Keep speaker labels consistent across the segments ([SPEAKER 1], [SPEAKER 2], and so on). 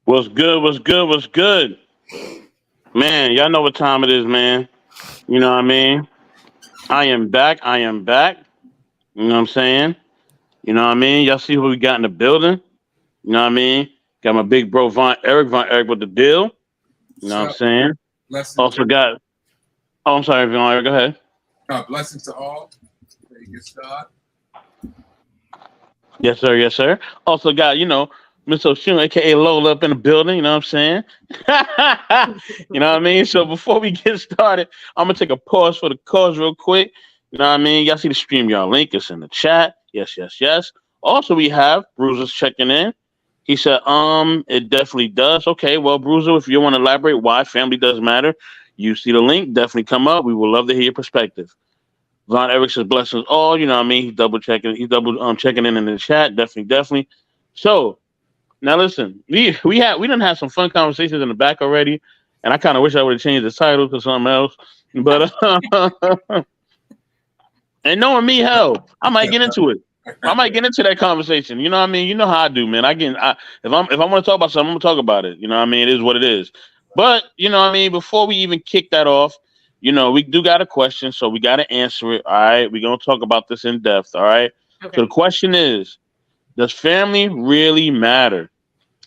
[SPEAKER 1] What's good? What's good? What's good? Man, y'all know what time it is, man. You know what I mean? I am back. I am back. You know what I'm saying? You know what I mean? Y'all see who we got in the building? You know what I mean? Got my big bro Von Eric with the deal. You know what I'm
[SPEAKER 2] So,
[SPEAKER 1] saying?
[SPEAKER 2] blessings.
[SPEAKER 1] Also got oh I'm sorry, Von Eric, go ahead.
[SPEAKER 2] Blessings to all. Ready to get started?
[SPEAKER 1] Yes, sir, yes, sir. Also got, Miss Oshun, aka Lola up in the building, you know what I'm saying? You know what I mean? So before we get started, I'm gonna take a pause for the cause real quick. You know what I mean? Y'all see the stream, y'all link, it's in the chat. Yes, yes, yes. Also, we have Bruiser's checking in. He said, it definitely does. Okay, well, Bruiser, if you want to elaborate why family does matter, you see the link, definitely come up. We would love to hear your perspective. Von Erich says blessings all. You know what I mean? He's double checking. He's double checking in the chat. Definitely, definitely. So now listen, we done had some fun conversations in the back already, and I kind of wish I would have changed the title to something else. But and knowing me, hell, I might get into it. I might get into that conversation. You know what I mean? You know how I do, man. If I want to talk about something, I'm gonna talk about it. You know what I mean? It is what it is. But you know what I mean? Before we even kick that off, we do got a question, so we got to answer it. All right, we're gonna talk about this in depth. All right. So the
[SPEAKER 3] Okay.
[SPEAKER 1] question is, does family really matter?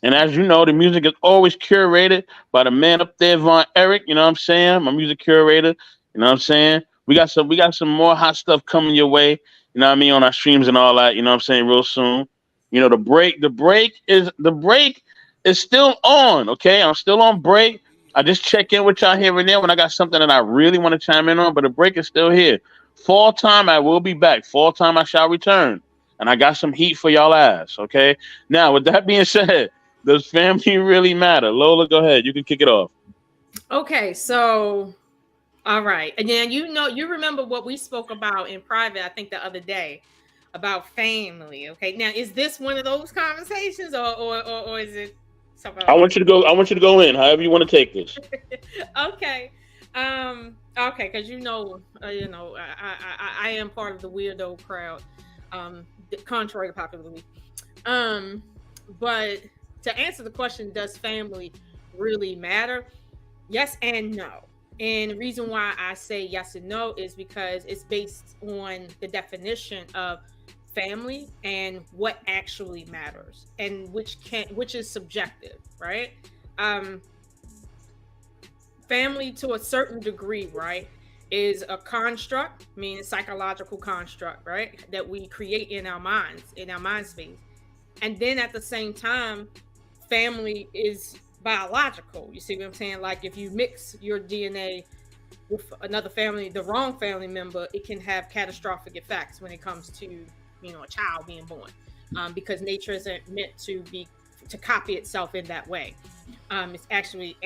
[SPEAKER 1] And as you know, the music is always curated by the man up there, Von Eric. You know what I'm saying? My music curator. You know what I'm saying? We got some more hot stuff coming your way. You know what I mean, on our streams and all that. You know what I'm saying? Real soon. The break is still on. Okay, I'm still on break. I just check in with y'all here and there when I got something that I really want to chime in on. But the break is still here. Fall time, I will be back. Fall time, I shall return. And I got some heat for y'all ass. Okay. Now, with that being said, does family really matter? Lola, go ahead. You can kick it off.
[SPEAKER 3] Okay. So, all right. And then you remember what we spoke about in private, I think the other day about family. Okay. Now, is this one of those conversations or is it something
[SPEAKER 1] I
[SPEAKER 3] else?
[SPEAKER 1] want you to go. I want you to go in. However you want to take this.
[SPEAKER 3] Okay. Okay, because I am part of the weirdo crowd. Contrary to popular belief. Um, but to answer the question, does family really matter? Yes and no. And the reason why I say yes and no is because it's based on the definition of family and what actually matters and which is subjective, right? Um, Family to a certain degree, right, is a construct, meaning psychological construct, right, that we create in our minds, in our mind space. And then at the same time, family is biological. You see what I'm saying? Like if you mix your DNA with another family, the wrong family member, it can have catastrophic effects when it comes to, a child being born, because nature isn't meant to copy itself in that way. It's actually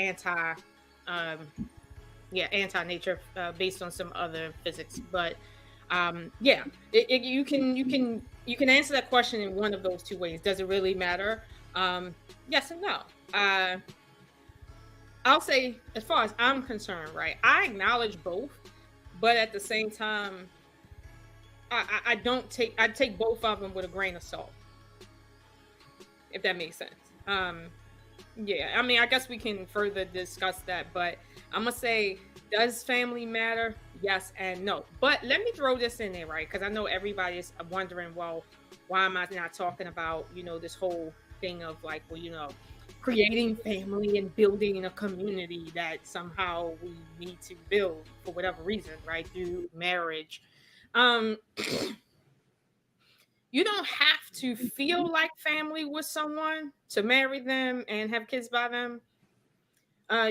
[SPEAKER 3] um, anti-nature, based on some other physics. But yeah, you can answer that question in one of those two ways. Does it really matter? Yes and no. uh, I'll say, as far as I'm concerned, right, I acknowledge both, but at the same time, I don't take both of them with a grain of salt, if that makes sense. Yeah, I mean, I guess we can further discuss that, but I'm gonna say, does family matter? Yes and no. But let me throw this in there, right? Because I know everybody is wondering, well, why am I not talking about, this whole thing of like, well, creating family and building a community that somehow we need to build for whatever reason, right? Through marriage. Um, you don't have to feel like family with someone to marry them and have kids by them.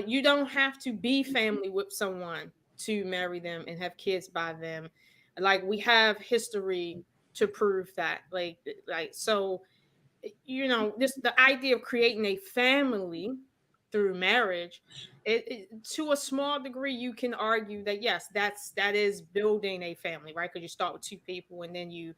[SPEAKER 3] You don't have to be family with someone to marry them and have kids by them. Like we have history to prove that. Like so, this the idea of creating a family through marriage. To a small degree, you can argue that yes, that is building a family, right? Because you start with two people and then you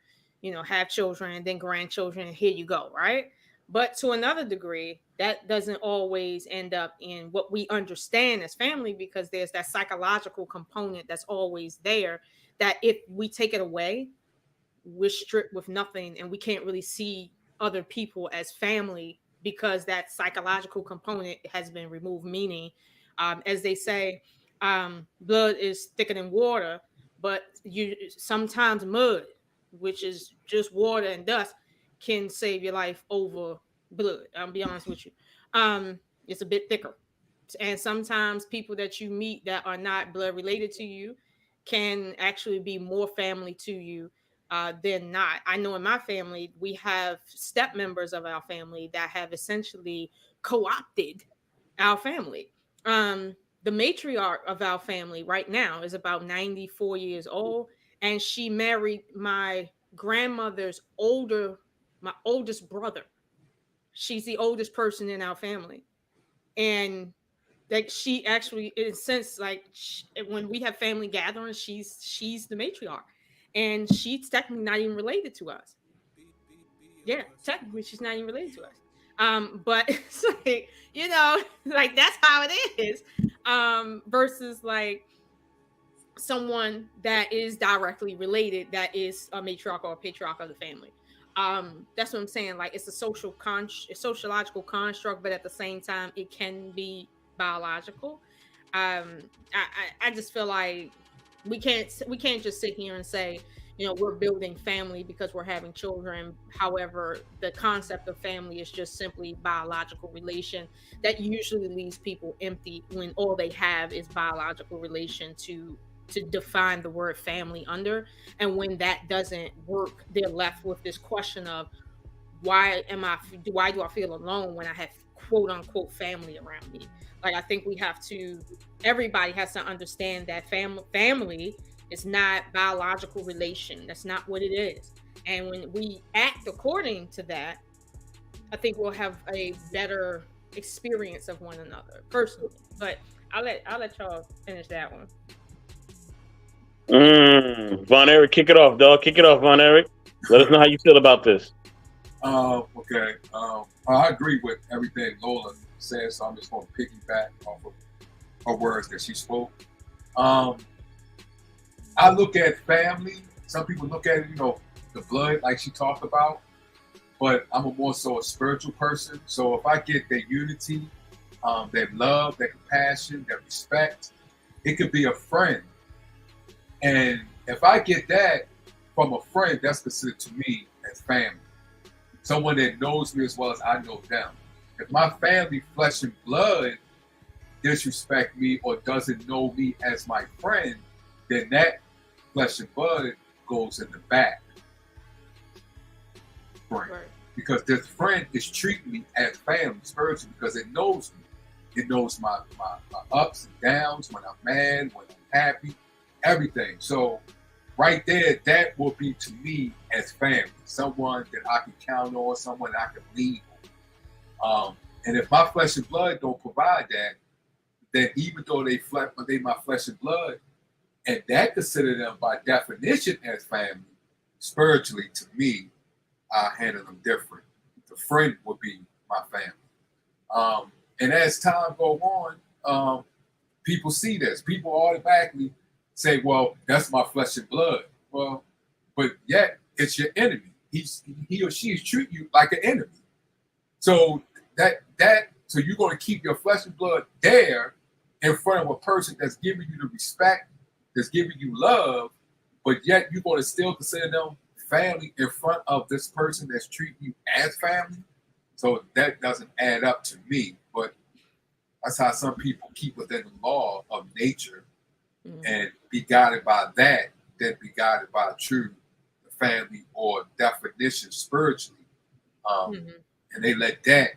[SPEAKER 3] have children and then grandchildren, and here you go, right? But to another degree, that doesn't always end up in what we understand as family, because there's that psychological component that's always there, that if we take it away, we're stripped with nothing and we can't really see other people as family because that psychological component has been removed. Meaning, as they say, blood is thicker than water, but you sometimes mud, which is just water and dust, can save your life over blood. I'll be honest with you. It's a bit thicker. And sometimes people that you meet that are not blood related to you can actually be more family to you than not. I know in my family, we have step members of our family that have essentially co-opted our family. The matriarch of our family right now is about 94 years old, and she married grandmother's my oldest brother. She's the oldest person in our family. And like she actually, in a sense, like when we have family gatherings, she's the matriarch, and she's technically not even related to us. Yeah, technically she's not even related to us. But it's like, like that's how it is. Versus like someone that is directly related, that is a matriarch or a patriarch of the family. That's what I'm saying. Like it's a a sociological construct, but at the same time, it can be biological. I just feel like we can't just sit here and say, we're building family because we're having children. However, the concept of family is just simply biological relation that usually leaves people empty when all they have is biological relation to define the word family under. And when that doesn't work, they're left with this question of why do I feel alone when I have quote unquote family around me? Like I think everybody has to understand that family is not biological relation. That's not what it is. And when we act according to that, I think we'll have a better experience of one another personally. But I'll let y'all finish that one.
[SPEAKER 1] Von Eric, kick it off, dog. Kick it off, Von Eric. Let us know how you feel about this.
[SPEAKER 2] Okay. I agree with everything Lola said, so I'm just going to piggyback off of her words that she spoke. I look at family. Some people look at it, the blood, like she talked about. But I'm more so a spiritual person. So if I get their unity, their love, their compassion, their respect, it could be a friend. And if I get that from a friend, that's considered to me as family. Someone that knows me as well as I know them. If my family, flesh and blood, disrespect me or doesn't know me as my friend, then that flesh and blood goes in the back. Friend. Right. Because this friend is treating me as family spiritually because it knows me. It knows my ups and downs, when I'm mad, when I'm happy, everything. So right there, that will be to me as family, someone that I can count on, someone I can lean on. And if my flesh and blood don't provide that, then even though they my flesh and blood, and that consider them by definition as family, spiritually to me, I handle them different. The friend would be my family. And as time goes on, people see this. People automatically say, well, that's my flesh and blood. Well, but yet it's your enemy. He or she is treating you like an enemy. So so you're going to keep your flesh and blood there in front of a person that's giving you the respect, that's giving you love, but yet you're going to still consider them family in front of this person that's treating you as family. So that doesn't add up to me. But that's how some people keep within the law of nature and be guided by that, then be guided by true family or definition spiritually. And they let that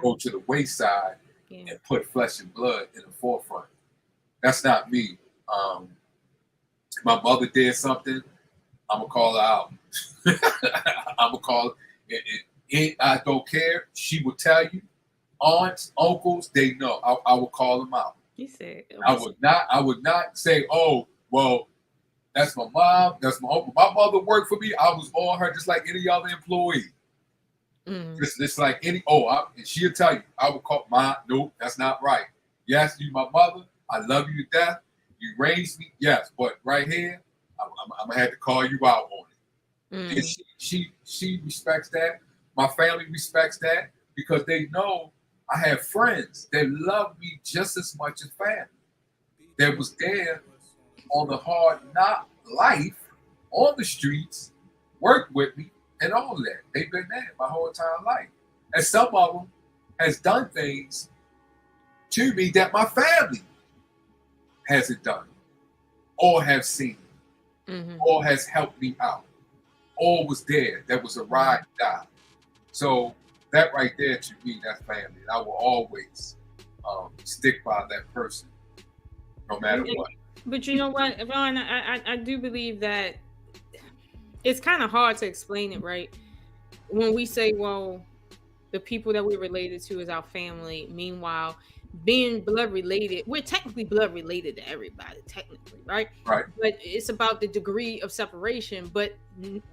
[SPEAKER 2] go to the wayside and put flesh and blood in the forefront. That's not me. My mother did something, I'm going to call her out. I'm going to call it. I don't care. She will tell you. Aunts, uncles, they know. I will call them out.
[SPEAKER 3] You said
[SPEAKER 2] I would not say, oh, well, that's my mom, that's my uncle. My mother worked for me. I was on her just like any other employee. Just like any, and she'll tell you, I would call nope, that's not right. Yes, you my mother. I love you to death. You raised me, yes, but right here, I'm gonna have to call you out on it. And she respects that. My family respects that because they know I have friends that love me just as much as family. That was there on the hard knock life, on the streets, worked with me, and all of that. They've been there my whole entire life. And some of them has done things to me that my family hasn't done, or have seen, or has helped me out, or was there. That was a ride or die. So that right there, to me, that's family. And I will always stick by that person, no matter what.
[SPEAKER 3] But you know what, Ron, I do believe that it's kind of hard to explain it, right? When we say, well, the people that we're related to is our family. Meanwhile, being blood related, we're technically blood related to everybody, technically, right?
[SPEAKER 2] Right.
[SPEAKER 3] But it's about the degree of separation. But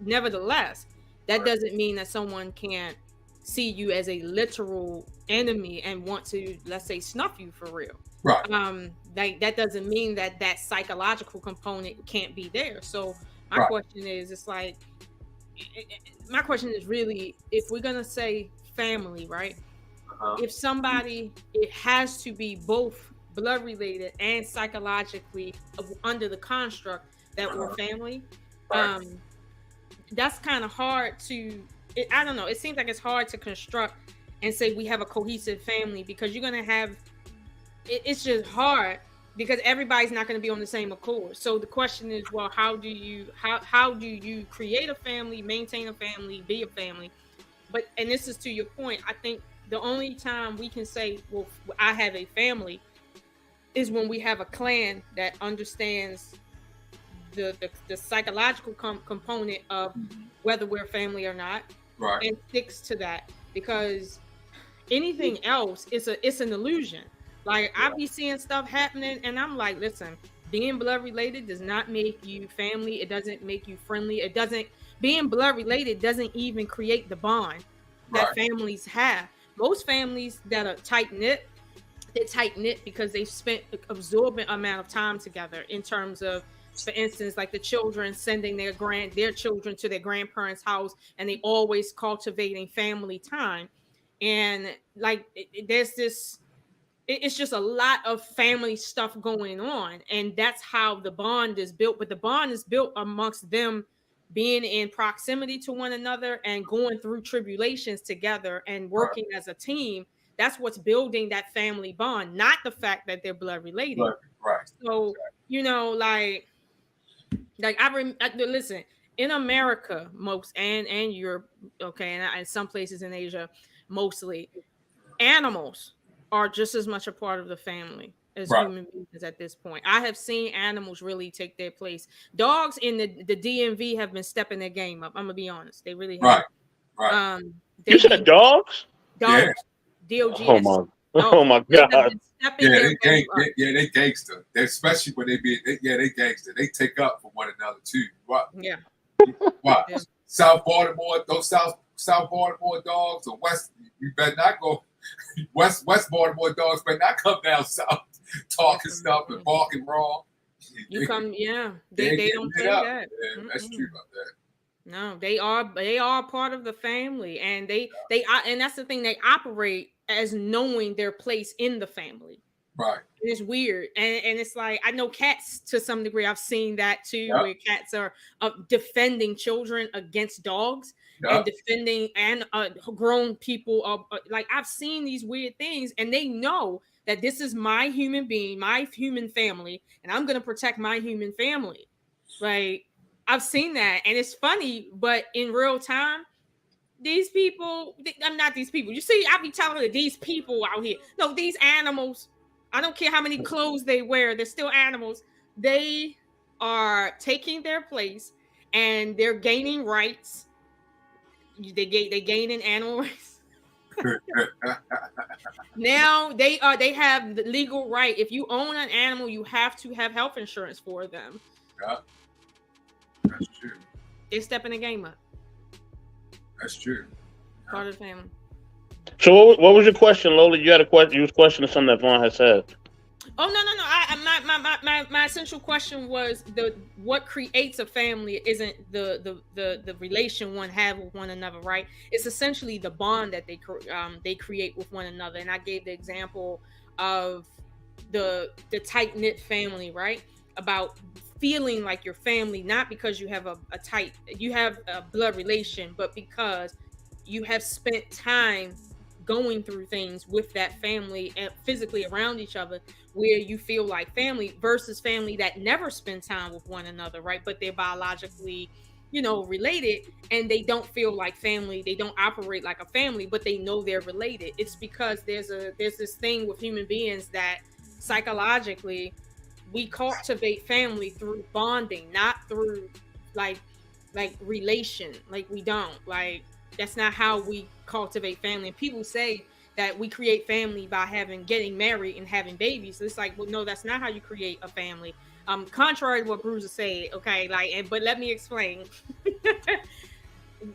[SPEAKER 3] nevertheless, that doesn't mean that someone can't see you as a literal enemy and want to, let's say, snuff you for real.
[SPEAKER 2] Right.
[SPEAKER 3] That doesn't mean that that psychological component can't be there. So my question is, it's like, my question is really, if we're gonna say family, right? If somebody, it has to be both blood related and psychologically under the construct that we're family. That's kind of hard to, I don't know, it seems like it's hard to construct and say we have a cohesive family, because you're gonna have, it's just hard because everybody's not going to be on the same accord. So the question is, well, how do you create a family, maintain a family, be a family? But, and this is to your point, I think the only time we can say, well, I have a family, is when we have a clan that understands the psychological component of whether we're family or not, and sticks to that. Because anything else it's an illusion. Like, I be seeing stuff happening and I'm like, listen, being blood related does not make you family. It doesn't make you friendly. Being blood related doesn't even create the bond that families have. Most families that are tight knit, they're tight knit because they've spent an absorbent amount of time together, in terms of, for instance, like the children sending their children to their grandparents' house, and they always cultivating family time. And like, there's this, it's just a lot of family stuff going on, and that's how the bond is built. But the bond is built amongst them being in proximity to one another and going through tribulations together and working as a team. That's what's building that family bond, not the fact that they're blood related. So, you know, like listen, in America, most and Europe, okay, and some places in Asia, mostly, animals are just as much a part of the family as human beings at this point. I have seen animals really take their place. Dogs in the DMV have been stepping their game up. I'm gonna be honest, they really have.
[SPEAKER 1] You said dogs?
[SPEAKER 3] Dogs. DOGS.
[SPEAKER 1] Oh my God.
[SPEAKER 2] They gangster. Especially when they gangster. They take up for one another too.
[SPEAKER 3] Yeah.
[SPEAKER 2] South Baltimore, those South Baltimore dogs, or West, you better not go. West Baltimore dogs better not come down south talking stuff and barking wrong.
[SPEAKER 3] They don't say that.
[SPEAKER 2] That's true about that.
[SPEAKER 3] No, they are part of the family, and and that's the thing, they operate as knowing their place in the family.
[SPEAKER 2] Right.
[SPEAKER 3] It's weird, and it's like, I know cats to some degree. I've seen that too, where cats are defending children against dogs. And defending and grown people. Like, I've seen these weird things, and they know that this is my human being, my human family, and I'm going to protect my human family. Right? I've seen that, and it's funny, but in real time, these people, I'm not these people. You see, I be telling you, these people out here. No, these animals, I don't care how many clothes they wear, they're still animals. They are taking their place, and they're gaining rights. They gaining animal rights. Now they have the legal right. If you own an animal, you have to have health insurance for them.
[SPEAKER 2] Yeah, that's true.
[SPEAKER 3] They're stepping the game up.
[SPEAKER 2] That's true.
[SPEAKER 3] Part of the family. So
[SPEAKER 1] what was your question, Lola? You had a question. You was questioning something that Vaughn had said.
[SPEAKER 3] Oh no! my essential question was what creates a family isn't the relation one have with one another, right? It's essentially the bond that they create with one another. And I gave the example of the tight-knit family, right? About feeling like your family, not because you have a blood relation, but because you have spent time going through things with that family and physically around each other, where you feel like family, versus family that never spend time with one another, right? But they're biologically, related, and they don't feel like family. They don't operate like a family, but they know they're related. It's because there's this thing with human beings that psychologically we cultivate family through bonding, not through like relation. Like we don't like. That's not how we cultivate family. And people say that we create family by getting married and having babies. It's like, well, no, that's not how you create a family. Contrary to what Bruiser said, okay, but let me explain.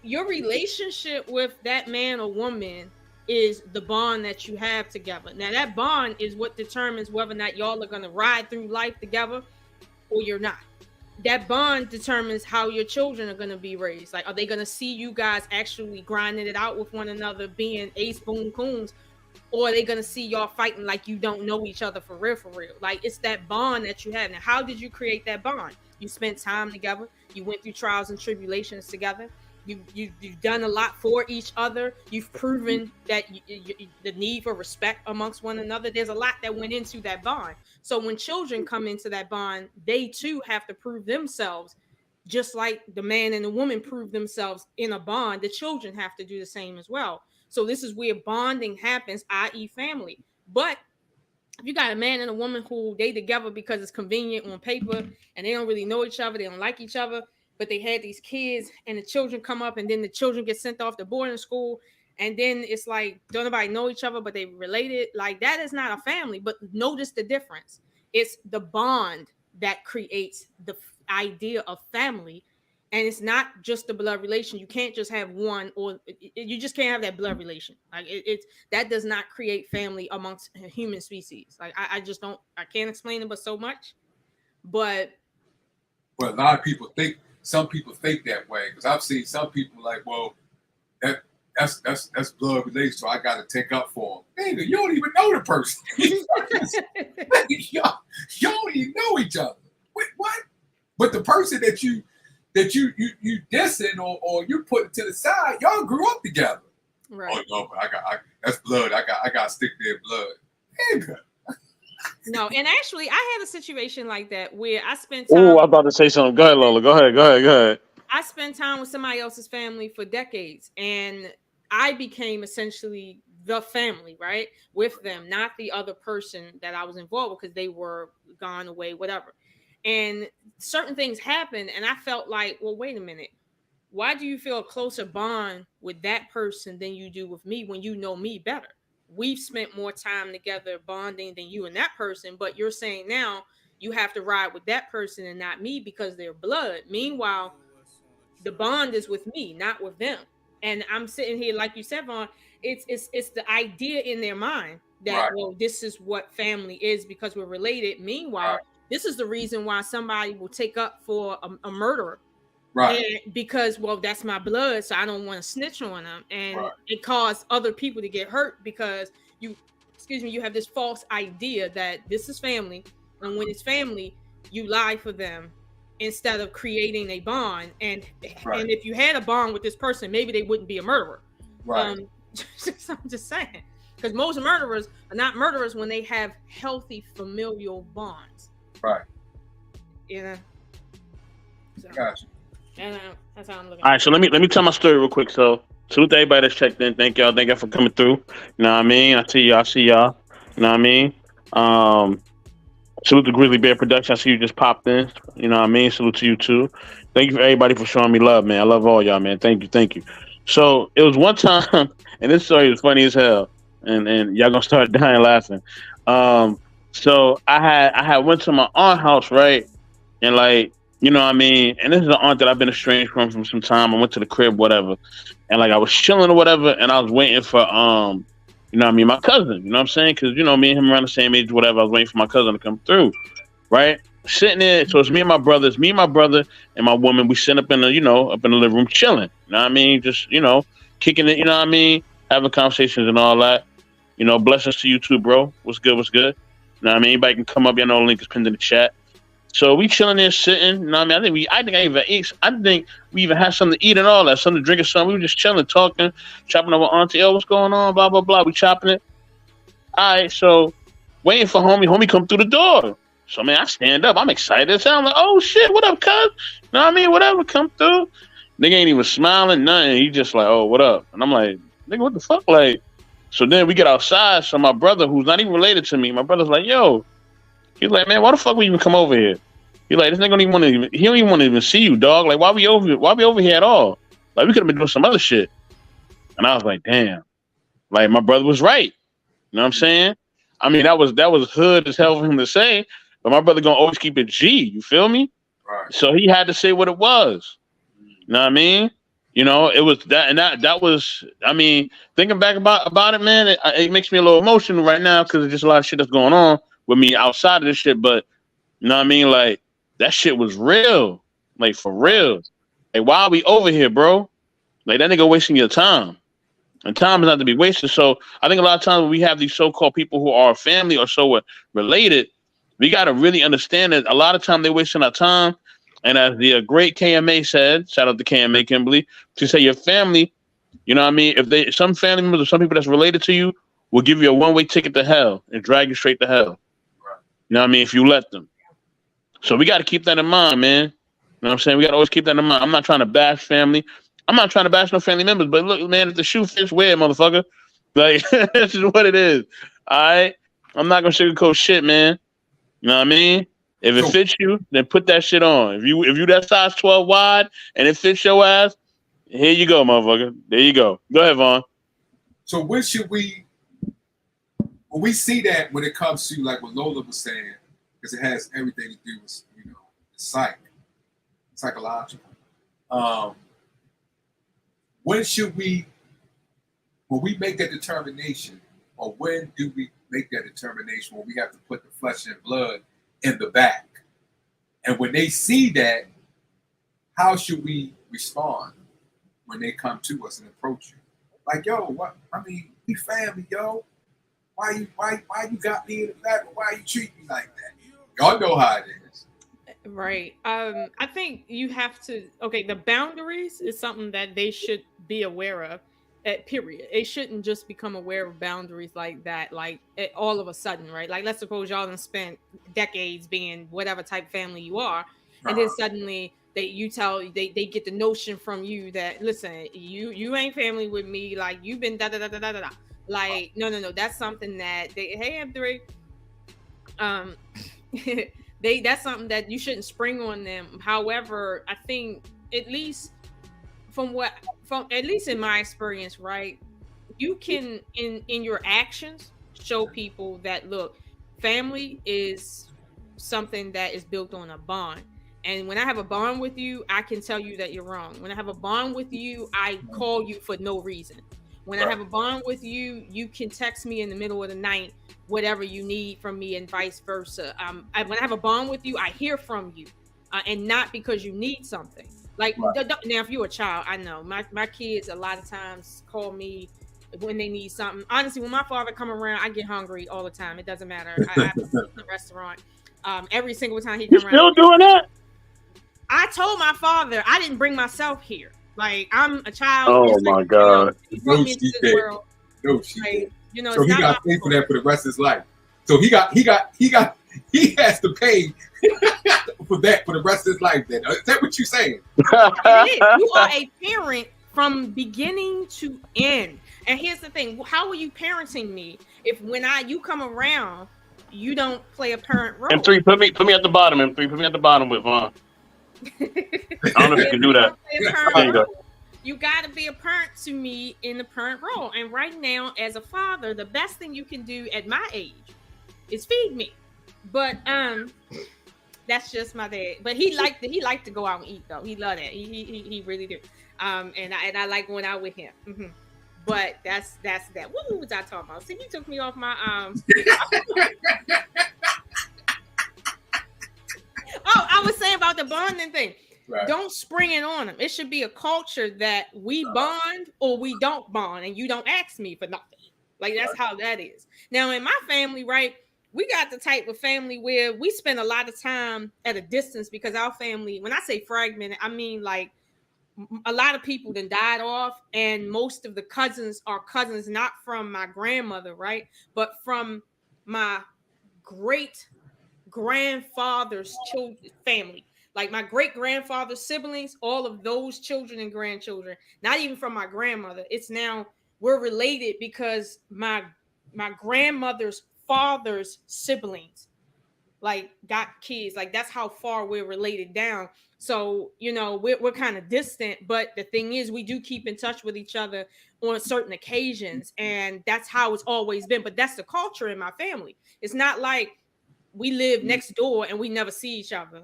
[SPEAKER 3] Your relationship with that man or woman is the bond that you have together. Now, that bond is what determines whether or not y'all are going to ride through life together or you're not. That bond determines how your children are going to be raised. Like, are they going to see you guys actually grinding it out with one another, being ace boon coons, or are they going to see y'all fighting like you don't know each other for real? Like, it's that bond that you have. Now, how did you create that bond? You spent time together. You went through trials and tribulations together. You've done a lot for each other. You've proven that the need for respect amongst one another. There's a lot that went into that bond. So when children come into that bond, they too have to prove themselves, just like the man and the woman prove themselves in a bond. The children have to do the same as well. So this is where bonding happens, i.e. family. But if you got a man and a woman who they together because it's convenient on paper and they don't really know each other, they don't like each other, but they had these kids and the children come up and then the children get sent off to boarding school. And then it's like, don't nobody know each other, but they related. Like, that is not a family. But notice the difference. It's the bond that creates the idea of family. And it's not just the blood relation. You can't just have one, or you just can't have that blood relation. Like that does not create family amongst human species. Like I just don't, I can't explain it, but so much. But
[SPEAKER 2] a lot of people some people think that way, because I've seen some people like, well, that's blood related, so I got to take up for them. Nigga, you don't even know the person. y'all don't even know each other. Wait, what? But the person that you dissing or you putting to the side, y'all grew up together.
[SPEAKER 3] Right.
[SPEAKER 2] Oh no, but that's blood. I got to stick their blood. Nigga.
[SPEAKER 3] No, and actually, I had a situation like that where I spent time.
[SPEAKER 1] Oh, I was about to say something. Go ahead, Lola. Go ahead.
[SPEAKER 3] I spent time with somebody else's family for decades, and I became essentially the family, right? With them, not the other person that I was involved with because they were gone away, whatever. And certain things happened, and I felt like, well, wait a minute. Why do you feel a closer bond with that person than you do with me when you know me better? We've spent more time together bonding than you and that person, but you're saying now you have to ride with that person and not me because they're blood. Meanwhile, the bond is with me, not with them. And I'm sitting here, like you said, Vaughn, it's the idea in their mind that, right, well, this is what family is because we're related. Meanwhile, right, this is the reason why somebody will take up for a murderer. Right. And because, well, that's my blood, so I don't want to snitch on them. And right, it caused other people to get hurt because you have this false idea that this is family. And when it's family, you lie for them instead of creating a bond. And right, and if you had a bond with this person, maybe they wouldn't be a murderer. Right. I'm just saying. Because most murderers are not murderers when they have healthy familial bonds. Right. You know? So. Gotcha. And that's how I'm looking.
[SPEAKER 1] All right, so let me tell my story real quick. So salute to everybody that's checked in. Thank y'all for coming through. You know what I mean? I see y'all. You know what I mean? Salute to Grizzly Bear Production. I see you just popped in. You know what I mean? Salute to you too. Thank you for everybody for showing me love, man. I love all y'all, man. Thank you. So it was one time, and this story was funny as hell, and y'all gonna start dying laughing. So I had went to my aunt's house, right? And like, you know what I mean? And this is an aunt that I've been estranged from some time. I went to the crib, whatever. And like I was chilling or whatever, and I was waiting for you know what I mean, my cousin, you know what I'm saying? Because, you know, me and him around the same age, whatever. I was waiting for my cousin to come through, right? Sitting there, so it's me and my brother, and my woman. We sitting up in up in the living room, chilling. You know what I mean? Just kicking it. You know what I mean? Having conversations and all that. Blessings to you too, bro. What's good? What's good? You know what I mean? Anybody can come up. You know, the link is pinned in the chat. So we chilling there, sitting. You know what I mean? I think we even had something to eat and all that, something to drink or something. We were just chilling, talking, chopping up with Auntie. Oh, what's going on? Blah blah blah. We chopping it. All right, so waiting for homie. Homie come through the door. So man, I stand up. I'm excited. I'm like, oh shit, what up, cuz? You know what I mean? Whatever, come through. Nigga ain't even smiling, nothing. He just like, oh, what up? And I'm like, nigga, what the fuck? Like, so then we get outside. So my brother, who's not even related to me, my brother's like, yo. He's like, man, why the fuck we even come over here? He's like, this nigga don't even want to. He don't even want to even see you, dog. Like, why we over here at all? Like, we could have been doing some other shit. And I was like, damn. Like, my brother was right. You know what I'm saying? I mean, that was hood as hell for him to say. But my brother gonna always keep it G. You feel me?
[SPEAKER 2] Right.
[SPEAKER 1] So he had to say what it was. You know what I mean? It was that, and that was. I mean, thinking back about it, man, it makes me a little emotional right now because there's just a lot of shit that's going on with me outside of this shit. But you know what I mean? Like that shit was real, like for real. Like why are we over here, bro? Like that nigga wasting your time, and time is not to be wasted. So I think a lot of times when we have these so-called people who are family or so related. We got to really understand that a lot of time they're wasting our time. And as the great KMA said, shout out to KMA Kimberly, to say your family, you know what I mean? If some family members or some people that's related to you will give you a one-way ticket to hell and drag you straight to hell.
[SPEAKER 2] Right.
[SPEAKER 1] You know what I mean? If you let them. So we got to keep that in mind, man. You know what I'm saying? We got to always keep that in mind. I'm not trying to bash family. I'm not trying to bash no family members, but look, man, if the shoe fits, wear it, motherfucker. Like, this is what it is. All right? I'm not going to sugarcoat shit, man. You know what I mean? If it fits you, then put that shit on. If you that size 12 wide and it fits your ass, here you go, motherfucker. There you go. Go ahead, Vaughn.
[SPEAKER 2] So when we see that when it comes to like what Lola was saying, because it has everything to do with psychological. When we make that determination, or when do we make that determination when we have to put the flesh and blood in the back? And when they see that, how should we respond when they come to us and approach you? Like, yo, what? I mean, we family, yo. Why you got me in the back? Why you treat me like that? Y'all know how it is.
[SPEAKER 3] Right. I think you have to. Okay, the boundaries is something that they should be aware of. Period. They shouldn't just become aware of boundaries like that, like all of a sudden, right? Like, let's suppose y'all done spent decades being whatever type family you are, and then suddenly they get the notion from you that, listen, you ain't family with me, like you've been da da da da da da. Like, no, that's something that hey M3, that's something that you shouldn't spring on them. However, I think at least at least in my experience, right, you can in your actions show people that, look, family is something that is built on a bond. And when I have a bond with you, I can tell you that you're wrong. When I have a bond with you, I call you for no reason. When I have a bond with you, you can text me in the middle of the night, whatever you need from me, and vice versa. When I have a bond with you, I hear from you, and not because you need something. Like, now, if you're a child, I know my kids a lot of times call me when they need something. Honestly, when my father come around, I get hungry all the time. It doesn't matter. I have a restaurant. Every single time he come around.
[SPEAKER 1] Still doing that?
[SPEAKER 3] I told my father I didn't bring myself here. Like, I'm a child.
[SPEAKER 1] Oh my God!
[SPEAKER 3] He brought me into this world.
[SPEAKER 2] No, she did.
[SPEAKER 3] You know,
[SPEAKER 2] so he got to pay for that for the rest of his life. So he has to pay for that for the rest of his life. Then is that what you're saying?
[SPEAKER 3] You are a parent from beginning to end. And here's the thing: how are you parenting me if when you come around, you don't play a parent role?
[SPEAKER 1] M3, put me at the bottom. M3, put me at the bottom with Vaughn. I don't know if you can do that.
[SPEAKER 3] You got to be a parent to me in the parent role. And right now, as a father, the best thing you can do at my age is feed me. But that's just my dad. But he liked to go out and eat, though. He loved that. He really did. And I like going out with him. Mm-hmm. But that's that. What was I talking about? See, he took me off my was saying about the bonding thing.
[SPEAKER 2] Right.
[SPEAKER 3] Don't spring it on them. It should be a culture that we bond or we don't bond, and you don't ask me for nothing. Like that's how that is. Now in my family, right? We got the type of family where we spend a lot of time at a distance because our family, when I say fragmented, I mean like a lot of people then died off, and most of the cousins are cousins not from my grandmother, right? But from my great grandfather's children family. Like my great grandfather's siblings, all of those children and grandchildren, not even from my grandmother. It's now we're related because my grandmother's father's siblings like got kids. Like that's how far we're related down. So we're kind of distant, but the thing is we do keep in touch with each other on certain occasions, and that's how it's always been. But that's the culture in my family. It's not like we live next door and we never see each other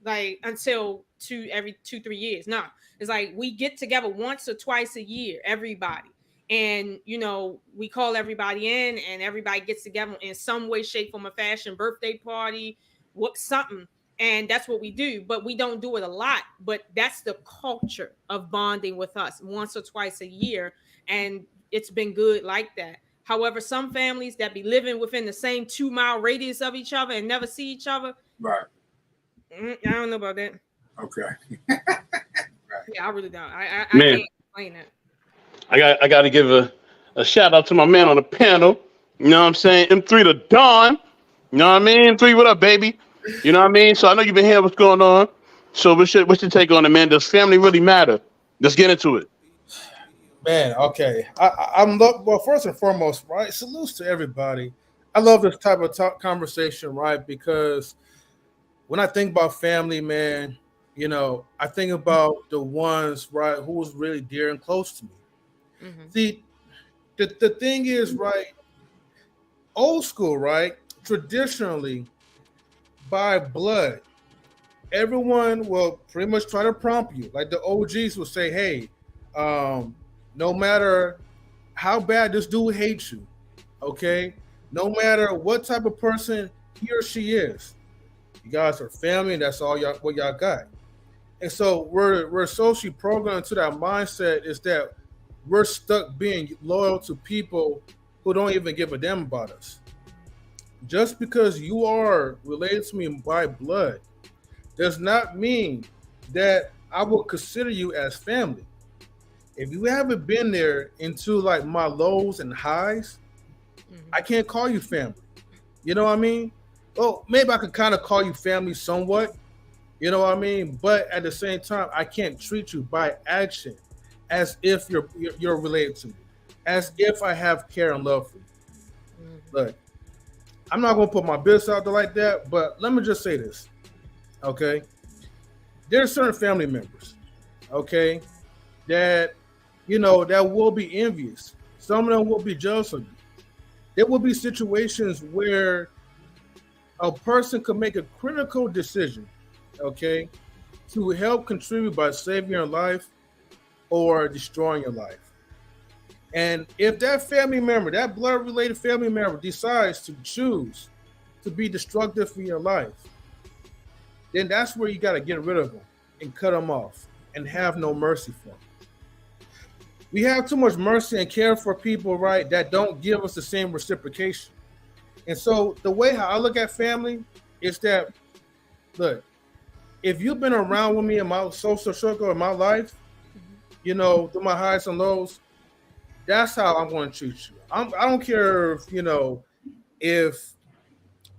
[SPEAKER 3] like until every 2-3 years. No, it's like we get together once or twice a year, everybody. And we call everybody in and everybody gets together in some way, shape, form, or fashion, birthday party, something. And that's what we do, but we don't do it a lot. But that's the culture of bonding with us once or twice a year. And it's been good like that. However, some families that be living within the same 2-mile radius of each other and never see each other.
[SPEAKER 2] Right.
[SPEAKER 3] I don't know about that.
[SPEAKER 2] Okay.
[SPEAKER 3] Right. Yeah, I really don't. I can't explain it.
[SPEAKER 1] I got to give a shout out to my man on the panel. You know what I'm saying? M3 to Dawn. You know what I mean? M3, what up, baby? You know what I mean? So I know you've been hearing what's going on. So what's your take on it, man? Does family really matter? Let's get into it.
[SPEAKER 4] Man, okay. Well, first and foremost, right? Salutes to everybody. I love this type of conversation, right? Because when I think about family, man, I think about the ones, right, who was really dear and close to me. Mm-hmm. See, the thing is, right, old school, right, traditionally, by blood, everyone will pretty much try to prompt you. Like the OGs will say, hey, no matter how bad this dude hates you, okay, no matter what type of person he or she is, you guys are family, and that's all what y'all got. And so we're socially programmed to that mindset is that we're stuck being loyal to people who don't even give a damn about us. Just because you are related to me by blood does not mean that I will consider you as family. If you haven't been there into like my lows and highs, I can't call you family. You know what I mean? Well, maybe I could kind of call you family somewhat. You know what I mean? But at the same time, I can't treat you by action as if you're related to me, as if I have care and love for you. Look, I'm not going to put my business out there like that, but let me just say this, okay? There are certain family members, okay, that, that will be envious. Some of them will be jealous of you. There will be situations where a person could make a critical decision, okay, to help contribute by saving your life or destroying your life. And if that family member, that blood-related family member decides to choose to be destructive for your life, then that's where you got to get rid of them and cut them off and have no mercy for them. We have too much mercy and care for people, right, that don't give us the same reciprocation. And so the way how I look at family is that, look, if you've been around with me in my social circle in my life, through my highs and lows, that's how I'm going to treat you. I don't care if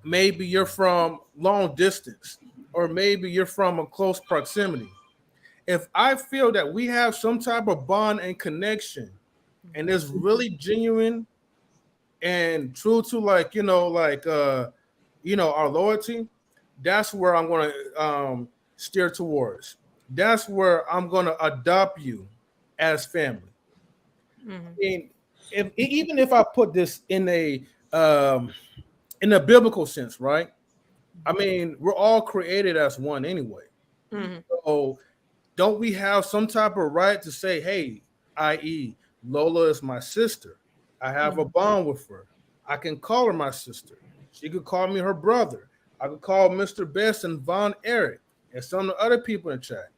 [SPEAKER 4] maybe you're from long distance or maybe you're from a close proximity. If I feel that we have some type of bond and connection and it's really genuine and true to our loyalty, that's where I'm going to steer towards. That's where I'm going to adopt you as family. Mm-hmm. I mean, even if I put this in a biblical sense, right? I mean, we're all created as one anyway. Mm-hmm. So don't we have some type of right to say, hey, i.e., Lola is my sister. I have a bond with her. I can call her my sister. She could call me her brother. I could call Mr. Best and Von Eric. and some of the other people in the chat.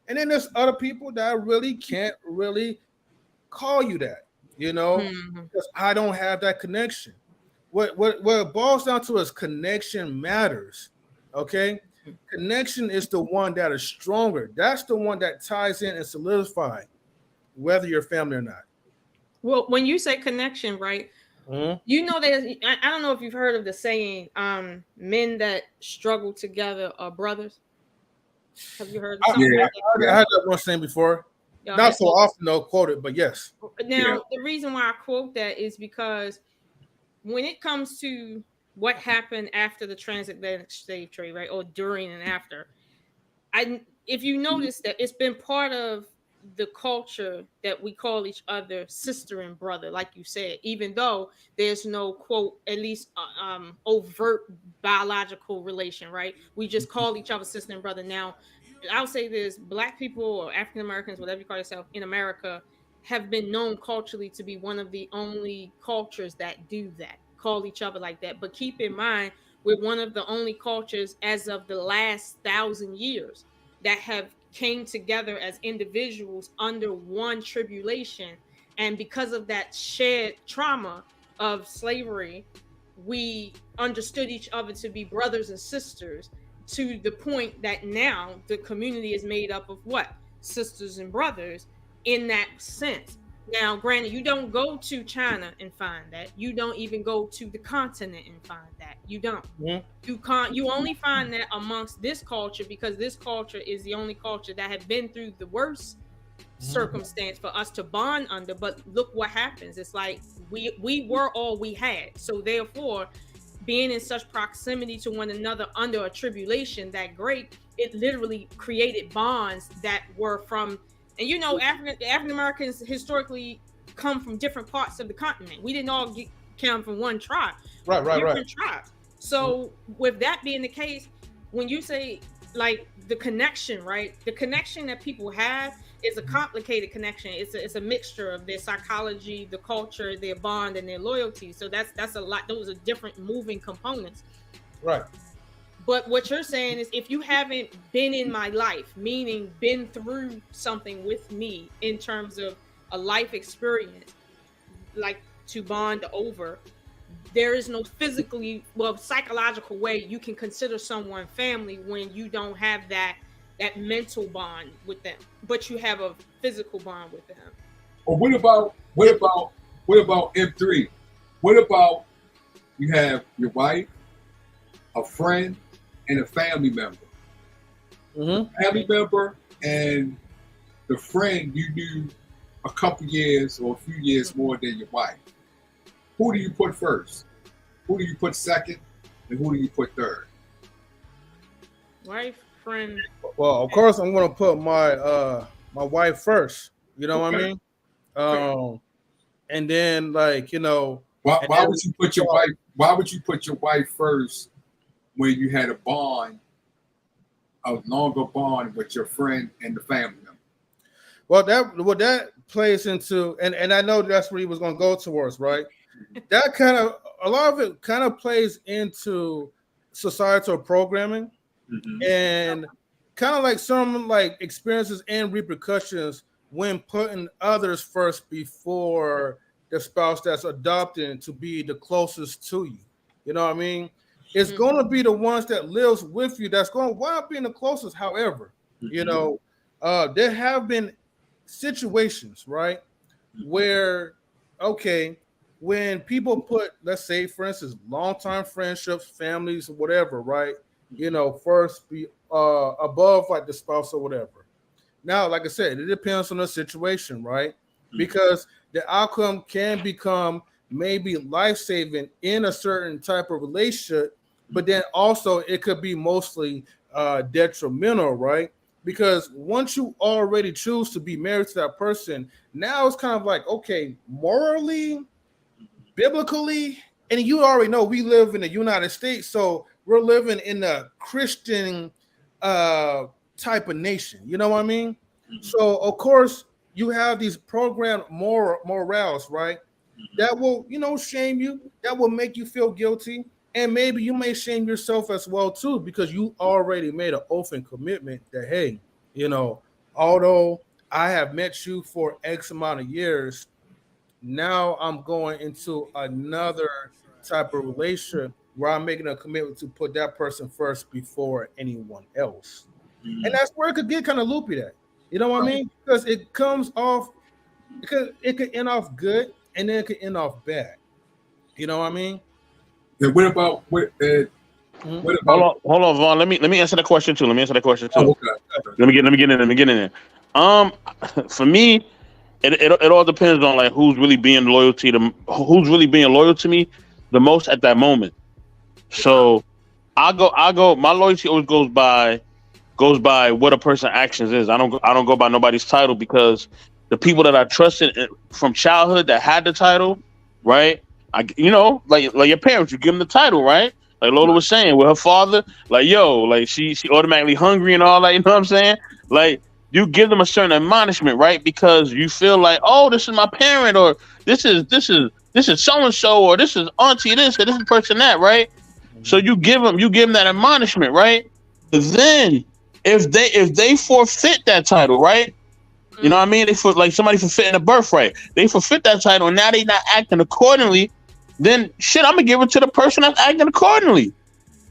[SPEAKER 4] And then there's other people that really can't really call you that, because I don't have that connection. What it boils down to is connection matters. Okay. Connection is the one that is stronger. That's the one that ties in and solidifies whether you're family or not.
[SPEAKER 3] Well, when you say connection, right? You know that I don't know if you've heard of the saying, men that struggle together are brothers. Have you heard of something like that?
[SPEAKER 4] I heard that one saying before. Not so often though quoted, but yes.
[SPEAKER 3] Now, the reason why I quote that is because when it comes to what happened after the transatlantic slave trade, right, or during and after, if you notice that it's been part of the culture that we call each other sister and brother, like you said, even though there's no quote, at least overt biological relation, right? We just call each other sister and brother. Now, I'll say this: Black people or African Americans, whatever you call yourself, in America, have been known culturally to be one of the only cultures that do that, call each other like that. But keep in mind, we're one of the only cultures as of the last 1,000 years that have came together as individuals under one tribulation. And because of that shared trauma of slavery, we understood each other to be brothers and sisters, to the point that now the community is made up of what? Sisters and brothers in that sense. Now, granted, you don't go to China and find that. You don't even go to the continent and find that. You don't. You only find that amongst this culture, because this culture is the only culture that have been through the worst circumstance for us to bond under. But look what happens. It's like we were all we had. So therefore, being in such proximity to one another under a tribulation that great, it literally created bonds that were from. And African Americans historically come from different parts of the continent. We didn't all come from one tribe. Different tribes. So with that being the case, when you say like the connection, right? The connection that people have is a complicated connection. It's a mixture of their psychology, the culture, their bond, and their loyalty. So that's a lot. Those are different moving components.
[SPEAKER 4] Right.
[SPEAKER 3] But what you're saying is, if you haven't been in my life, meaning been through something with me in terms of a life experience, like to bond over, there is no psychological way you can consider someone family when you don't have that mental bond with them, but you have a physical bond with them.
[SPEAKER 2] Or what about M3? What about you have your wife, a friend, and a family member? Family member and the friend you knew a couple years or a few years more than your wife. Who do you put first? Who do you put second? And who do you put third?
[SPEAKER 3] Wife, friend.
[SPEAKER 4] Well, of course, I'm going to put my wife first. You know what I mean? And then, like,
[SPEAKER 2] why would you put your wife? Why would you put your wife first when you had a longer bond with your friend and the family member?
[SPEAKER 4] Well, that plays into, and I know that's where he was going to go towards, right? That a lot of it kind of plays into societal programming, and kind of like some like experiences and repercussions when putting others first before the spouse that's adopted to be the closest to you. You know what I mean? It's going to be the ones that lives with you that's going to wind up being the closest. However, there have been situations, right, where, okay, when people put, let's say, for instance, long-time friendships, families, whatever, right, first be above like the spouse or whatever. Now, like I said, it depends on the situation, right? Because the outcome can become maybe life-saving in a certain type of relationship, but then also it could be mostly detrimental, right? Because once you already choose to be married to that person, now it's kind of like, okay, morally, biblically, and you already know we live in the United States, so we're living in a Christian type of nation. You know what I mean? So, of course, you have these programmed morals, right? That will, shame you. That will make you feel guilty. And maybe you may shame yourself as well too, because you already made an oath and commitment that, hey, although I have met you for X amount of years, now I'm going into another type of relationship where I'm making a commitment to put that person first before anyone else. And that's where it could get kind of loopy at. You know what I mean? Because it comes off, it could end off good and then it could end off bad. You know what I mean?
[SPEAKER 2] And what about
[SPEAKER 1] Hold on, Vaughn. Let me answer the question too.
[SPEAKER 2] Oh, okay.
[SPEAKER 1] Let me get in there. For me, it all depends on like who's really being loyal to me the most at that moment. So I go. My loyalty always goes by what a person's actions is. I don't go by nobody's title, because the people that I trusted from childhood that had the title, right? Like your parents, you give them the title, right? Like Lola was saying with her father, like, yo, like she automatically hungry and all that, you know what I'm saying? Like, you give them a certain admonishment, right? Because you feel like, oh, this is my parent, or this is so-and-so, or this is auntie this, or this is person that, right? So you give them that admonishment, right? But then if they forfeit that title, right? You know what I mean? Like somebody forfeiting a birthright. They forfeit that title and now they not acting accordingly. Then shit, I'm gonna give it to the person that's acting accordingly,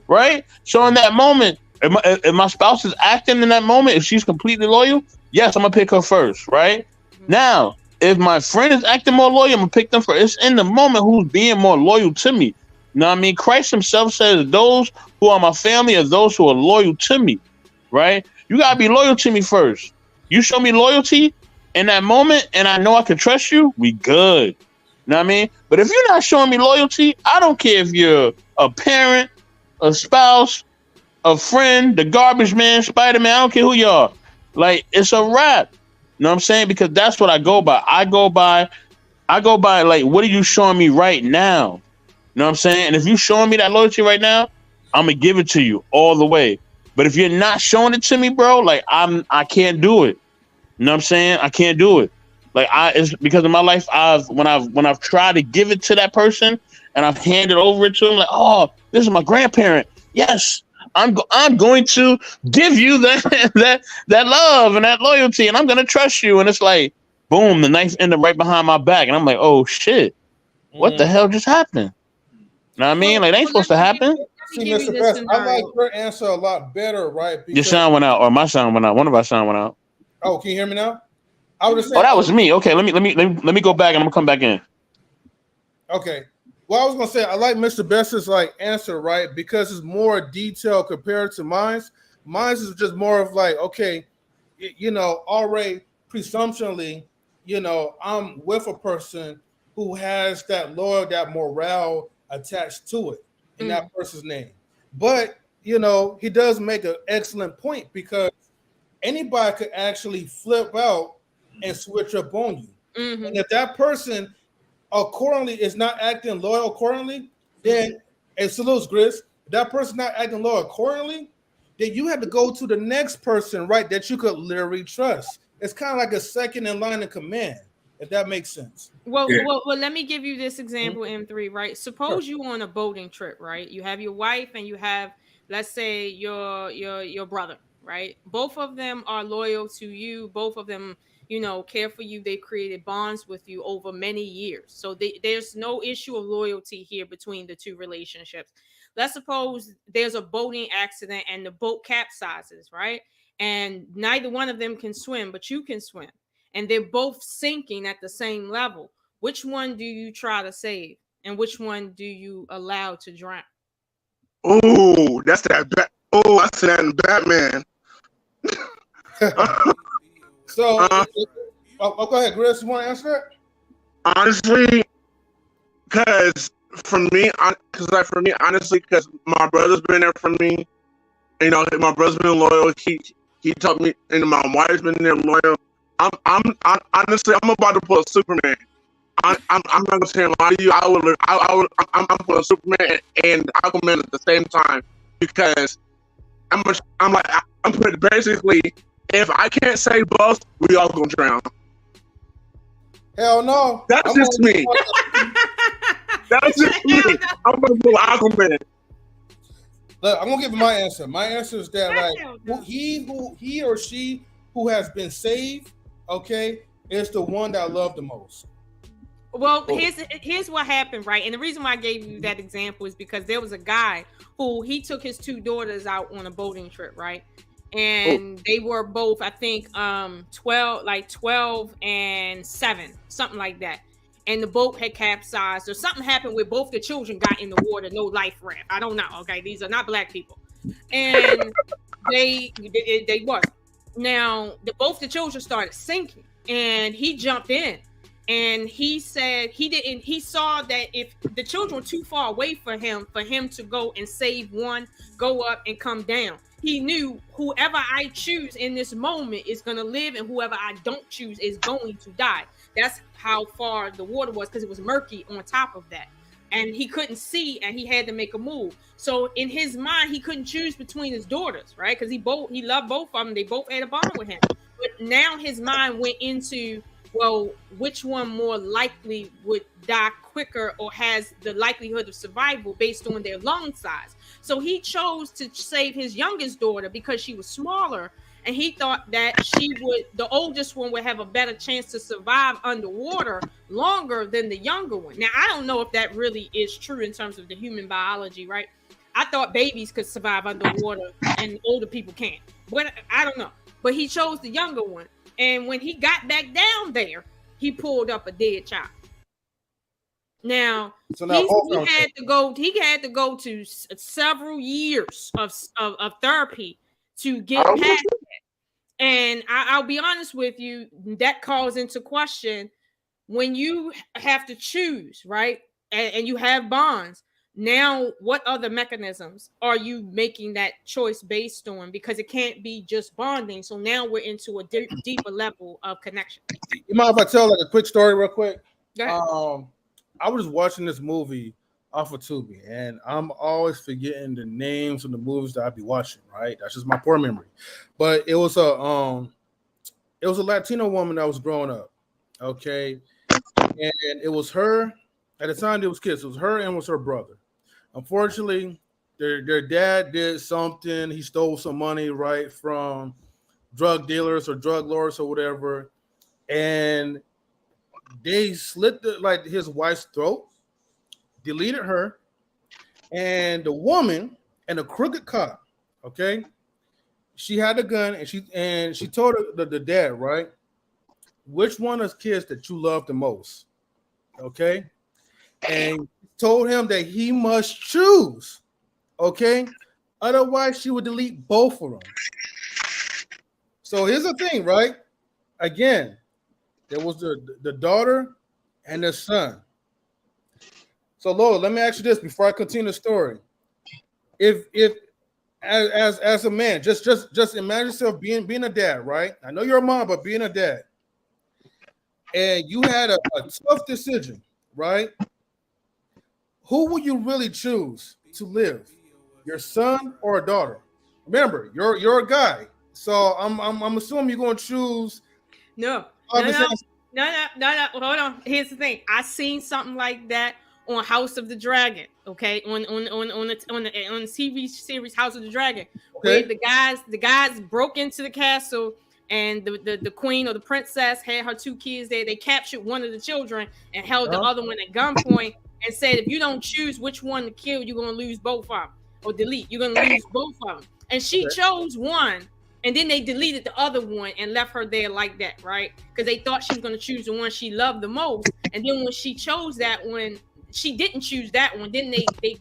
[SPEAKER 1] right? So in that moment, if my spouse is acting in that moment, if she's completely loyal, yes, I'm gonna pick her first, right? Now, if my friend is acting more loyal, I'm gonna pick them first. It's in the moment who's being more loyal to me. You know what I mean? Christ himself says those who are my family are those who are loyal to me, right? You gotta be loyal to me first. You show me loyalty in that moment and I know I can trust you, we good. You know what I mean? But if you're not showing me loyalty, I don't care if you're a parent, a spouse, a friend, the garbage man, Spider-Man, I don't care who you are. Like, it's a wrap. You know what I'm saying? Because that's what I go by. I go by like, what are you showing me right now? You know what I'm saying? And if you're showing me that loyalty right now, I'm going to give it to you all the way. But if you're not showing it to me, bro, like I can't do it. You know what I'm saying? I can't do it. Like it's because in my life, when I've tried to give it to that person and I've handed over it to him, like, oh, this is my grandparent. Yes, I'm going to give you that love and that loyalty, and I'm gonna trust you. And it's like, boom, the knife ended right behind my back, and I'm like, oh shit, what the hell just happened? You know what I mean? Like, that ain't supposed to happen.
[SPEAKER 4] See, Mr. Best, I like your answer a lot better, right?
[SPEAKER 1] Your sound went out, or my sound went out. One of our sound went out.
[SPEAKER 4] Oh, can you hear me now? I would say.
[SPEAKER 1] Oh, that was me. Okay, let me go back and I'm gonna come back in.
[SPEAKER 4] Okay. Well, I was gonna say I like Mr. Best's like answer, right? Because it's more detailed compared to mine's. Mine's is just more of like, okay, already presumptionally, I'm with a person who has that morale attached to it in that person's name. But he does make an excellent point, because anybody could actually flip out and switch up on you. Mm-hmm. And if that person accordingly is not acting loyal accordingly, then, and salutes Gris, if that person not acting loyal accordingly, then you have to go to the next person, right, that you could literally trust. It's kind of like a second in line of command, if that makes sense.
[SPEAKER 3] Well, let me give you this example, M3, right? Suppose you on a boating trip, right? You have your wife and you have, let's say, your brother, right? Both of them are loyal to you. Both of them, care for you. They created bonds with you over many years. So there's no issue of loyalty here between the two relationships. Let's suppose there's a boating accident and the boat capsizes, right? And neither one of them can swim, but you can swim. And they're both sinking at the same level. Which one do you try to save? And which one do you allow to drown?
[SPEAKER 5] Oh, that's that. I said that in Batman.
[SPEAKER 4] So, go ahead, Chris. You want to answer that?
[SPEAKER 5] Honestly, because because my brother's been there for me. My brother's been loyal. He taught me, and my wife's been there loyal. I'm honestly, I'm about to pull a Superman. I'm not gonna say a lie to you. I'm pulling a Superman and Aquaman at the same time, because I'm putting basically, if I can't save both, we all gonna drown.
[SPEAKER 4] Hell no.
[SPEAKER 5] That's just me. That's just me. I'm gonna pull Aquaman.
[SPEAKER 4] Look, I'm gonna give you my answer. My answer is that
[SPEAKER 3] I
[SPEAKER 4] like
[SPEAKER 3] don't know.
[SPEAKER 4] he or she who has been saved, okay, is the one that I love the most.
[SPEAKER 3] Well, here's what happened, right? And the reason why I gave you that example is because there was a guy who he took his two daughters out on a boating trip, right? And they were both, I think, 12 and 7, something like that. And the boat had capsized, or something happened where both the children got in the water, no life raft. I don't know. Okay, these are not black people, and they was. Now, both the children started sinking, and he jumped in. And he said he saw that if the children were too far away for him to go and save one, go up and come down. He knew whoever I choose in this moment is going to live, and whoever I don't choose is going to die. That's how far the water was, because it was murky on top of that. And he couldn't see, and he had to make a move. So in his mind, he couldn't choose between his daughters, right? Because he loved both of them. They both had a bond with him. But now his mind went into, well, which one more likely would die quicker or has the likelihood of survival based on their lung size? So he chose to save his youngest daughter because she was smaller, and he thought that the oldest one would have a better chance to survive underwater longer than the younger one. Now, I don't know if that really is true in terms of the human biology, right? I thought babies could survive underwater and older people can't, but I don't know. But he chose the younger one. And when he got back down there, he pulled up a dead child. Now,
[SPEAKER 4] So now
[SPEAKER 3] he had to go to several years of therapy to get past that. And I'll be honest with you, that calls into question when you have to choose, right? And you have bonds. Now, what other mechanisms are you making that choice based on? Because it can't be just bonding. So now we're into a deeper level of connection.
[SPEAKER 4] You mind if I tell like a quick story real quick?
[SPEAKER 3] Go ahead.
[SPEAKER 4] I was watching this movie off of Tubi, and I'm always forgetting the names of the movies that I be watching, right? That's just my poor memory. But it was a Latino woman that was growing up, okay? And it was her, at the time it was kids, it was her and it was her brother. Unfortunately, their dad did something. He stole some money, right, from drug dealers or drug lords or whatever, and they slit his wife's throat, deleted her, and the woman and a crooked cop, okay, she had a gun, and she told the dad, right, which one of the kids that you love the most, okay, and told him that he must choose, okay, otherwise she would delete both of them. So here's the thing, right? Again, there was the daughter and the son. So Lola, let me ask you this before I continue the story. If as a man, just imagine yourself being a dad, right? I know you're a mom, but being a dad, and you had a tough decision, right? Who would you really choose to live, your son or a daughter? Remember, you're a guy, so I'm assuming you're going to choose.
[SPEAKER 3] No. Hold on. Here's the thing. I seen something like that on House of the Dragon. Okay, on the TV series House of the Dragon, where the guys broke into the castle, and the queen or the princess had her two kids there. They captured one of the children and held the other one at gunpoint and said, if you don't choose which one to kill, you're gonna lose both of them, or delete. You're gonna lose both of them. And she chose one. And then they deleted the other one and left her there like that, right? Because they thought she was going to choose the one she loved the most. And then when she chose that one, she didn't choose that one. Then they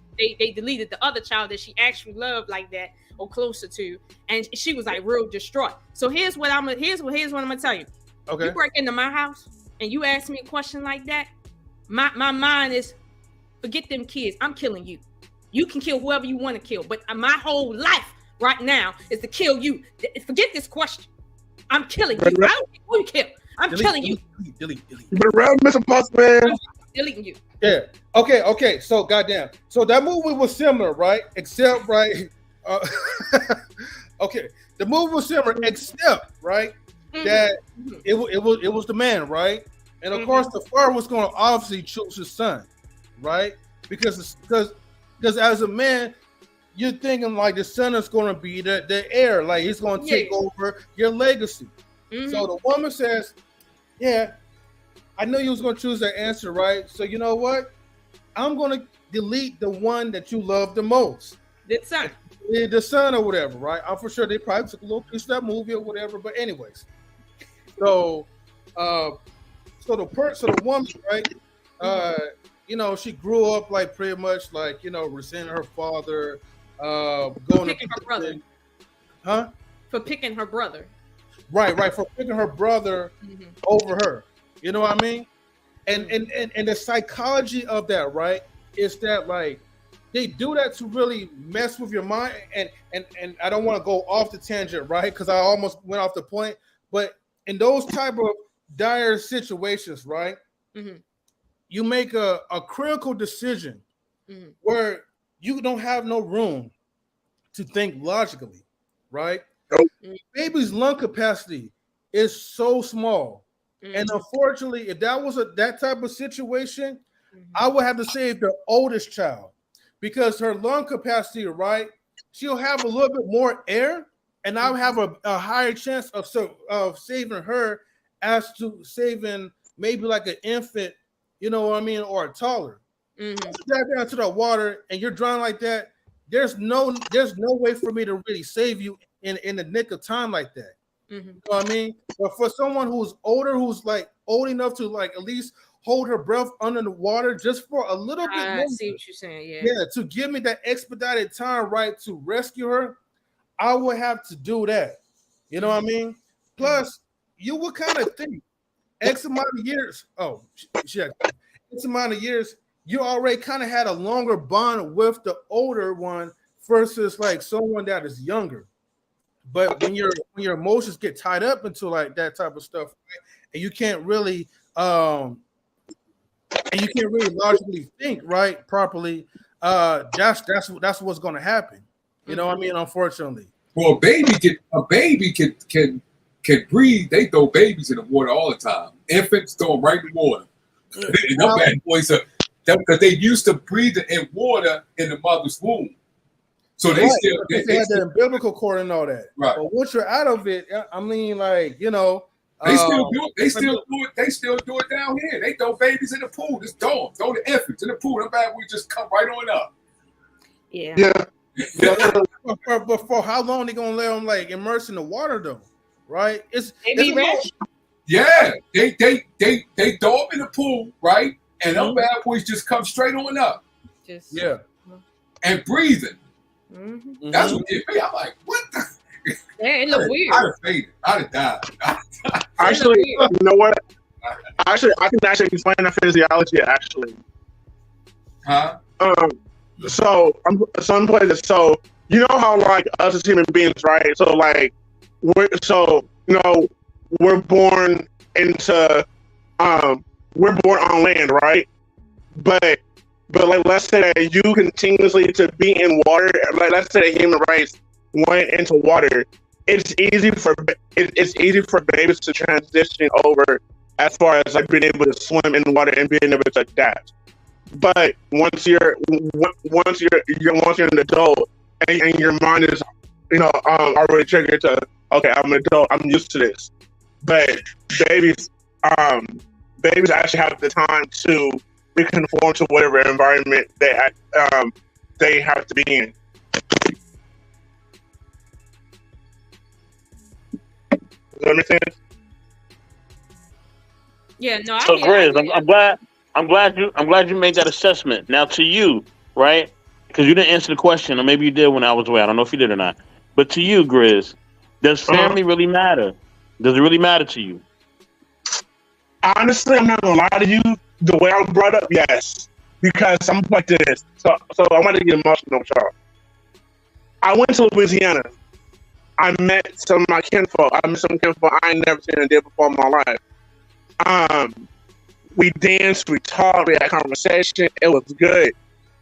[SPEAKER 3] deleted the other child that she actually loved like that or closer to. And she was like real distraught. So here's what I'm gonna tell you.
[SPEAKER 4] Okay.
[SPEAKER 3] You break into my house and you ask me a question like that, my mind is, forget them kids. I'm killing you. You can kill whoever you want to kill, but my whole life right now is to kill you. Forget this question. I'm killing you. I don't care who you kill. I'm killing you.
[SPEAKER 4] Delete.
[SPEAKER 5] But around Mr. Boss Man.
[SPEAKER 3] I'm deleting you.
[SPEAKER 4] Yeah. Okay. So goddamn. So that movie was similar, right? Except right. Okay. The movie was similar, except right that it was the man, right? And of course the father was going to obviously choose his son, right? Because as a man, you're thinking like the son is going to be the heir, like he's going to take over your legacy.
[SPEAKER 3] Mhm.
[SPEAKER 4] So the woman says, "Yeah, I know you was going to choose that answer, right? So you know what? I'm going to delete the one that you love the most,
[SPEAKER 3] The son.
[SPEAKER 4] the son or whatever, right? I'm for sure they probably took a little piece of that movie or whatever. But anyways, so the woman, right? You know, she grew up like pretty much like, you know, resenting her father, going
[SPEAKER 3] Picking her brother.
[SPEAKER 4] huh?
[SPEAKER 3] For picking her brother.
[SPEAKER 4] Right, for picking her brother
[SPEAKER 3] Mhm.
[SPEAKER 4] over her. You know what I mean? And the psychology of that, right, is that like they do that to really mess with your mind. And I don't want to go off the tangent, right? Because I almost went off the point. But in those type of dire situations, right,
[SPEAKER 3] Mhm.
[SPEAKER 4] you make a critical decision
[SPEAKER 3] Mhm.
[SPEAKER 4] where you don't have no room to think logically, right?
[SPEAKER 5] Nope.
[SPEAKER 4] Baby's lung capacity is so small. And
[SPEAKER 3] Mhm.
[SPEAKER 4] unfortunately, if that was that type of situation,
[SPEAKER 3] Mhm.
[SPEAKER 4] I would have to save the oldest child because her lung capacity, right? She'll have a little bit more air, and I'll have a higher chance of saving her as to saving maybe like an infant, you know what I mean, or a toddler.
[SPEAKER 3] Mhm.
[SPEAKER 4] Dive down to the water and you're drowning like that. There's no way for me to really save you in the nick of time like that.
[SPEAKER 3] Mhm.
[SPEAKER 4] You know what I mean? But for someone who's older, who's like old enough to like at least hold her breath under the water just for a little bit
[SPEAKER 3] I
[SPEAKER 4] longer,
[SPEAKER 3] see what you're saying. Yeah.
[SPEAKER 4] yeah, to give me that expedited time, right, to rescue her, I would have to do that. You know what I mean? Plus, you would kind of think X amount of years. Oh, shit. X amount of years, you already kind of had a longer bond with the older one versus like someone that is younger. But when your emotions get tied up into like that type of stuff, right, and you can't really logically think right properly, that's what's going to happen. You know what I mean? Unfortunately.
[SPEAKER 2] Well, a baby can breathe. They throw babies in the water all the time. Infants throw them right in the water. And them bad boys are because they used to breathe in water in the mother's womb. So they
[SPEAKER 4] right,
[SPEAKER 2] still
[SPEAKER 4] they had
[SPEAKER 2] still,
[SPEAKER 4] the umbilical cord and all that.
[SPEAKER 2] right.
[SPEAKER 4] But once you're out of it, I mean, like, you know,
[SPEAKER 2] They still do it. They still do it down here. They throw babies in the pool. Just throw them. Throw the infants in the pool. Them bad boys just come right on up.
[SPEAKER 3] Yeah.
[SPEAKER 4] but for how long they gonna let them like immerse in the water though? Right?
[SPEAKER 3] They be rich.
[SPEAKER 2] Yeah, they throw them in the pool, right? And them bad boys just come straight on up.
[SPEAKER 3] Just
[SPEAKER 4] yeah,
[SPEAKER 2] and breathing.
[SPEAKER 3] Mm-hmm.
[SPEAKER 2] That's what did me. I'm like, what the?
[SPEAKER 3] Yeah, it look weird.
[SPEAKER 2] I'd have fainted. I'd have died.
[SPEAKER 5] Actually, you know what? Actually, I can actually explain that physiology. Actually,
[SPEAKER 2] Huh?
[SPEAKER 5] So I'm playing this. So you know how like us as human beings, right? So like we're born into we're born on land, right? But like let's say that you continuously to be in water. Like let's say that human race went into water. It's easy for babies to transition over as far as like being able to swim in water and being able to adapt. But once you're an adult and your mind is already triggered to, okay, I'm an adult, I'm used to this. But babies actually have the time to reconform to whatever environment they have to be in. Does that make sense?
[SPEAKER 3] Yeah, no.
[SPEAKER 1] So, Grizz, I'm glad you made that assessment. Now, to you, right? Because you didn't answer the question, or maybe you did when I was away. I don't know if you did or not. But to you, Grizz, does family really matter? Does it really matter to you?
[SPEAKER 5] Honestly, I'm not gonna lie to you. The way I was brought up, yes, because I'm like this. So I want to get emotional with y'all. I went to Louisiana. I met some of my kinfolk. I ain't never seen a day before in my life. We danced, we talked, we had conversation. It was good.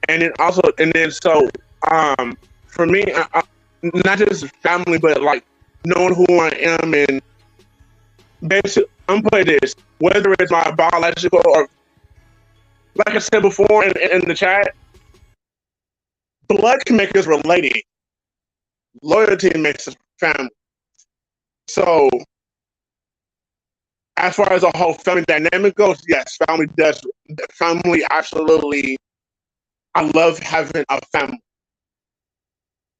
[SPEAKER 5] And then for me, not just family, but like knowing who I am and basically, I'm putting this, whether it's my biological or, like I said before in the chat, blood can make us related. Loyalty makes us family. So, as far as the whole family dynamic goes, yes, family absolutely. I love having a family,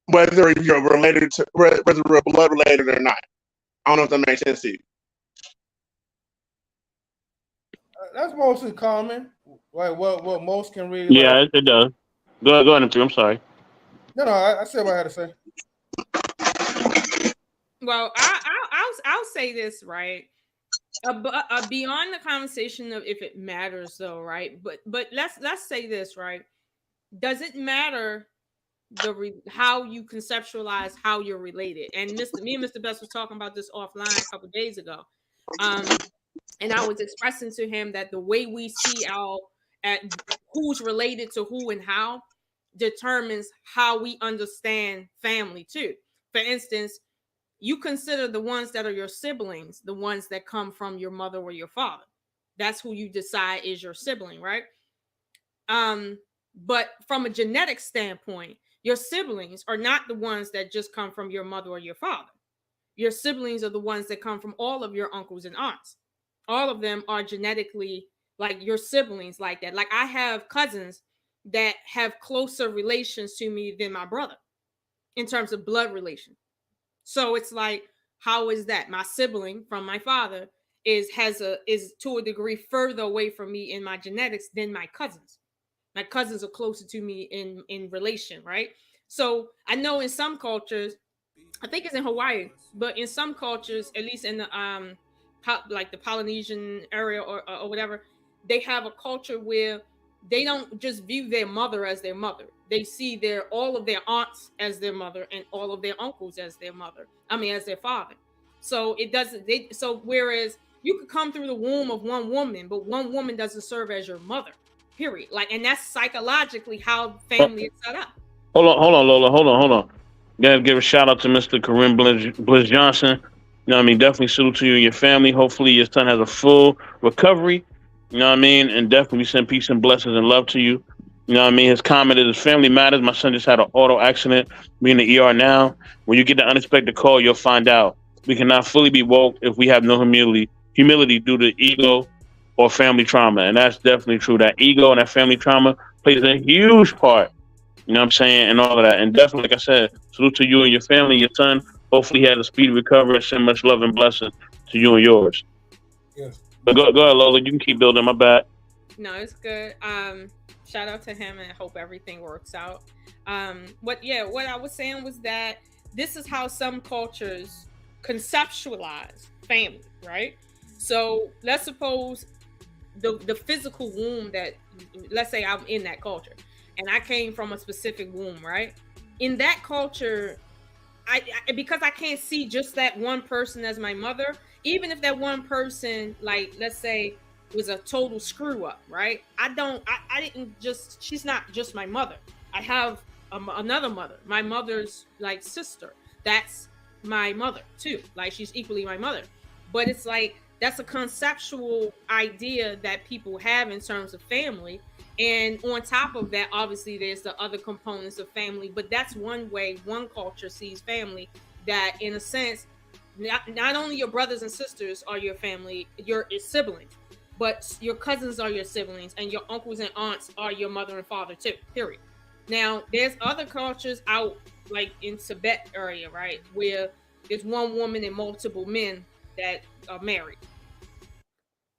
[SPEAKER 5] whether you're related to, whether we're blood related or not. I don't know if that makes sense to you.
[SPEAKER 4] That's mostly common. Like what most can really.
[SPEAKER 1] Yeah,
[SPEAKER 4] Like,
[SPEAKER 1] it does. Go ahead, I'm sorry.
[SPEAKER 4] no, I said what I had to say.
[SPEAKER 3] Well, I'll say this, right? Beyond the conversation of if it matters, though, right? But let's say this, right? Does it matter how you conceptualize how you're related? And me and Mr. Best was talking about this offline a couple days ago, and I was expressing to him that the way we see at who's related to who and how determines how we understand family too. For instance, you consider the ones that are your siblings, the ones that come from your mother or your father. That's who you decide is your sibling, right? But from a genetic standpoint, your siblings are not the ones that just come from your mother or your father. Your siblings are the ones that come from all of your uncles and aunts. All of them are genetically like your siblings like that. Like I have cousins that have closer relations to me than my brother in terms of blood relation. So it's like, how is that? My sibling from my father is to a degree further away from me in my genetics than my cousins. My cousins are closer to me in relation, right? So I know in some cultures, I think it's in Hawaii, but in some cultures, at least in the like the Polynesian area or whatever, they have a culture where they don't just view their mother as their mother. They see all of their aunts as their mother and all of their uncles as their mother. As their father. So it doesn't. Whereas you could come through the womb of one woman, but one woman doesn't serve as your mother. Period. Like, and that's psychologically how family is set up.
[SPEAKER 1] Hold on, Lola. Hold on. Gotta give a shout out to Mr. Kareem Bliss Johnson. You know what I mean? Definitely salute to you and your family. Hopefully your son has a full recovery. You know what I mean? And definitely send peace and blessings and love to you. You know what I mean? His comment is his family matters. My son just had an auto accident. We're in the ER now. When you get the unexpected call, you'll find out. We cannot fully be woke if we have no humility due to ego or family trauma. And that's definitely true. That ego and that family trauma plays a huge part. You know what I'm saying? And all of that. And definitely, like I said, salute to you and your family, your son. Hopefully he has a speedy recovery and send much love and blessings to you and yours.
[SPEAKER 4] Yes.
[SPEAKER 1] But go ahead, Lola. You can keep building. My bad.
[SPEAKER 3] No, it's good. Shout out to him and I hope everything works out. What I was saying was that this is how some cultures conceptualize family, right? So let's suppose the physical womb that, let's say I'm in that culture and I came from a specific womb, right? In that culture, I because I can't see just that one person as my mother, even if that one person, like, let's say, was a total screw up, right? She's not just my mother. I have another mother, my mother's like sister. That's my mother too. Like, she's equally my mother. But it's like, that's a conceptual idea that people have in terms of family. And on top of that, obviously there's the other components of family, but that's one way one culture sees family, that in a sense, not only your brothers and sisters are your family, your siblings, but your cousins are your siblings and your uncles and aunts are your mother and father too, period. Now, there's other cultures out, like in Tibet area, right, where there's one woman and multiple men that are married.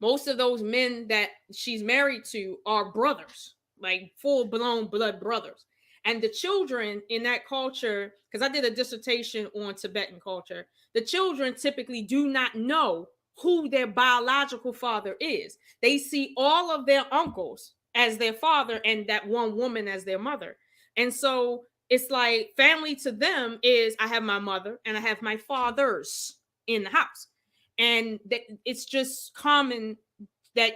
[SPEAKER 3] Most of those men that she's married to are brothers, like full-blown blood brothers. And the children in that culture, because I did a dissertation on Tibetan culture, the children typically do not know who their biological father is. They see all of their uncles as their father and that one woman as their mother. And so it's like family to them is, I have my mother and I have my fathers in the house. And it's just common that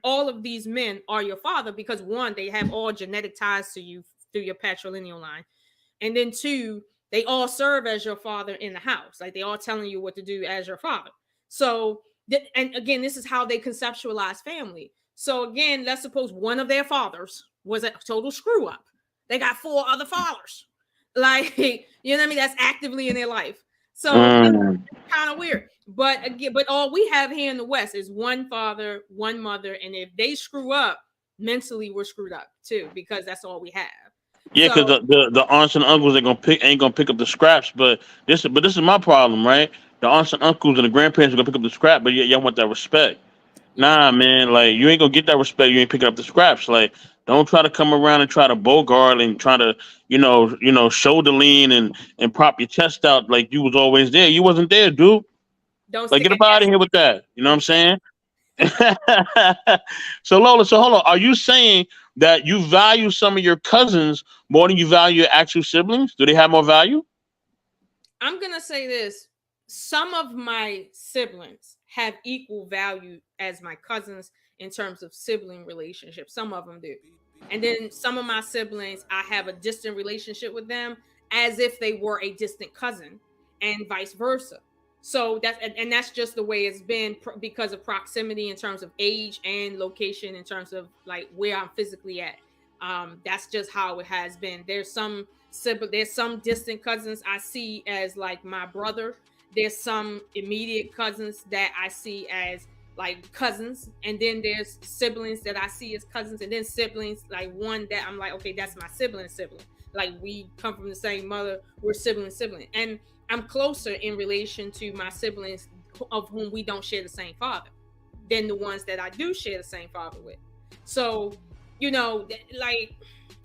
[SPEAKER 3] all of these men are your father because, one, they have all genetic ties to you through your patrilineal line. And then two, they all serve as your father in the house. Like, they all telling you what to do as your father. So, and again, this is how they conceptualize family. So again, let's suppose one of their fathers was a total screw up. they got 4 other fathers. Like, you know what I mean? That's actively in their life. So
[SPEAKER 1] Mm.
[SPEAKER 3] it's kind of weird. But again, but all we have here in the West is one father, one mother, and if they screw up mentally, we're screwed up too, because that's all we have.
[SPEAKER 1] Yeah, because
[SPEAKER 3] So
[SPEAKER 1] the aunts and uncles ain't gonna pick up the scraps. But this is my problem, right? The aunts and uncles and the grandparents are gonna pick up the scrap, but y'all want that respect.
[SPEAKER 3] yeah,
[SPEAKER 1] Nah, man, like you ain't gonna get that respect. You ain't picking up the scraps. Like, don't try to come around and try to bogart and try to, shoulder lean and prop your chest out like you was always there. You wasn't there, dude.
[SPEAKER 3] don't
[SPEAKER 1] Like,
[SPEAKER 3] stick
[SPEAKER 1] get
[SPEAKER 3] an
[SPEAKER 1] up out
[SPEAKER 3] S.
[SPEAKER 1] of here with that. You know what I'm saying? So Lola, so hold on. Are you saying that you value some of your cousins more than you value your actual siblings? Do they have more value?
[SPEAKER 3] I'm gonna say this: some of my siblings have equal value as my cousins in terms of sibling relationships. Some of them do, and then some of my siblings, I have a distant relationship with them as if they were a distant cousin, and vice versa. So and that's just the way it's been because of proximity in terms of age and location in terms of like where I'm physically at. That's just how it has been. There's some distant cousins I see as like my brother. There's some immediate cousins that I see as like cousins, and then there's siblings that I see as cousins, and then siblings like one that I'm like, okay, that's my sibling. Like we come from the same mother, we're sibling, and I'm closer in relation to my siblings of whom we don't share the same father than the ones that I do share the same father with. So, like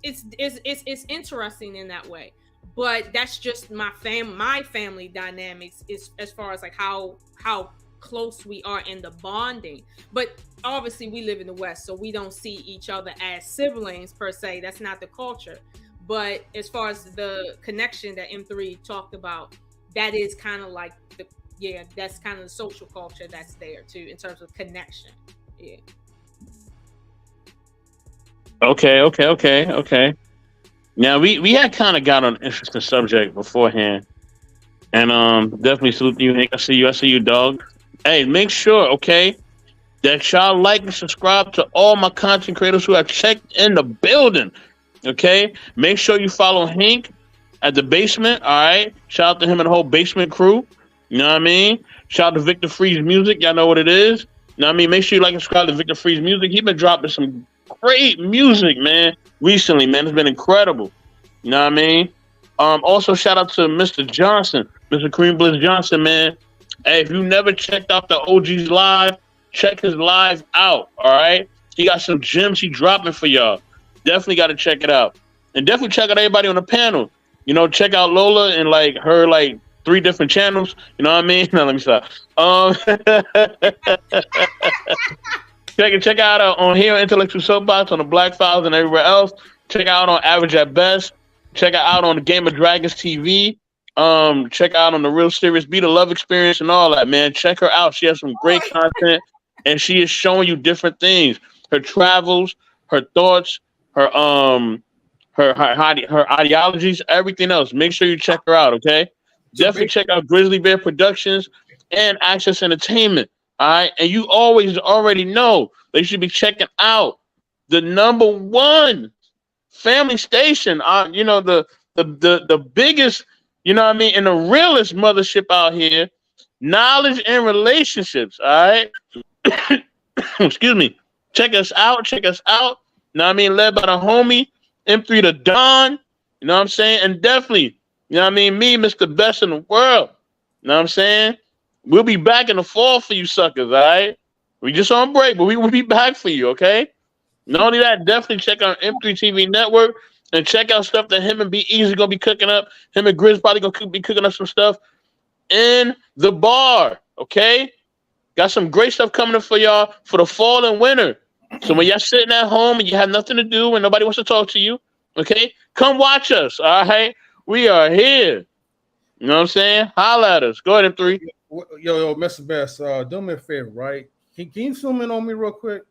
[SPEAKER 3] it's interesting in that way. But that's just my family dynamics is as far as like how close we are in the bonding. But obviously we live in the West, so we don't see each other as siblings per se. That's not the culture. But as far as the connection that M3 talked about, that is kind of like that's kind of the social culture that's there too in terms of connection. Yeah.
[SPEAKER 1] Okay. Now we had kind of got on an interesting subject beforehand, and definitely salute you, Hank. I see you, dog. Hey, make sure, okay, that y'all like and subscribe to all my content creators who have checked in the building. Okay, make sure you follow Hank at the basement. All right, shout out to him and the whole basement crew. You know what I mean? Shout out to Victor Freeze Music. Y'all know what it is. You know what I mean? Make sure you like and subscribe to Victor Freeze Music. He been dropping some great music, man. Recently, man, it's been incredible. You know what I mean? Also, shout out to Mr. Johnson, Mr. Kareem Bliss Johnson, man. Hey, if you never checked out the OG's live, check his live out. All right, he got some gems he dropping for y'all. Definitely got to check it out, and definitely check out everybody on the panel. Check out Lola and like her 3 different channels. You know what I mean? No, let me stop. Check out on here Intellectual Soapbox on the Black Files and everywhere else. Check out on Average at Best. Check out on the Game of Dragons TV. Check out on the Real Serious Be the Love Experience and all that, man. Check her out. She has some great content, and she is showing you different things. Her travels, her thoughts, her ideologies, everything else. Make sure you check her out, okay? Definitely check out Grizzly Bear Productions and Access Entertainment. All right, and you already know they should be checking out the #1 family station. The biggest, you know what I mean, and the realest mothership out here. Knowledge and Relationships. All right, excuse me. Check us out. Know what I mean? Led by the homie M3 the Don. You know what I'm saying? And definitely, you know what I mean? Me, Mr. Best in the world. You know what I'm saying? We'll be back in the fall for you suckers, all right? We just on break, but we will be back for you, okay? Not only that, definitely check out M3 TV Network and check out stuff that him and Be Easy gonna be cooking up. Him and Grizz probably gonna be cooking up some stuff in the bar, okay? Got some great stuff coming up for y'all for the fall and winter. So when y'all sitting at home and you have nothing to do and nobody wants to talk to you, okay? Come watch us, all right? We are here. You know what I'm saying? Holla at us. Go ahead, M3.
[SPEAKER 4] Yo, Mr. Best, do me a favor, right? Can you zoom in on me real quick?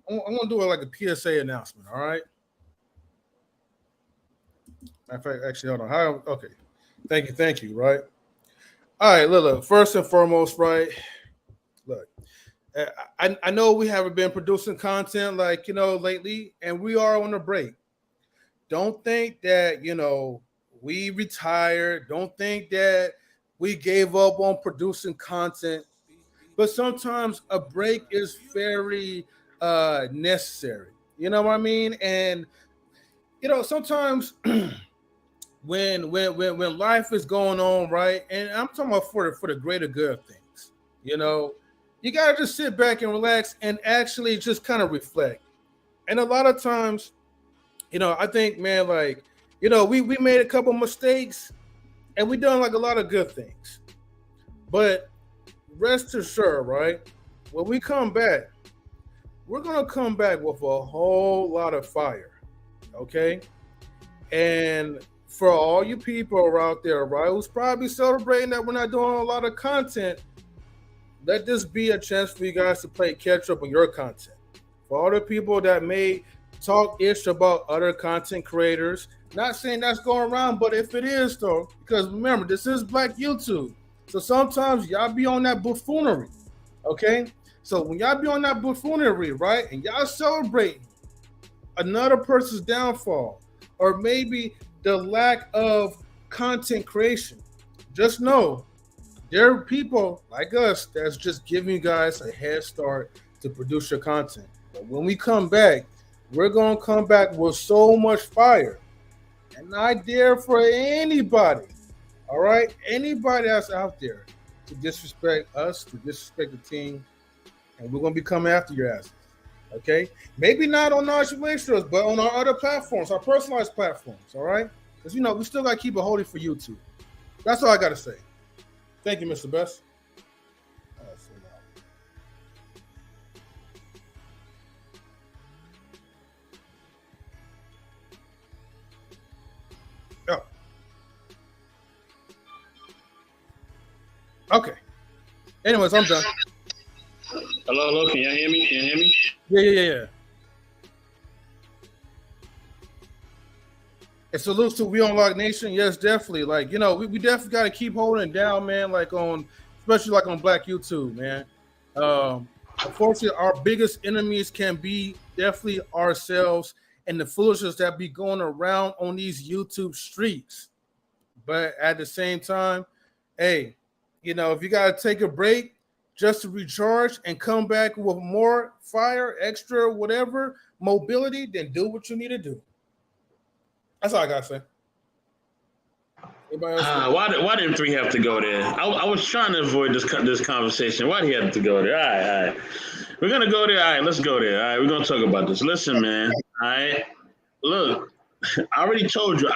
[SPEAKER 4] I'm gonna do like a PSA announcement, all right? In fact, actually, hold on. Okay. Thank you, right? All right, look, first and foremost, right? Look, I know we haven't been producing content lately, and we are on a break. don't think that, we retired. Don't think that we gave up on producing content. But sometimes a break is very necessary. You know what I mean? And sometimes when life is going on, right? And I'm talking about for the greater good of things. You gotta just sit back and relax and actually just kind of reflect. And a lot of times, I think, man, like, we made a couple mistakes and we done like a lot of good things. But rest assured, right? When we come back, we're gonna come back with a whole lot of fire. Okay. And for all you people out there, right, who's probably celebrating that we're not doing a lot of content, let this be a chance for you guys to play catch up on your content. For all the people that may talk ish about other content creators, not saying that's going around, but if it is though, because remember, this is Black YouTube. So sometimes y'all be on that buffoonery. Okay. So when y'all be on that buffoonery, right, and y'all celebrate another person's downfall, or maybe the lack of content creation, just know there are people like us that's just giving you guys a head start to produce your content. But when we come back, we're going to come back with so much fire. And I dare for anybody, all right, anybody that's out there to disrespect us, to disrespect the team, and we're going to be coming after your asses. Okay, maybe not on Knowledge Shows, but on our other platforms, our personalized platforms. All right, because we still got to keep it holy for YouTube. That's all I got to say. Thank you, Mr. Best. Oh. Okay. Anyways, I'm done.
[SPEAKER 1] Hello, can y'all hear me? Can you hear me?
[SPEAKER 4] Yeah. And salutes to We Unlock Nation. Yes, definitely. Like, we definitely got to keep holding it down, man, especially on Black YouTube, man. Unfortunately, our biggest enemies can be definitely ourselves and the foolishness that be going around on these YouTube streets. But at the same time, hey, if you got to take a break just to recharge and come back with more fire, extra, whatever, mobility, then do what you need to do. That's all I got to say. Anybody else?
[SPEAKER 1] Why didn't 3 have to go there? I was trying to avoid this conversation. Why did he have to go there? All right. We're going to go there. All right, let's go there. All right, we're going to talk about this. Listen, man. All right. Look, I already told you.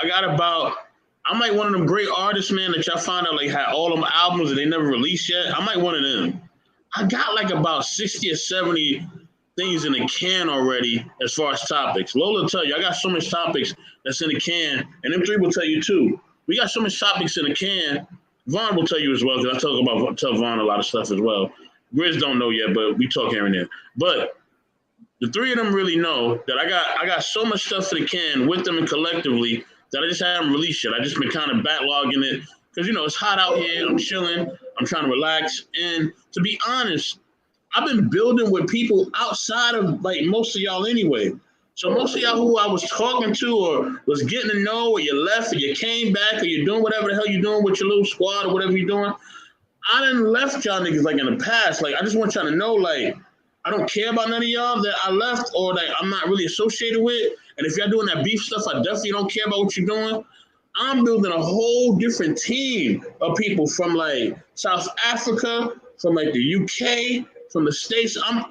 [SPEAKER 1] I'm like one of them great artists, man, that y'all find out had all them albums that they never released yet. I'm like one of them. I got about 60 or 70 things in the can already as far as topics. Lola will tell you, I got so much topics that's in the can, and them 3 will tell you too. We got so much topics in the can. Vaughn will tell you as well, because I tell Vaughn a lot of stuff as well. Grizz don't know yet, but we talk here and there. But the 3 of them really know that I got so much stuff in the can with them and collectively that I just haven't released yet. I just been kind of backlogging it because, it's hot out here. I'm chilling. I'm trying to relax. And to be honest, I've been building with people outside of most of y'all anyway. So most of y'all who I was talking to or was getting to know, or you left or you came back or you're doing whatever the hell you're doing with your little squad or whatever you're doing, I done left y'all niggas in the past. I just want y'all to know I don't care about none of y'all that I left or that I'm not really associated with. And if y'all doing that beef stuff, I definitely don't care about what you're doing. I'm building a whole different team of people from South Africa, from the UK, from the States. I'm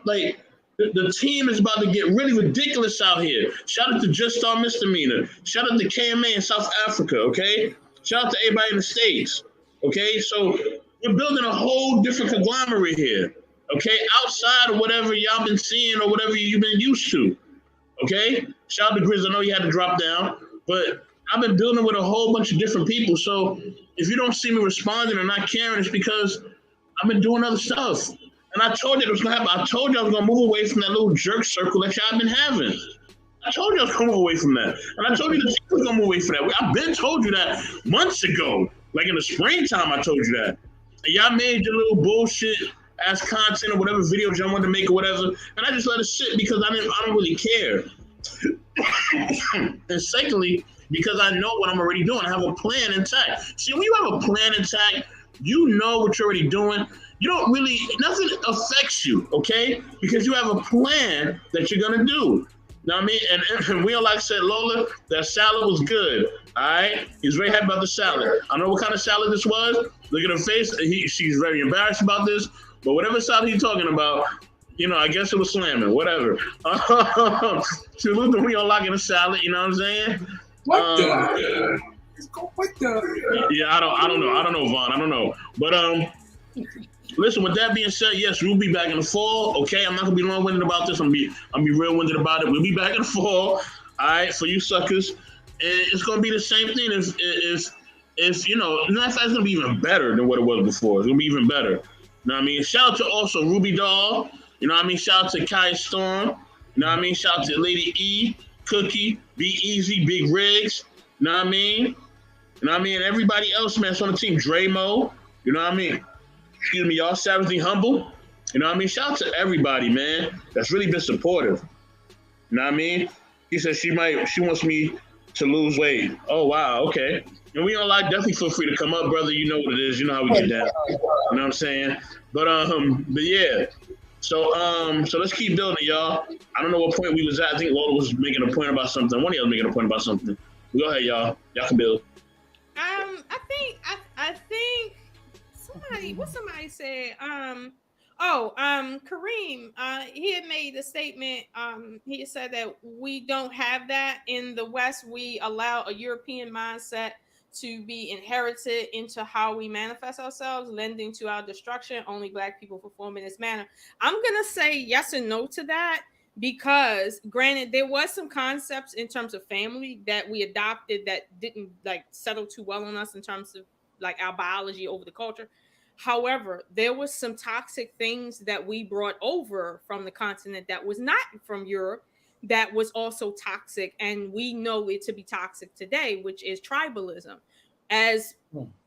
[SPEAKER 1] the team is about to get really ridiculous out here. Shout out to Just Star Misdemeanor. Shout out to KMA in South Africa, okay? Shout out to everybody in the States, okay? So we're building a whole different conglomerate here, okay? Outside of whatever y'all been seeing or whatever you've been used to, okay? Shout out to Grizz. I know you had to drop down, but I've been building with a whole bunch of different people. So if you don't see me responding or not caring, it's because I've been doing other stuff. And I told you it was going to happen. I told you I was going to move away from that little jerk circle that y'all been having. I told you I was going to move away from that. And I told you the team was going to move away from that. I've been told you that months ago. In the springtime, I told you that. And y'all made your little bullshit ass content or whatever videos y'all wanted to make or whatever. And I just let it sit because I don't really care.
[SPEAKER 6] And secondly, because I know what I'm already doing. I have a plan intact. See, when you have a plan intact, you know what you're already doing. You don't really, nothing affects you, okay? Because you have a plan that you're gonna do. Know what I mean? And we like said, Lola, that salad was good. All right, he's very happy about the salad. I don't know what kind of salad this was. Look at her face. She's very embarrassed about this. But whatever salad he's talking about, you know, I guess it was slamming. Whatever. Salute to we all like in a salad. You know what I'm saying?
[SPEAKER 2] What the? What the?
[SPEAKER 6] Yeah, I don't know, Vaughn. I don't know. But listen. With that being said, yes, we'll be back in the fall. Okay, I'm not gonna be long-winded about this. I'm be real winded about it. We'll be back in the fall. All right, for you suckers, and it's gonna be the same thing. If you know, in fact, it's gonna be even better than what it was before. It's gonna be even better. You know what I mean? Shout out to also Ruby Doll. You know what I mean? Shout out to Kai Storm. You know what I mean? Shout out to Lady E, Cookie, Be Easy, Big Riggs. You know what I mean? You know what I mean? And everybody else, man, that's on the team. Dramo. You know what I mean? Excuse me, y'all. Savagely Humble. You know what I mean? Shout out to everybody, man, that's really been supportive. You know what I mean? He said she wants me to lose weight. Oh, wow. Okay. And we don't like, definitely feel free to come up, brother. You know what it is. You know how we get down. You know what I'm saying? But yeah. So let's keep building, y'all. I don't know what point we was at. I think Lola was making a point about something. One of y'all was making a point about something. Go ahead, y'all. Y'all can build.
[SPEAKER 3] I think somebody said, Kareem, he had made a statement. He said that we don't have that in the West. We allow a European mindset to be inherited into how we manifest ourselves, lending to our destruction. Only Black people perform in this manner. I'm gonna say yes and no to that, because granted, there was some concepts in terms of family that we adopted that didn't like settle too well on us in terms of like our biology over the culture. However, there was some toxic things that we brought over from the continent that was not from Europe, that was also toxic, and we know it to be toxic today, which is tribalism. As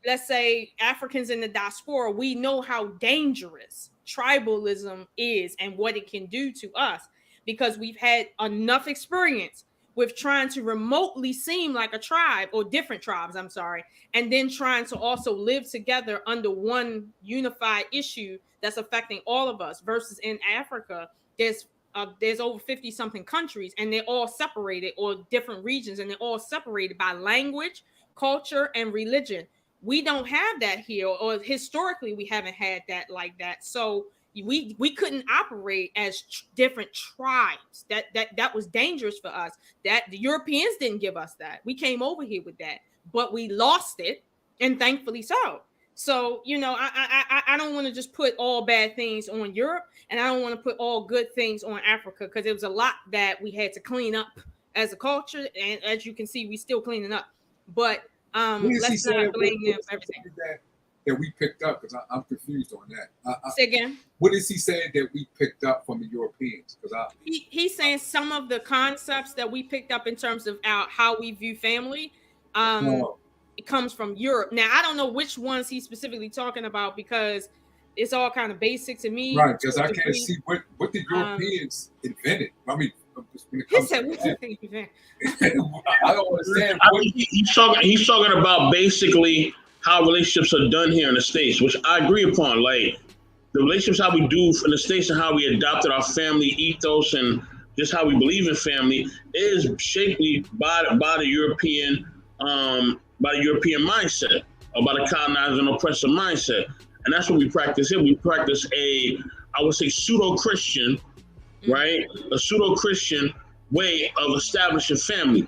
[SPEAKER 3] let's say Africans in the diaspora, we know how dangerous tribalism is and what it can do to us, because we've had enough experience with trying to remotely seem like a tribe, or different tribes, and then trying to also live together under one unified issue that's affecting all of us, versus in Africa, there's over 50 something countries, and they're all separated, or different regions, and they're all separated by language, culture, and religion. We don't have that here, or historically we haven't had that like that. So we couldn't operate as different tribes. That was dangerous for us. That the Europeans didn't give us that. We came over here with that, but we lost it, and thankfully so. So, you know, I don't want to just put all bad things on Europe, and I don't want to put all good things on Africa, because there was a lot that we had to clean up as a culture, and as you can see, we still cleaning up. But let's not blame them for everything
[SPEAKER 2] that we picked up, because I'm confused on that.
[SPEAKER 3] Say again.
[SPEAKER 2] What is he saying that we picked up from the Europeans? Because
[SPEAKER 3] he's saying some of the concepts that we picked up in terms of how we view family. It comes from Europe. Now, I don't know which ones he's specifically talking about, because it's all kind of basic to me.
[SPEAKER 2] Right, because I can't see what the Europeans invented. I mean, when it
[SPEAKER 3] he
[SPEAKER 2] comes
[SPEAKER 3] said, "What do you think you think?"
[SPEAKER 2] I don't understand.
[SPEAKER 6] He's talking about basically how relationships are done here in the States, which I agree upon. Like the relationships how we do in the States and how we adopted our family ethos and just how we believe in family is shaped by the European mindset, or by the colonizer and oppressive mindset. And that's what we practice here. We practice I would say pseudo-Christian, right? A pseudo-Christian way of establishing family. You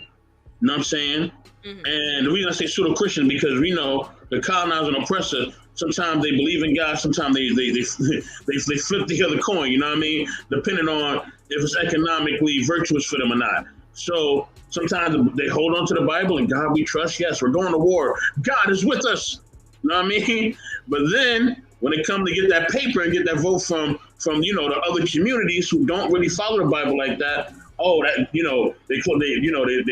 [SPEAKER 6] know what I'm saying? Mm-hmm. And the reason I say pseudo-Christian, because we know the colonizer and oppressor, sometimes they believe in God, sometimes they flip the other coin, you know what I mean? Depending on if it's economically virtuous for them or not. So sometimes they hold on to the Bible and God we trust. Yes, we're going to war. God is with us. You know what I mean? But then when it comes to get that paper and get that vote from the other communities who don't really follow the Bible like that, they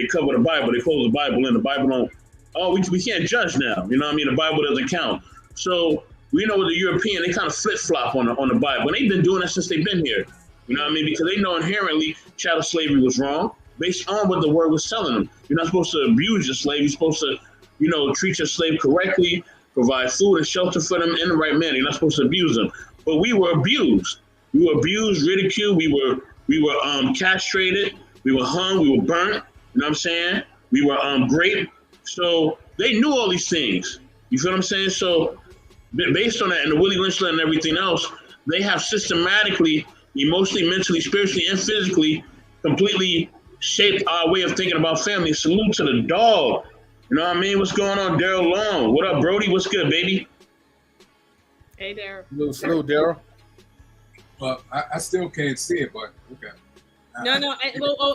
[SPEAKER 6] cover the Bible, they close the Bible, and the Bible don't. Oh, we can't judge now. You know what I mean? The Bible doesn't count. So we know with the European, they kind of flip flop on the Bible, and they've been doing that since they've been here. You know what I mean? Because they know inherently chattel slavery was wrong. based on what the word was telling them. You're not supposed to abuse your slave. You're supposed to, treat your slave correctly, provide food and shelter for them in the right manner. You're not supposed to abuse them. But we were abused. We were abused, ridiculed. We were castrated. We were hung. We were burnt. You know what I'm saying? We were raped. So they knew all these things. You feel what I'm saying? So based on that and the Willie Lynch letter and everything else, they have systematically, emotionally, mentally, spiritually, and physically completely shaped our way of thinking about family. Salute to the dog. You know what I mean? What's going on, Daryl Long? What up, Brody? What's good, baby?
[SPEAKER 3] Hey there.
[SPEAKER 4] Salute, Daryl.
[SPEAKER 2] Well, I still can't see it, but okay.
[SPEAKER 3] No.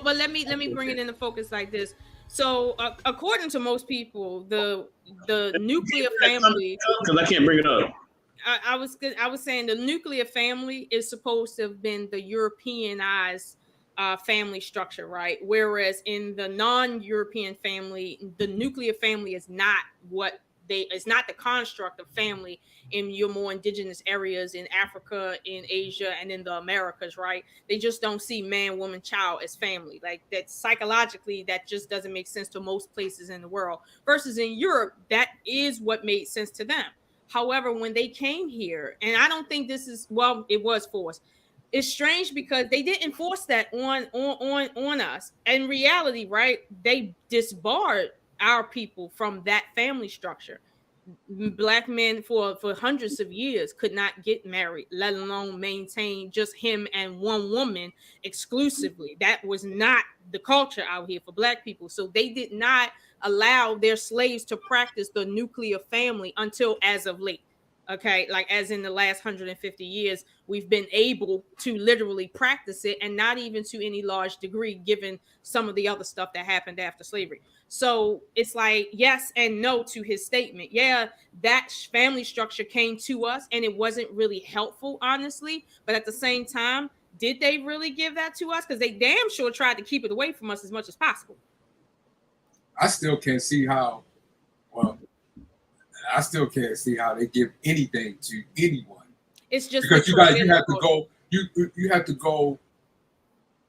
[SPEAKER 3] But let me bring it into focus like this. So, according to most people, the nuclear family.
[SPEAKER 6] Because I can't bring it up.
[SPEAKER 3] I was saying the nuclear family is supposed to have been the Europeanized family structure, right? Whereas in the non-European family, the nuclear family is not it's not the construct of family in your more indigenous areas in Africa, in Asia, and in the Americas, right? They just don't see man, woman, child as family. Like that psychologically, that just doesn't make sense to most places in the world. Versus in Europe, that is what made sense to them. However, when they came here, and I don't think this is, well, it was forced. It's strange because they didn't force that on us. In reality, right? They disbarred our people from that family structure. Black men for hundreds of years could not get married, let alone maintain just him and one woman exclusively. That was not the culture out here for Black people. So they did not allow their slaves to practice the nuclear family until as of late. Okay, like as in the last 150 years, we've been able to literally practice it, and not even to any large degree, given some of the other stuff that happened after slavery. So it's like yes and no to his statement. Yeah, that family structure came to us, and it wasn't really helpful, honestly. But at the same time, did they really give that to us? Because they damn sure tried to keep it away from us as much as possible.
[SPEAKER 2] I still can't see how. Well, I still can't see how they give anything to anyone.
[SPEAKER 3] It's just
[SPEAKER 2] because you have to go. You have to go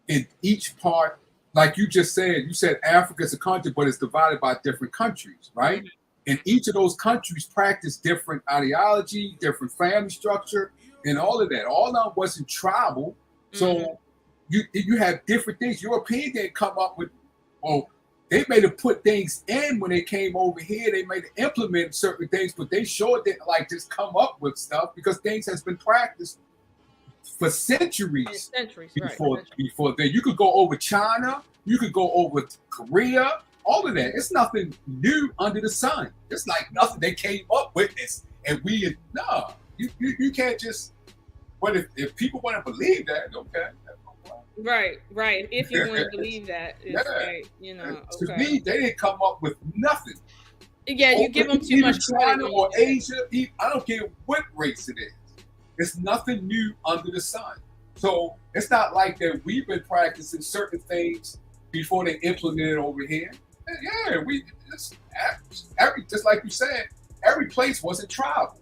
[SPEAKER 2] in each part, like you just said. You said Africa is a country, but it's divided by different countries, right? And each of those countries practice different ideology, different family structure, and all of that. All of them wasn't tribal, so you have different things. Europeans didn't come up with, well, they may have put things in when they came over here. They may have implemented certain things, but they sure didn't like just come up with stuff because things has been practiced for centuries before that. You could go over China, you could go over Korea, all of that. It's nothing new under the sun. It's like nothing they came up with this, and you can't just. But if people want to believe that, okay.
[SPEAKER 3] Right. If you want to believe that, it's right,
[SPEAKER 2] To me, they didn't come up with nothing.
[SPEAKER 3] Yeah, you give them too much
[SPEAKER 2] China or Asia. I don't care what race it is. It's nothing new under the sun. So it's not like that we've been practicing certain things before they implemented over here. Yeah, just like you said, every place wasn't tribal.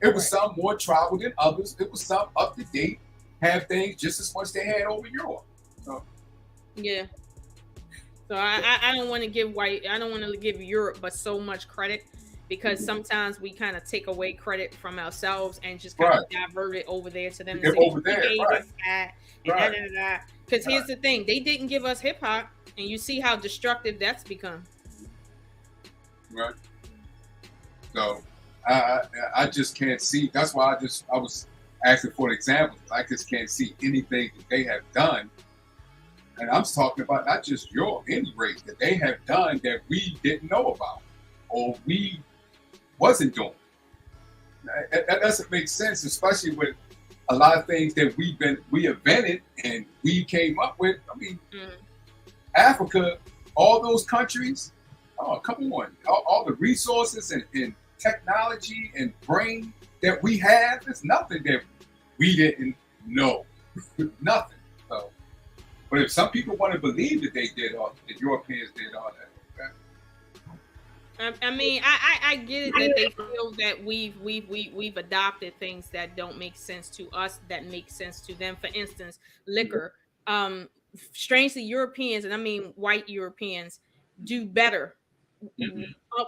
[SPEAKER 2] It was some more tribal than others. It was some up to date. Have things just as much they had over Europe. So.
[SPEAKER 3] Yeah. So I don't want to give Europe but so much credit, because sometimes we kind of take away credit from ourselves and just kind of divert it over there to them.
[SPEAKER 2] Over there,
[SPEAKER 3] Because here's the thing, they didn't give us hip hop, and you see how destructive that's become.
[SPEAKER 2] Right. So I just can't see. That's why I was asking for an example. I just can't see anything that they have done. And I'm talking about not just any race that they have done that we didn't know about or we wasn't doing. That doesn't make sense, especially with a lot of things that we invented and we came up with. I mean, Africa, all those countries, oh, come on. All the resources and technology and brain that we have, it's nothing that we didn't know. Nothing. So, but if some people want to believe that they did all, the Europeans did all that, okay.
[SPEAKER 3] I mean, I get it that they feel that we've adopted things that don't make sense to us that make sense to them. For instance, liquor. strangely, Europeans, and I mean white Europeans, do better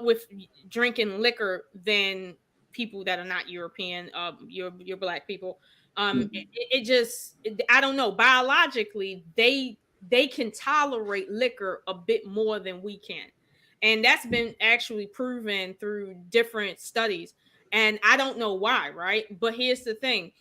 [SPEAKER 3] with drinking liquor than people that are not European, your black people. It just, I don't know. Biologically, they can tolerate liquor a bit more than we can, and that's been actually proven through different studies. And I don't know why, right? But here's the thing: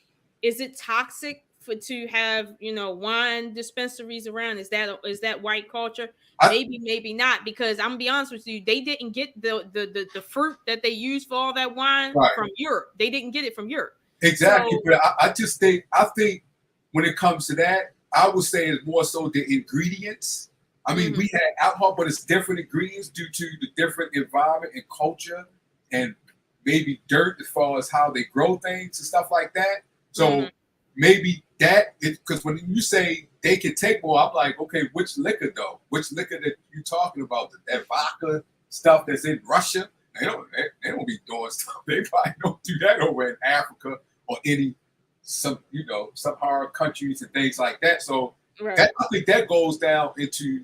[SPEAKER 3] is it toxic for to have wine dispensaries around? Is that white culture? Maybe, maybe not, because I'm gonna be honest with you, they didn't get the fruit that they use for all that wine from Europe. They didn't get it from Europe.
[SPEAKER 2] Exactly.
[SPEAKER 3] So,
[SPEAKER 2] but I think when it comes to that, I would say it's more so the ingredients. I mean, we had alcohol, but it's different ingredients due to the different environment and culture and maybe dirt as far as how they grow things and stuff like that. So maybe that, because when you say they can take more, I'm like, okay, which liquor though? Which liquor that you talking about? That vodka stuff that's in Russia? They don't be doing stuff. They probably don't do that over in Africa or some hard countries and things like that. So I think that goes down into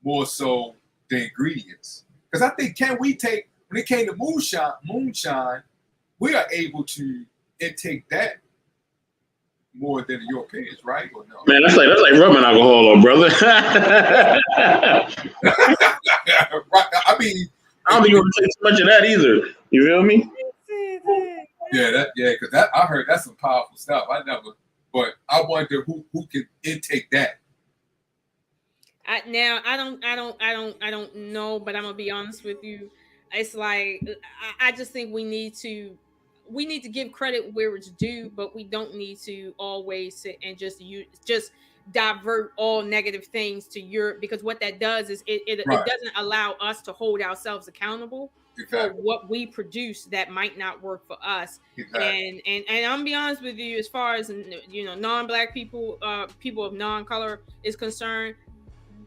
[SPEAKER 2] more so the ingredients. Because I think when it came to moonshine, we are able to intake that more than the Europeans, right? Or no?
[SPEAKER 6] Man, that's like rubbing alcohol, brother.
[SPEAKER 2] Right. I mean,
[SPEAKER 6] I don't think you're gonna take too much of that either. You feel me?
[SPEAKER 2] Because I heard that's some powerful stuff. But I wonder who can intake that.
[SPEAKER 3] I don't know, but I'm gonna be honest with you. It's like I just think we need to give credit where it's due, but we don't need to always sit and just divert all negative things to Europe, because what that does is it doesn't allow us to hold ourselves accountable for what we produce that might not work for us. And I'm gonna be honest with you, as far as non-black people, people of non-color is concerned,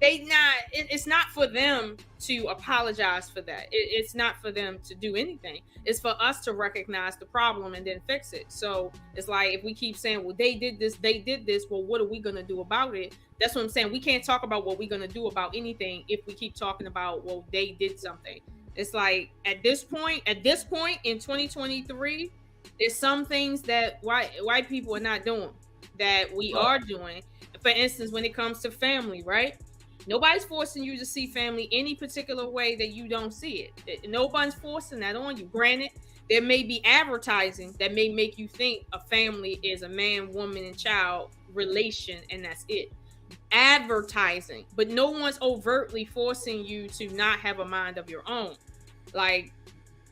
[SPEAKER 3] it's not for them to apologize for that. It's not for them to do anything. It's for us to recognize the problem and then fix it. So it's like, if we keep saying, well, they did this, well, what are we going to do about it? That's what I'm saying. We can't talk about what we're going to do about anything if we keep talking about, well, they did something. It's like, at this point in 2023, there's some things that white people are not doing that we are doing. For instance, when it comes to family, right? Nobody's forcing you to see family any particular way that you don't see it. Nobody's forcing that on you. Granted, there may be advertising that may make you think a family is a man, woman, and child relation, and that's it. Advertising, but no one's overtly forcing you to not have a mind of your own. Like,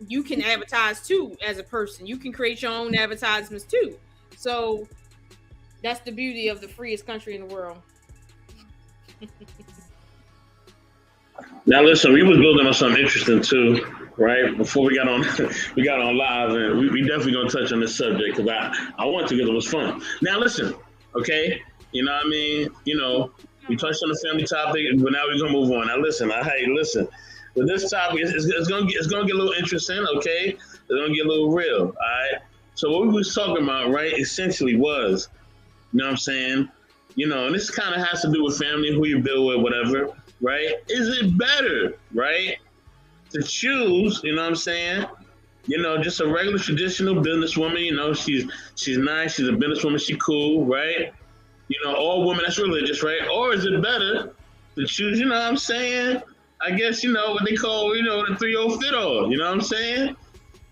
[SPEAKER 3] you can advertise too as a person. You can create your own advertisements too. So that's the beauty of the freest country in the world.
[SPEAKER 6] Now listen, we was building on something interesting too, right? Before we got on live, and we definitely gonna touch on this subject because I want to, because it was fun. Now listen, okay, you know what I mean? We touched on the family topic, but now we're gonna move on. Now listen, listen. With this topic, it's gonna get a little interesting, okay? It's gonna get a little real, all right? So what we was talking about, right, essentially was, you know what I'm saying? And this kind of has to do with family, who you build with, whatever, right? Is it better, right, to choose, you know what I'm saying? Just a regular traditional businesswoman, she's nice, she's a businesswoman, she cool, right? Or a woman that's religious, right? Or is it better to choose, you know what I'm saying? I guess, what they call, the 3-0 fit-all, you know what I'm saying?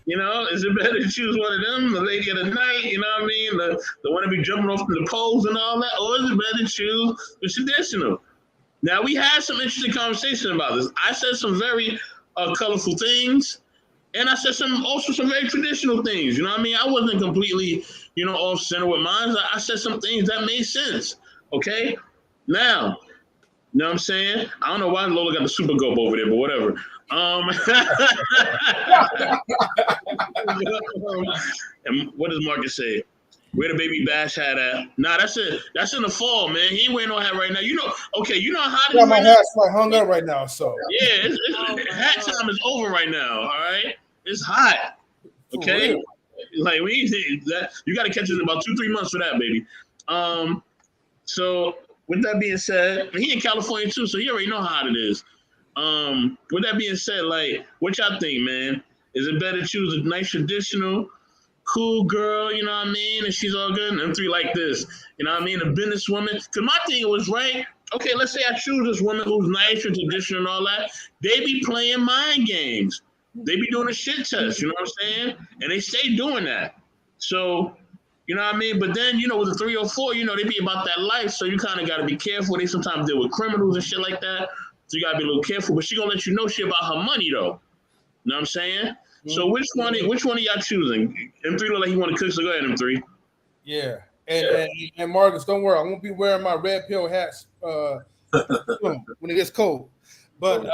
[SPEAKER 6] Is it better to choose one of them, the lady of the night, you know what I mean? The one to be jumping off the poles and all that, or is it better to choose the traditional? Now, we had some interesting conversation about this. I said some very colorful things, and I said also some very traditional things, you know what I mean? I wasn't completely, off center with mine. I said some things that made sense, okay? Now, you know what I'm saying? I don't know why Lola got the super gulp over there, but whatever. And what does Marcus say? Where the baby Bash hat at? Nah, that's it. That's in the fall, man. He ain't wearing no hat right now. Okay, how hot
[SPEAKER 4] it is. My hat's like hung up right now, so.
[SPEAKER 6] Yeah, hat time is over right now, all right? It's hot, okay? Like, we that you got to catch us in about 2-3 months for that, baby. So with that being said, he in California too, so he already know how it is. With that being said, like, what y'all think, man? Is it better to choose a nice traditional, cool girl, you know what I mean? And she's all good, and three like this, you know what I mean? A businesswoman. Because my thing was, right, okay, let's say I choose this woman who's nice and traditional and all that. They be playing mind games. They be doing a shit test, you know what I'm saying? And they stay doing that. So, you know what I mean? But then, you know, with the 304, you know, they be about that life, so you kind of got to be careful. They sometimes deal with criminals and shit like that, so you got to be a little careful. But she going to let you know shit about her money, though. You know what I'm saying? Mm-hmm. So which one of y'all choosing? M3 look like he want to cook, so go ahead, M3.
[SPEAKER 4] Yeah. And Marcus, don't worry. I won't be wearing my red pill hats when it gets cold. But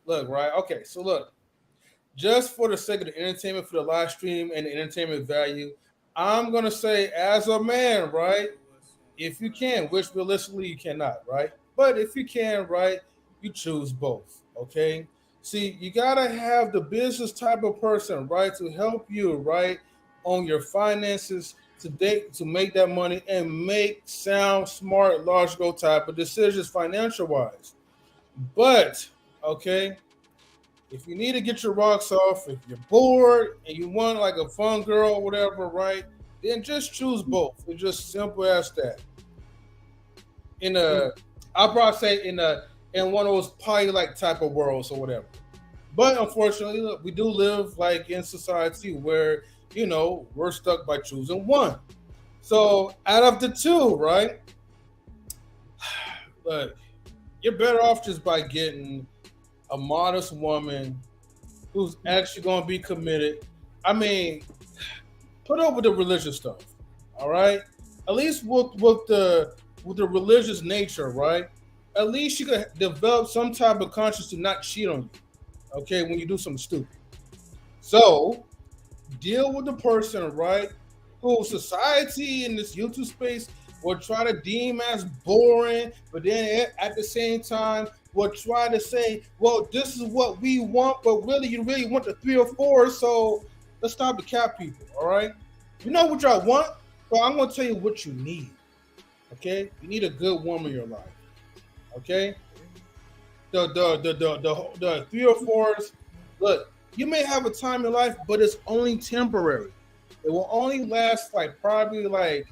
[SPEAKER 4] look, right? Okay, so look. Just for the sake of the entertainment, for the live stream and the entertainment value, I'm going to say as a man, right, if you can, which realistically you cannot, right? But if you can, right, you choose both, okay? See, you got to have the business type of person, right, to help you, right, on your finances to make that money and make sound, smart, logical type of decisions financial-wise. But, okay, if you need to get your rocks off, if you're bored and you want like a fun girl or whatever, right, then just choose both. It's just simple as that. I'll probably say in one of those party-like type of worlds or whatever. But unfortunately, look, we do live like in society where, you know, we're stuck by choosing one. So out of the two, right, look, you're better off just by getting a modest woman who's actually going to be committed. I mean, put up with the religious stuff, all right? At least with the religious nature, right? At least you could develop some type of conscience to not cheat on you, okay, when you do something stupid. So, deal with the person, right, who society in this YouTube space will try to deem as boring, but then at the same time, will try to say, well, this is what we want, but really, you really want the 304, so let's stop the cap people, all right? You know what y'all want, but I'm going to tell you what you need, okay? You need a good woman in your life, okay? The 304s, look, you may have a time in life, but it's only temporary. It will only last probably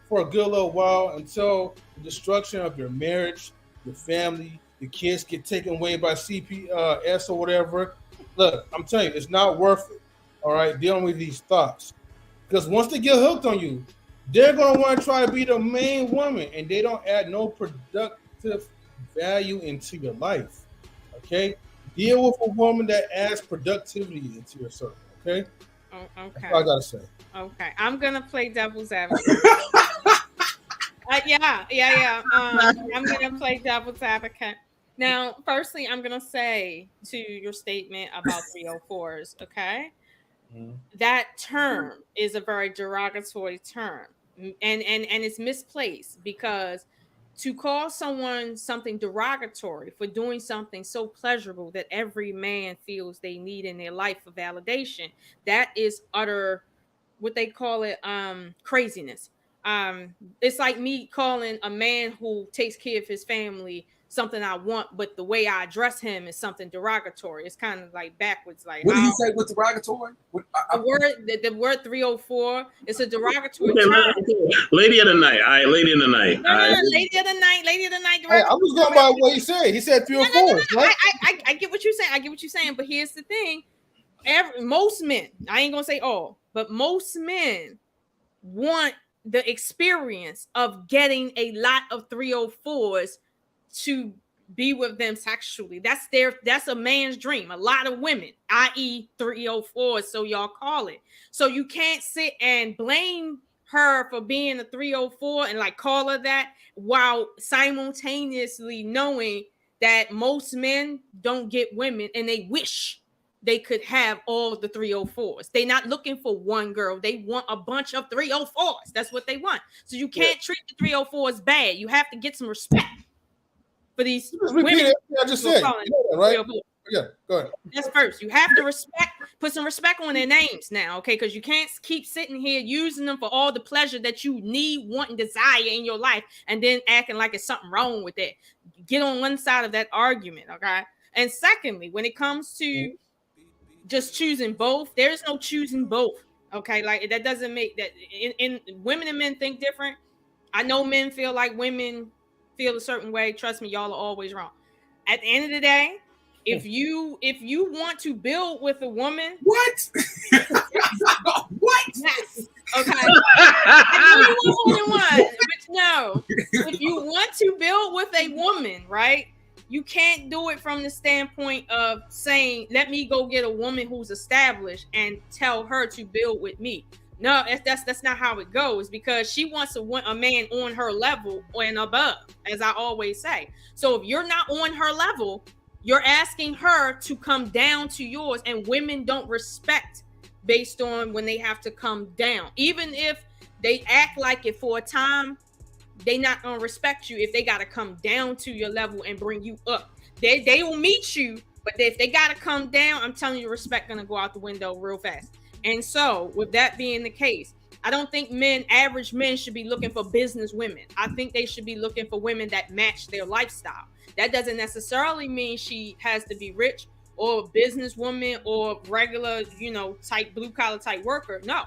[SPEAKER 4] for a good little while until the destruction of your marriage, your family, your kids get taken away by CPS or whatever. Look, I'm telling you, it's not worth it, all right, dealing with these thoughts. Because once they get hooked on you, they're going to want to try to be the main woman, and they don't add no productive value into your life, okay? Deal with a woman that adds productivity into your circle, okay?
[SPEAKER 3] Oh, okay.
[SPEAKER 4] That's all I got to say.
[SPEAKER 3] Okay. I'm going to play devil's advocate. Yeah. I'm going to play devil's advocate. Now, firstly, I'm going to say to your statement about 304s, okay? Mm-hmm. That term is a very derogatory term, and it's misplaced, because to call someone something derogatory for doing something so pleasurable that every man feels they need in their life for validation, that is utter, what they call it, craziness. It's like me calling a man who takes care of his family something I want, but the way I address him is something derogatory. It's kind of like backwards. Like,
[SPEAKER 2] what do you say with derogatory?
[SPEAKER 3] The word 304 is a derogatory term.
[SPEAKER 6] Lady of the night. All right, lady of the night.
[SPEAKER 3] No, lady of the night.
[SPEAKER 4] Hey, I was going by what he said. He said 304.
[SPEAKER 3] No. Right? I get what you're saying. But here's the thing: most men, I ain't gonna say all, but most men want the experience of getting a lot of 304s to be with them sexually. That's a man's dream. A lot of women, i.e. 304s, so y'all call it. So you can't sit and blame her for being a 304 and call her that, while simultaneously knowing that most men don't get women and they wish they could have all the 304s. They're not looking for one girl. They want a bunch of 304s. That's what they want. So you can't treat the 304s bad. You have to get some respect for these women.
[SPEAKER 4] I just said, right? Yeah, go ahead.
[SPEAKER 3] That's first. You have to put some respect on their names now, okay? Because you can't keep sitting here using them for all the pleasure that you need, want, and desire in your life, and then acting like it's something wrong with it. Get on one side of that argument, okay? And secondly, when it comes to just choosing both, there's no choosing both, okay? Like that doesn't make that. In women and men think different. I know men feel like women feel a certain way. Trust me, y'all are always wrong. At the end of the day, if you want to build with a woman,
[SPEAKER 2] What? What?
[SPEAKER 3] yes, okay. I know you want more than one, but no. If you want to build with a woman, right, you can't do it from the standpoint of saying, "Let me go get a woman who's established and tell her to build with me." No, that's not how it goes, because she wants a man on her level and above, as I always say. So if you're not on her level, you're asking her to come down to yours, and women don't respect based on when they have to come down. Even if they act like it for a time, they not gonna respect you if they gotta come down to your level and bring you up. They will meet you, but if they gotta come down, I'm telling you, respect gonna go out the window real fast. And so, with that being the case, I don't think average men should be looking for business women. I think they should be looking for women that match their lifestyle. That doesn't necessarily mean she has to be rich or a businesswoman or regular, type blue collar type worker. No.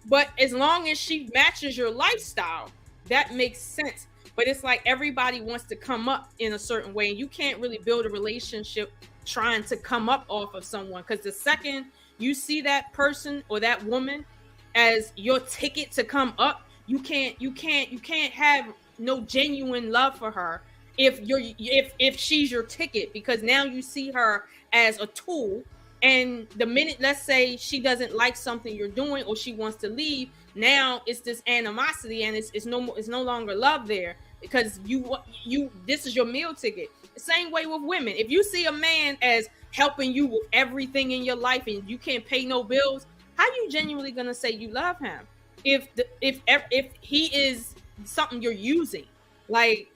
[SPEAKER 3] But as long as she matches your lifestyle, that makes sense. But it's like everybody wants to come up in a certain way, and you can't really build a relationship trying to come up off of someone, because the second you see that person or that woman as your ticket to come up, you can't have no genuine love for her if she's your ticket, because now you see her as a tool. And the minute, let's say, she doesn't like something you're doing or she wants to leave, now it's this animosity, and it's no longer love there, because this is your meal ticket. The same way with women. If you see a man as helping you with everything in your life and you can't pay no bills, how you genuinely gonna say you love him if he is something you're using? Like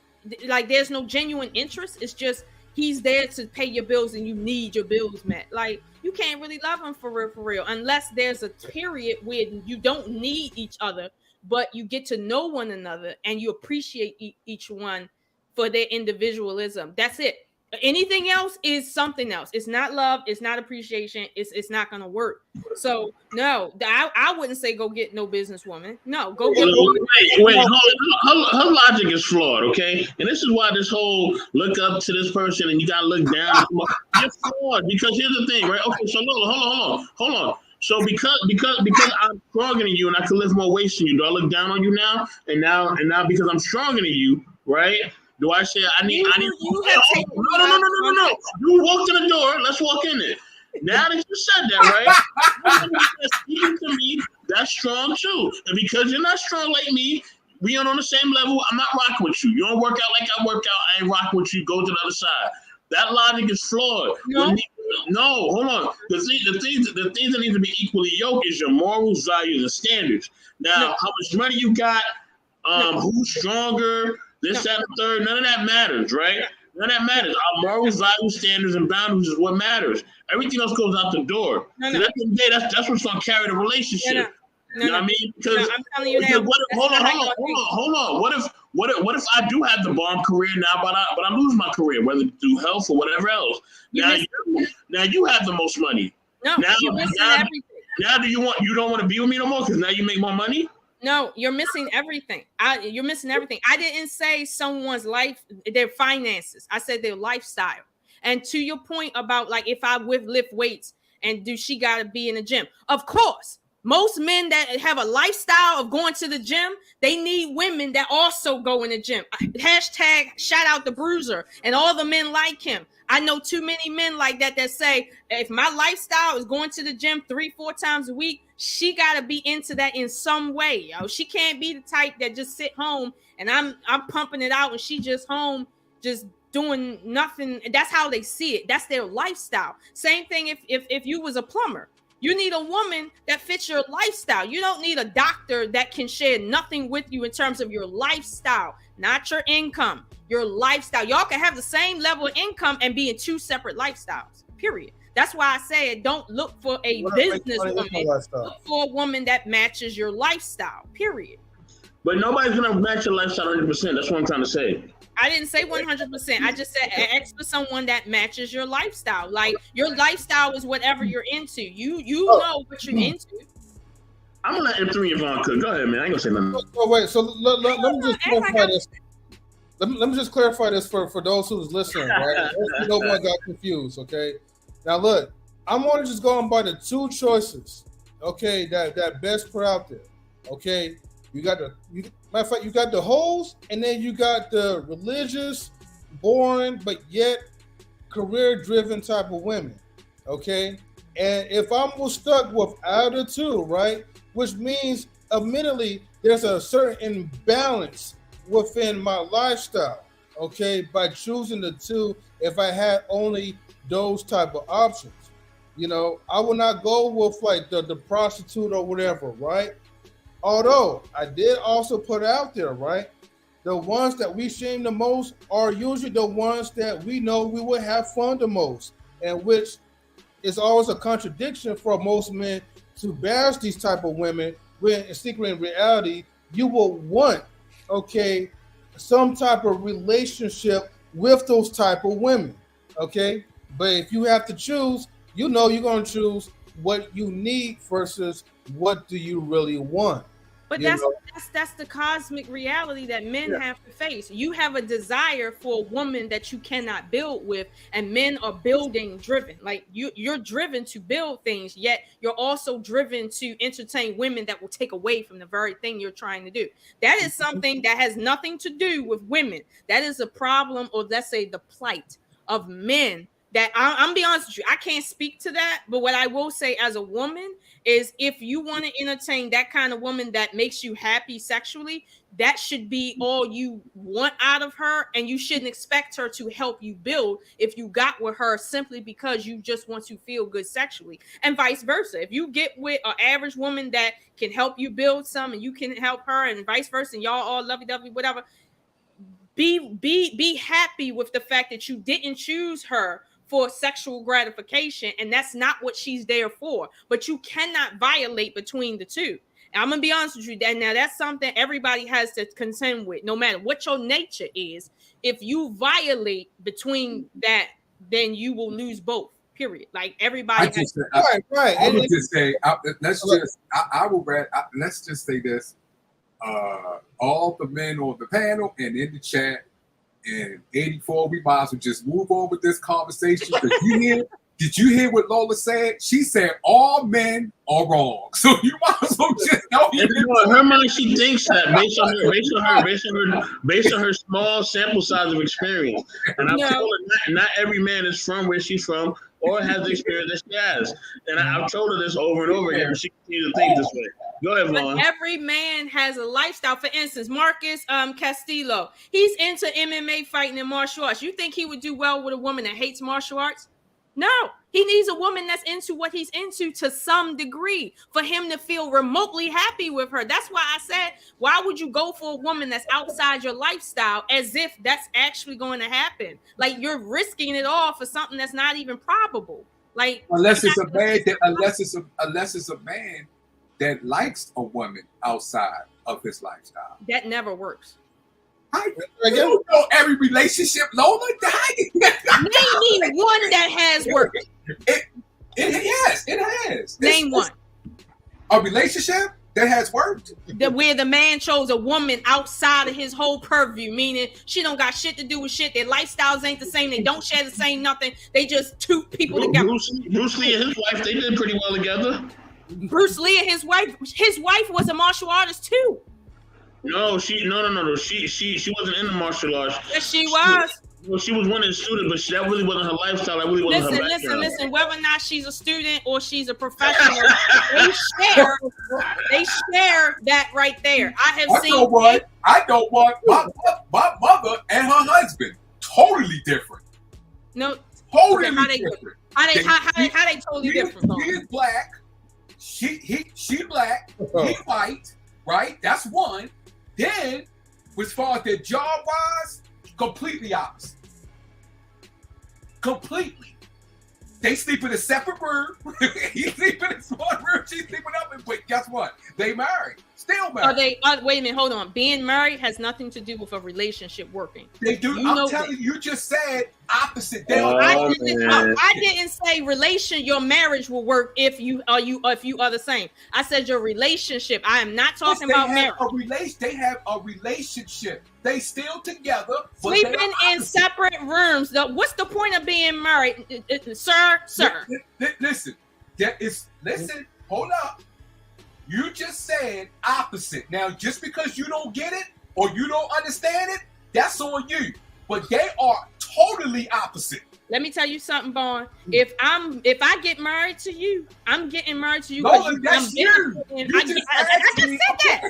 [SPEAKER 3] there's no genuine interest. It's just he's there to pay your bills and you need your bills met. Like, you can't really love him for real, unless there's a period where you don't need each other, but you get to know one another and you appreciate each one for their individualism. That's it. Anything else is something else. It's not love. It's not appreciation. It's not going to work. So no, I wouldn't say go get no businesswoman. No, go get.
[SPEAKER 6] Wait. Her logic is flawed. Okay, and this is why this whole look up to this person and you got to look down. You're flawed, because here's the thing, right? Okay, so hold on. So because I'm stronger than you and I can lift more weights than you, do I look down on you now? And now because I'm stronger than you, right? Do I say I need? No. You walked in the door. Let's walk in there. Now that you said that, right? Speaking to me, that's strong too. And because you're not strong like me, we aren't on the same level. I'm not rocking with you. You don't work out like I work out. I ain't rocking with you. Go to the other side. That logic is flawed. No, hold on. The things that need to be equally yoked is your morals, values, and standards. Now, how much money you got? Who's stronger? This, that, and the third, none of that matters, right? None of that matters. Our morals, values, standards, and boundaries is what matters. Everything else goes out the door. At the end of the day, that's what's going to carry the relationship. You know what I mean? Because
[SPEAKER 3] I'm telling you now.
[SPEAKER 6] Hold on. What if I do have the bomb career now, but I lose my career, whether through health or whatever else? Now you have the most money.
[SPEAKER 3] No, you're missing everything.
[SPEAKER 6] Now you don't want to be with me no more because now you make more money?
[SPEAKER 3] No, you're missing everything. You're missing everything. I didn't say someone's life, their finances. I said their lifestyle. And to your point about, like, if I lift weights and do she got to be in the gym? Of course. Most men that have a lifestyle of going to the gym, they need women that also go in the gym. Hashtag shout out the Bruiser and all the men like him. I know too many men like that say, if my lifestyle is going to the gym 3-4 times a week, she got to be into that in some way. Yo. She can't be the type that just sit home and I'm pumping it out and she just home just doing nothing. That's how they see it. That's their lifestyle. Same thing if you was a plumber. You need a woman that fits your lifestyle. You don't need a doctor that can share nothing with you in terms of your lifestyle, not your income. your lifestyle. Y'all can have the same level of income and be in two separate lifestyles, period. That's why I said don't look for a businesswoman. Look for a woman that matches your lifestyle, period.
[SPEAKER 6] But nobody's gonna match your lifestyle 100%. That's what I'm trying to say.
[SPEAKER 3] I didn't say 100%. I just said ask for someone that matches your lifestyle. Like your lifestyle is whatever you're into. You know what you're into. I'm
[SPEAKER 6] gonna let M3 and Vaughn cook. Go ahead, man. I ain't gonna say nothing.
[SPEAKER 4] Oh, wait, so let me just clarify this. Let me just clarify this for those who's listening, right? No one got confused, okay? Now look, I'm gonna just going by the two choices, okay, that best put out there, okay? Matter of fact, you got the hoes, and then you got the religious, boring, but yet career-driven type of women, okay? And if I'm stuck with either two, right, which means admittedly there's a certain imbalance within my lifestyle, okay, by choosing the two. If I had only those type of options, you know, I would not go with like the prostitute or whatever, right? Although I did also put out there, right, the ones that we shame the most are usually the ones that we know we would have fun the most, and which is always a contradiction for most men to bash these type of women when in secret in reality you will want, okay, some type of relationship with those type of women, okay? But if you have to choose, you know you're going to choose what you need versus what do you really want.
[SPEAKER 3] But that's the cosmic reality that men have to face. You have a desire for a woman that you cannot build with, and men are building driven. Like you're driven to build things, yet you're also driven to entertain women that will take away from the very thing you're trying to do. That is something that has nothing to do with women. That is a problem, or let's say the plight of men. That I'm be honest with you, I can't speak to that, but what I will say as a woman is if you want to entertain that kind of woman that makes you happy sexually, that should be all you want out of her, and you shouldn't expect her to help you build if you got with her simply because you just want to feel good sexually, and vice versa. If you get with an average woman that can help you build some and you can help her, and vice versa, and y'all all lovey-dovey, whatever, be happy with the fact that you didn't choose her for sexual gratification, and that's not what she's there for. But you cannot violate between the two. And I'm gonna be honest with you, and now that's something everybody has to contend with, no matter what your nature is. If you violate between that, then you will lose both. Period. Like everybody.
[SPEAKER 2] Right. I would just say, let's just say this: all the men on the panel and in the chat. And 84, we might as well just move on with this conversation. Did you hear what Lola said? She said all men are wrong. So you might as well just know.
[SPEAKER 6] In her mind, she thinks that based on her small sample size of experience. And I've told her not every man is from where she's from or has the experience that she has. And I've told her this over and over again, but she continues to think this way. Go ahead, Vaughn.
[SPEAKER 3] But every man has a lifestyle. For instance, Marcus Castillo, he's into MMA fighting and martial arts. You think he would do well with a woman that hates martial arts? No, he needs a woman that's into what he's into to some degree for him to feel remotely happy with her. That's why I said, why would you go for a woman that's outside your lifestyle as if that's actually going to happen? Like you're risking it all for something that's not even probable. Like
[SPEAKER 2] unless it's a man that likes a woman outside of his lifestyle.
[SPEAKER 3] That never works.
[SPEAKER 2] You don't know every relationship, Lola.
[SPEAKER 3] Name me one that has worked.
[SPEAKER 2] It has.
[SPEAKER 3] Name one.
[SPEAKER 2] A relationship that has worked.
[SPEAKER 3] Where the man chose a woman outside of his whole purview, meaning she don't got shit to do with shit. Their lifestyles ain't the same. They don't share the same nothing. They just two people together.
[SPEAKER 6] Bruce Lee and his wife, they did pretty well together.
[SPEAKER 3] Bruce Lee and his wife was a martial artist too.
[SPEAKER 6] No. She wasn't in the martial arts.
[SPEAKER 3] Yes, she was.
[SPEAKER 6] She was one of the students, but that really wasn't her lifestyle. That really wasn't her background. Listen. Whether
[SPEAKER 3] or not she's a student or she's a professional, they share that right there. I know what
[SPEAKER 2] my mother and her husband totally different.
[SPEAKER 3] No,
[SPEAKER 2] totally
[SPEAKER 3] different. How they totally different?
[SPEAKER 2] He is black. She black. He white. Right. That's one. Then, as far as their job wise, completely opposite. Completely. They sleep in a separate room. He sleep in his one room. She's sleeping up. But guess what? They married. Still married.
[SPEAKER 3] Wait a minute. Hold on. Being married has nothing to do with a relationship working.
[SPEAKER 2] They do. I'm telling you, you just said opposite.
[SPEAKER 3] I didn't say your marriage will work if you are the same. I said your relationship. I am not talking about marriage.
[SPEAKER 2] They have a relationship. They still together.
[SPEAKER 3] Sleeping in separate rooms. What's the point of being married, sir?
[SPEAKER 2] Listen. Listen. Hold up. You just said opposite. Now, just because you don't get it or you don't understand it, that's on you. But they are totally opposite.
[SPEAKER 3] Let me tell you something, Vaughn. If I get married to you, I'm getting married to you.
[SPEAKER 2] No, that's you.
[SPEAKER 3] I just said that.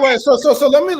[SPEAKER 4] Wait. So let me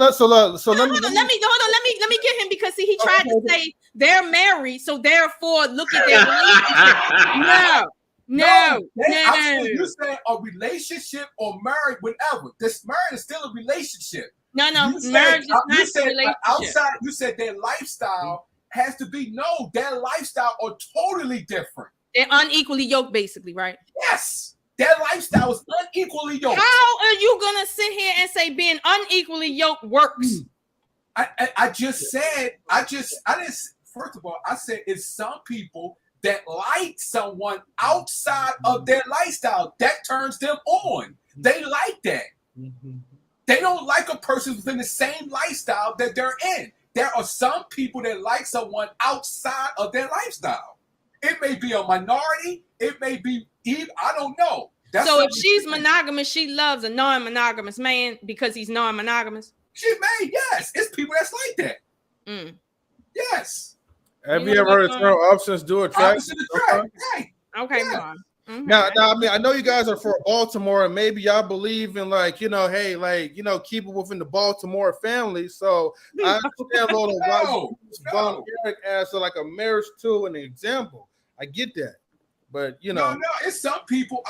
[SPEAKER 3] get him because see, he tried to say they're married, so therefore look at their relationship. No.
[SPEAKER 2] You said a relationship or married, whatever. This marriage is still a relationship.
[SPEAKER 3] No, marriage is not a relationship.
[SPEAKER 2] Outside, you said their lifestyle has to be. No, their lifestyle are totally different.
[SPEAKER 3] They're unequally yoked, basically, right?
[SPEAKER 2] Yes, their lifestyle is unequally yoked.
[SPEAKER 3] How are you gonna sit here and say being unequally yoked works?
[SPEAKER 2] I just said. I didn't. First of all, I said it's some people that like someone outside of their lifestyle that turns them on. They like that. Mm-hmm. They don't like a person within the same lifestyle that they're in. There are some people that like someone outside of their lifestyle. It may be a minority. It may be even, I don't know.
[SPEAKER 3] So if she's monogamous, she loves a non-monogamous man because he's non-monogamous?
[SPEAKER 2] She may, yes. It's people that's like that.
[SPEAKER 3] Mm.
[SPEAKER 2] Yes.
[SPEAKER 4] Have you ever heard of term opposites do attract?
[SPEAKER 2] Opposite attract.
[SPEAKER 3] Okay,
[SPEAKER 2] yeah.
[SPEAKER 3] Mm-hmm.
[SPEAKER 4] Now, I mean, I know you guys are for Baltimore, and maybe y'all believe in keep it within the Baltimore family. So I understand Von Erich as a marriage tool and an example. I get that, but
[SPEAKER 2] no, it's some people.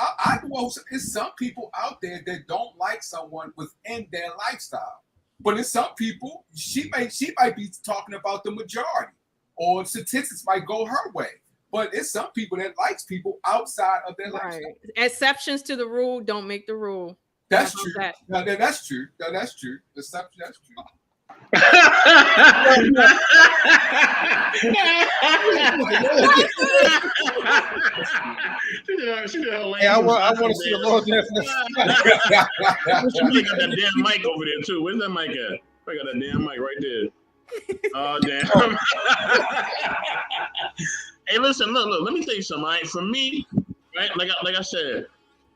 [SPEAKER 2] It's some people out there that don't like someone within their lifestyle, but it's some people. She might be talking about the majority, or statistics might go her way. But it's some people that likes people outside of their lifestyle.
[SPEAKER 3] Exceptions to the rule don't make the rule.
[SPEAKER 2] That's true. That's true. That's true. Exception. That's true.
[SPEAKER 4] Hey, I want to see the Lord's definition.
[SPEAKER 6] She got that damn mic over there too. Where's that mic at? I got that damn mic right there. Oh damn. Hey, listen, look. Let me tell you something. Right? For me, right, like I said,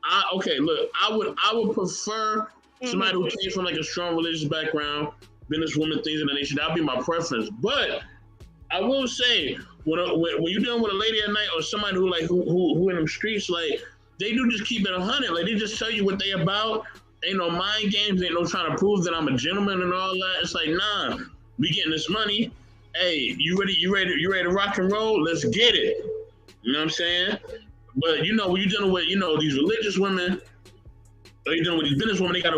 [SPEAKER 6] I would prefer somebody who came from a strong religious background, businesswoman, things of that nature. That'd be my preference. But I will say, when you're dealing with a lady at night or somebody who in them streets, they do just keep it 100. They just tell you what they about. Ain't no mind games. Ain't no trying to prove that I'm a gentleman and all that. It's nah, we getting this money. Hey, you ready to rock and roll? Let's get it. You know what I'm saying? But when you're dealing with these religious women, or you're dealing with these business women, they got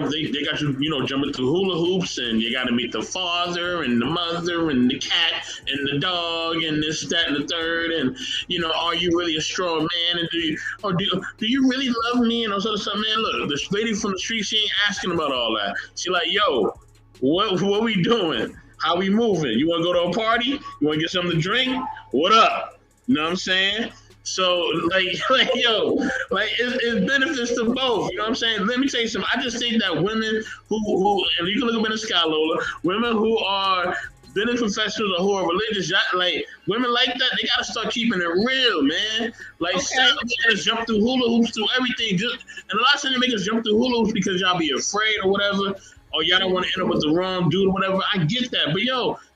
[SPEAKER 6] you jumping through hula hoops, and you got to meet the father and the mother and the cat and the dog and this, that, and the third, and are you really a strong man? And do you really love me? And all sort of stuff, man. Look, this lady from the street, she ain't asking about all that. She like, yo, what we doing? How we moving? You want to go to a party? You want to get something to drink? What up? You know what I'm saying? So, it benefits to both. You know what I'm saying? Let me tell you something. I just think that women who and you can look up in the sky, Lola, women who are business professionals or who are religious, women like that, they got to start keeping it real, man. Stop making us jump through hula hoops, through everything. And a lot of times they make us jump through hula hoops because y'all be afraid or whatever. Or y'all don't want to end up with the wrong dude or whatever. I get that. But,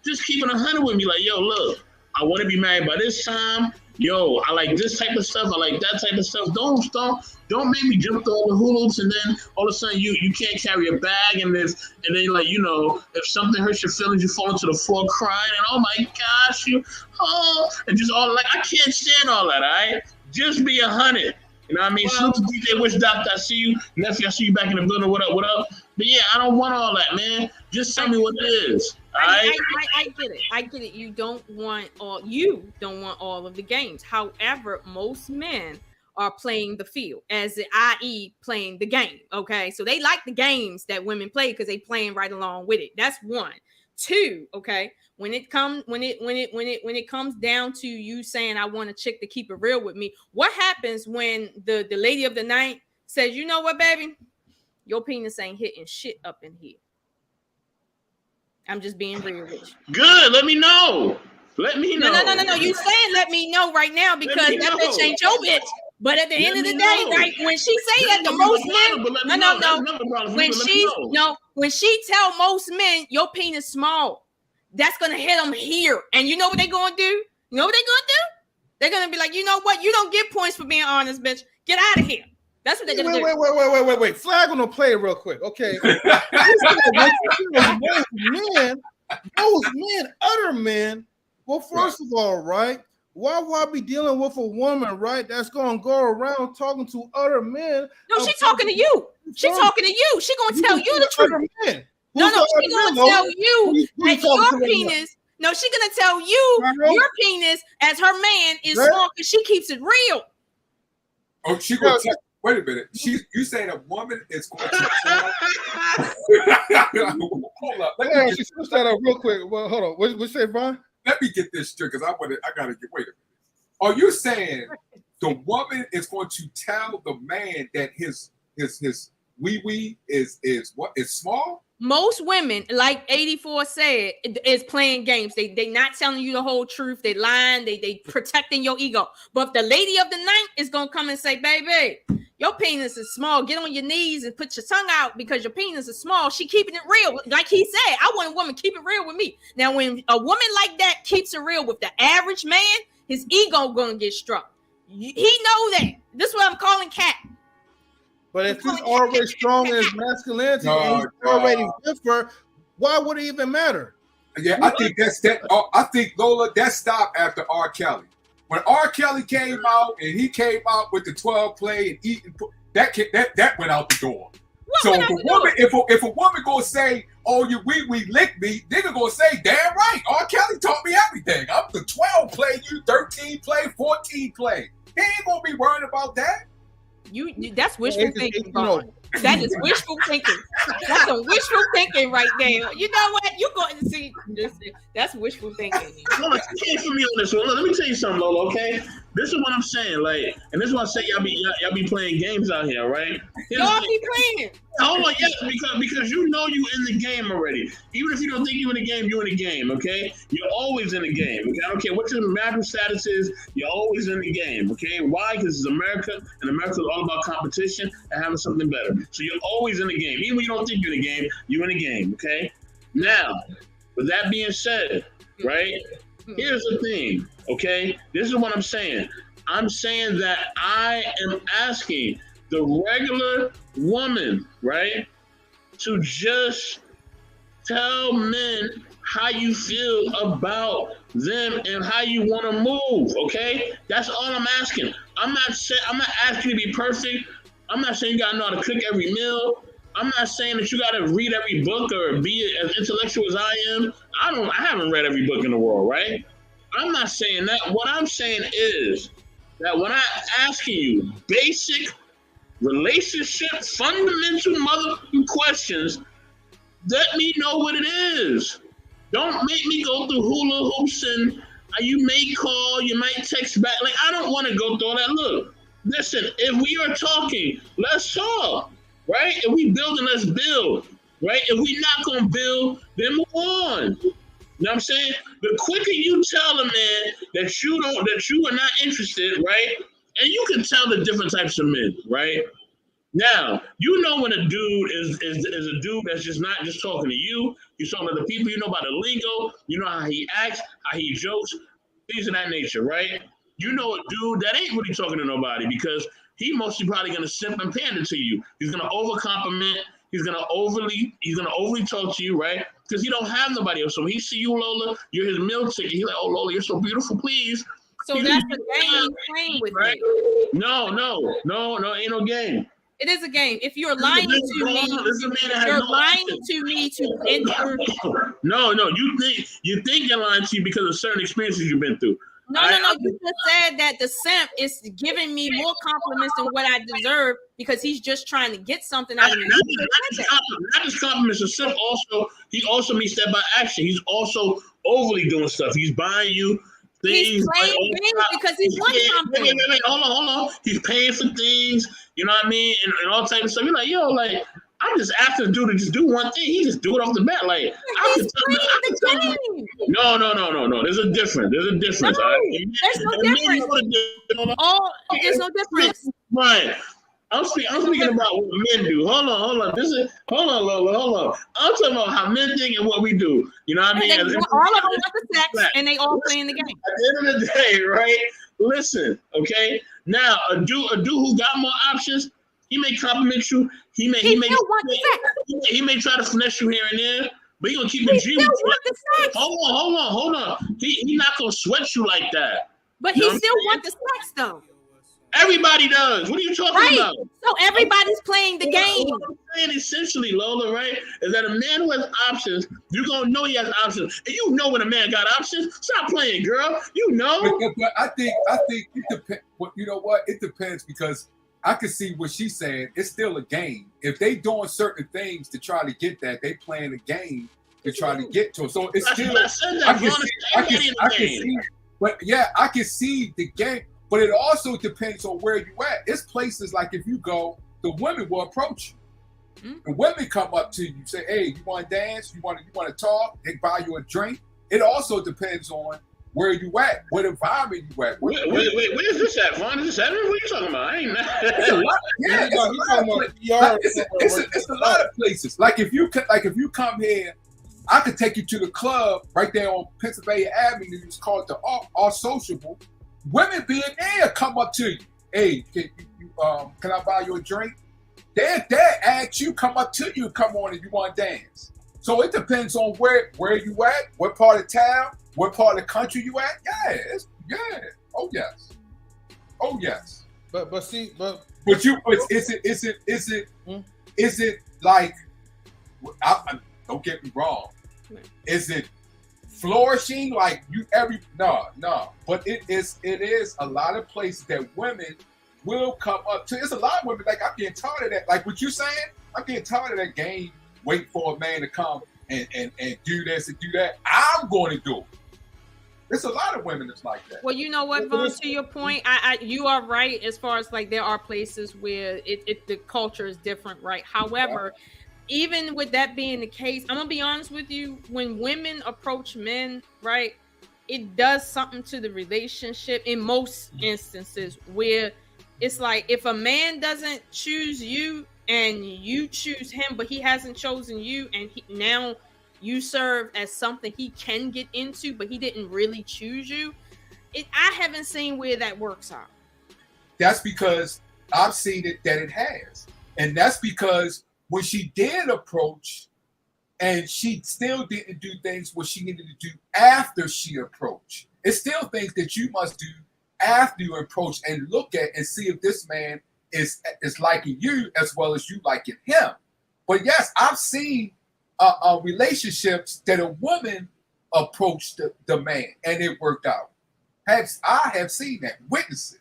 [SPEAKER 6] just keeping 100 with me. Look, I want to be married by this time. I like this type of stuff. I like that type of stuff. Don't make me jump through all the hula hoops and then all of a sudden you can't carry a bag and then if something hurts your feelings, you fall into the floor crying and oh my gosh, and just all I can't stand all that, all right? Just be 100. You know what I mean? Salute to DJ Witch Doctor. I see you. Nephew, I see you back in the building. What up? But yeah, I don't want all that, man. Just tell me what it is.
[SPEAKER 3] I get it. I get it. You don't want all of the games. However, most men are playing the field, i.e. playing the game. Okay. So they like the games that women play because they playing right along with it. That's one. Two, okay. When it comes down to you saying I want a chick to keep it real with me, what happens when the lady of the night says, you know what, baby? Your penis ain't hitting shit up in here. I'm just being real with you.
[SPEAKER 6] Good. Let me know. Let me know.
[SPEAKER 3] No. You saying let me know right now because that bitch ain't your bitch. But at the end of the day, right? When she say that, the most men, when she tell most men your penis small, that's gonna hit them here. And you know what they gonna do? You know what they gonna do? They're gonna be like, you know what? You don't get points for being honest, bitch. Get out of here. That's what they're gonna do.
[SPEAKER 4] Wait. Flag on the play real quick. Okay. Most men, other men. Well, first of all, right? Why would I be dealing with a woman, right? That's gonna go around talking to other men.
[SPEAKER 3] No, she's talking to you. She's talking to you. She gonna tell you the truth. No, she gonna tell you that your penis. No, she gonna tell you your penis as her man is small because she keeps it real.
[SPEAKER 2] Oh, she gonna tell. Wait a minute. You saying a woman is going to tell? Hold up.
[SPEAKER 4] She switched that up real quick. Well, hold on. What say, Brian?
[SPEAKER 2] Let me get this straight because I gotta get. Wait a minute. Are you saying the woman is going to tell the man that his wee is what is small?
[SPEAKER 3] Most women, like 84 said, is playing games. They not telling you the whole truth. They lying. They protecting your ego. But if the lady of the night is gonna come and say, "Baby, your penis is small. Get on your knees and put your tongue out because your penis is small." She keeping it real, like he said. I want a woman keep it real with me. Now, when a woman like that keeps it real with the average man, his ego gonna get struck. He know that. This is what I'm calling cat.
[SPEAKER 4] But if he's already strong in his masculinity and he's already with her, why would it even matter?
[SPEAKER 2] Yeah, I think that's that. I think Lola, that stopped after R. Kelly. When R. Kelly came out and he came out with the 12 play and eating, that went out the door. So if a woman gonna say, "Oh, you we lick me," nigga gonna say, "Damn right, R. Kelly taught me everything. I'm the 12 play, you 13 play, 14 play." He ain't gonna be worried about that.
[SPEAKER 3] That's wishful thinking, Vaughn. That is wishful thinking. That's some wishful thinking right there. You know what? You going to see this? That's wishful thinking.
[SPEAKER 6] Lola, you can't put me on this one. Let me tell you something, Lola. Okay, this is what I'm saying. Like, and this is why I say y'all be playing games out here, right?
[SPEAKER 3] Y'all be playing.
[SPEAKER 6] Hold on, yes, because you know you in the game already. Even if you don't think you in the game, you in the game. Okay, you're always in the game. Okay, I don't care what your marital status is. You're always in the game. Okay, why? Because it's America, and America is all about competition and having something better. So you're always in the game. Even when you don't think you're in the game, you're in the game. Okay. Now, with that being said, right? Here's the thing. Okay, this is what I'm saying. I'm saying that I am asking the regular woman, right, to just tell men how you feel about them and how you want to move. Okay, that's all I'm asking. I'm not asking you to be perfect. I'm not saying you gotta know how to cook every meal. I'm not saying that you gotta read every book or be as intellectual as I am. I haven't read every book in the world, right? I'm not saying that. What I'm saying is that when I'm asking you basic relationship, fundamental motherfucking questions, let me know what it is. Don't make me go through hula hoops and you may call, you might text back. Like, I don't want to go through all that. Look, listen, if we are talking, let's talk, right? If we building, let's build, right? If we not going to build, then move on. You know what I'm saying? The quicker you tell a man that you are not interested, right? And you can tell the different types of men, right? Now, you know when a dude is a dude that's just not just talking to you, you're talking to the people, you know about the lingo, you know how he acts, how he jokes, things of that nature, right? You know a dude that ain't really talking to nobody because he mostly probably gonna simp and pander to you. He's gonna over compliment, he's gonna overly talk to you, right? Because he don't have nobody else. So when he see you, Lola, you're his meal ticket. He's like, "Oh, Lola, you're so beautiful, please."
[SPEAKER 3] So that's the game he's playing with,
[SPEAKER 6] right? No, ain't no game.
[SPEAKER 3] It is a game. If you're lying to me, you're lying to me to enter.
[SPEAKER 6] No, you think you're lying to you because of certain experiences you've been through.
[SPEAKER 3] No. You just said that the simp is giving me more compliments than what I deserve because he's just trying to get something out of me.
[SPEAKER 6] Not just compliments. The simp he also means that by action. He's also overly doing stuff. He's buying you things.
[SPEAKER 3] He's playing games because he wants something.
[SPEAKER 6] Wait, hold on. He's paying for things. You know what I mean, and all type of stuff. You're like, yo, like. I'm just asking the dude to just do one thing. He just do it off the bat. Like
[SPEAKER 3] he's playing the game.
[SPEAKER 6] No. There's a difference.
[SPEAKER 3] No, there's no difference. There's no difference.
[SPEAKER 6] Right. I'm speaking about what men do. Hold on, Lola, hold on. I'm talking about how men think and what we do. You know what I mean?
[SPEAKER 3] All of them want the sex, and they all playing the game.
[SPEAKER 6] At the end of the day, right? Listen, okay. Now, a dude who got more options. He may compliment you. He may try to finesse you here and there, but he gonna keep it G. Hold on. He not gonna sweat you like that.
[SPEAKER 3] But he still wants the sex though.
[SPEAKER 6] Everybody does. What are you talking about?
[SPEAKER 3] So everybody's playing the game.
[SPEAKER 6] What I'm saying essentially, Lola, right, is that a man who has options, you're gonna know he has options, and you know when a man got options. Stop playing, girl. You know.
[SPEAKER 2] But I think it depends. You know what? It depends because. I can see what she's saying. It's still a game. If they doing certain things to try to get that, they playing a game to try to get to it. So it's still. I can see. But yeah, I can see the game. But it also depends on where you at. It's places like if you go, the women will approach you. The women come up to you, say, "Hey, you want to dance? You want to talk?" They buy you a drink. It also depends on where you at, what environment you at.
[SPEAKER 6] Wait, where's this at, Vaughn? Is this heaven? What are you talking about? I ain't mad.
[SPEAKER 2] It's a lot of places. Like if you come here, I could take you to the club right there on Pennsylvania Avenue. It's called the All Sociable. Women being there come up to you. Hey, can I buy you a drink? They ask you, come up to you, come on, and you want to dance. So it depends on where you at, what part of town. What part of the country you at? Yeah. Oh yes. But is it like? Don't get me wrong. Is it flourishing like you no? But it is a lot of places that women will come up to. It's a lot of women like I'm getting tired of that. Like what you saying? I'm getting tired of that game. Wait for a man to come and do this and do that. I'm going to do it. There's a lot of women that's like that.
[SPEAKER 3] Well, you know what, Vaughn, to your point, you are right as far as like there are places where the culture is different, right? However, even with that being the case, I'm gonna be honest with you, when women approach men, right, it does something to the relationship in most instances where it's like if a man doesn't choose you and you choose him, but he hasn't chosen you, and now you serve as something he can get into, but he didn't really choose you. I haven't seen where that works out.
[SPEAKER 2] That's because I've seen it that it has. And that's because when she did approach and she still didn't do things what she needed to do after she approached. It's still things that you must do after you approach and look at and see if this man is liking you as well as you liking him. But yes, I've seen relationships that a woman approached the man and it worked out. I have seen that, witnessed it.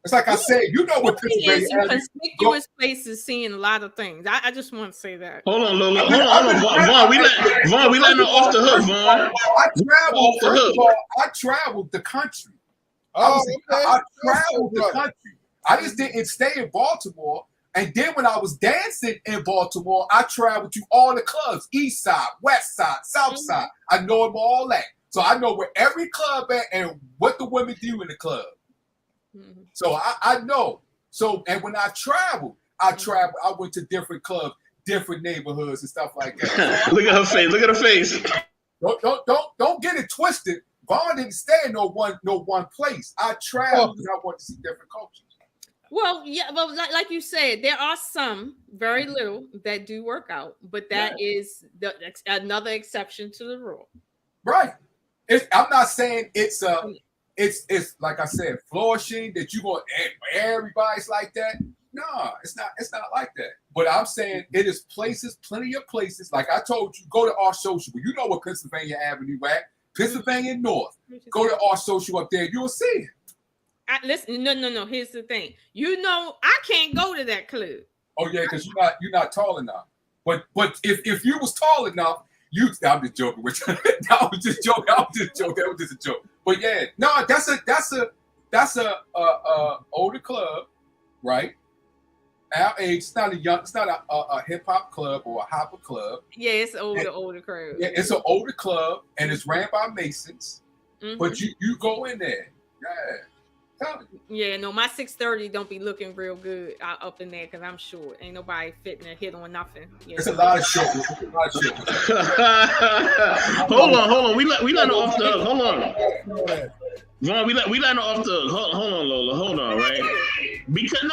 [SPEAKER 2] It's like I said, you know what Pennsylvania
[SPEAKER 3] conspicuous places seeing a lot of things. I just want to say that.
[SPEAKER 6] Hold on, Lola. Hold on. Vaughn, we letting her off the hook, Vaughn.
[SPEAKER 2] I traveled the country. I traveled the country. I just didn't stay in Baltimore. And then when I was dancing in Baltimore, I traveled to all the clubs, East Side, West Side, South Side. I know them all that. So I know where every club at and what the women do in the club. Mm-hmm. So I know. So, and when I traveled, I went to different clubs, different neighborhoods and stuff like that.
[SPEAKER 6] Look at her face. Look at her face.
[SPEAKER 2] Don't get it twisted. Vaughn didn't stay in no one place. I traveled and I wanted to see different cultures.
[SPEAKER 3] Well, yeah, well, like you said, there are some, very little, that do work out, but that is another exception to the rule.
[SPEAKER 2] Right. I'm not saying it's like I said, flourishing that you want everybody's like that. Nah, it's not like that. But I'm saying it is places, plenty of places. Like I told you, go to our social. You know what Pennsylvania Avenue at? Pennsylvania North. Go to our social up there. You'll see it.
[SPEAKER 3] Listen, no. Here's the thing. You know, I can't go to that club.
[SPEAKER 2] Oh yeah, because you're not tall enough. But if you was tall enough, I'm just joking with you. That was just joking. That was just a joke. But yeah, no, that's a older club, right? Our age, it's not a hip hop club or a hopper club.
[SPEAKER 3] Yeah, it's older crowd.
[SPEAKER 2] Yeah, it's an older club and it's ran by Masons.
[SPEAKER 3] Mm-hmm.
[SPEAKER 2] But you go in there, yeah.
[SPEAKER 3] Yeah, no, my 630 don't be looking real good up in there because I'm short. Ain't nobody fitting a hit on nothing. Yeah.
[SPEAKER 2] It's a lot of shit.
[SPEAKER 6] Hold on. We let her off the hook. Hold on. Vaughn, we let her off the hook. Hold on, Lola. Hold on, right? Because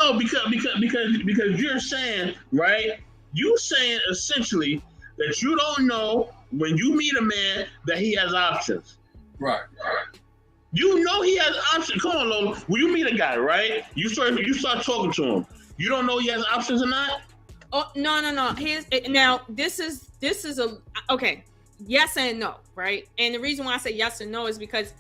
[SPEAKER 6] you're saying, right? You saying essentially that you don't know when you meet a man that he has options.
[SPEAKER 2] Right.
[SPEAKER 6] You know he has options. Come on, Lola. When you meet a guy, right? You start talking to him. You don't know he has options or not?
[SPEAKER 3] Oh no. Now this is a okay. Yes and no, right? And the reason why I say yes and no is because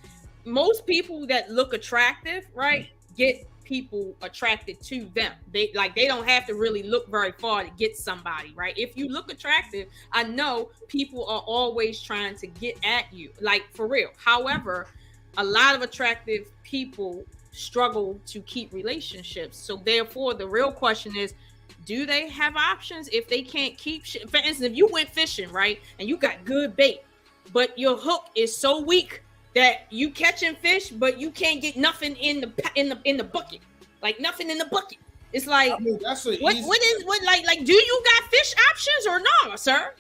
[SPEAKER 3] most people that look attractive, right, get people attracted to them. They don't have to really look very far to get somebody, right? If you look attractive, I know people are always trying to get at you, like for real. However, a lot of attractive people struggle to keep relationships. So therefore, the real question is, do they have options if they can't keep shit? For instance, if you went fishing, right, and you got good bait, but your hook is so weak that you catching fish, but you can't get nothing in the bucket, like nothing in the bucket. It's like, I mean, that's do you got fish options or no, sir?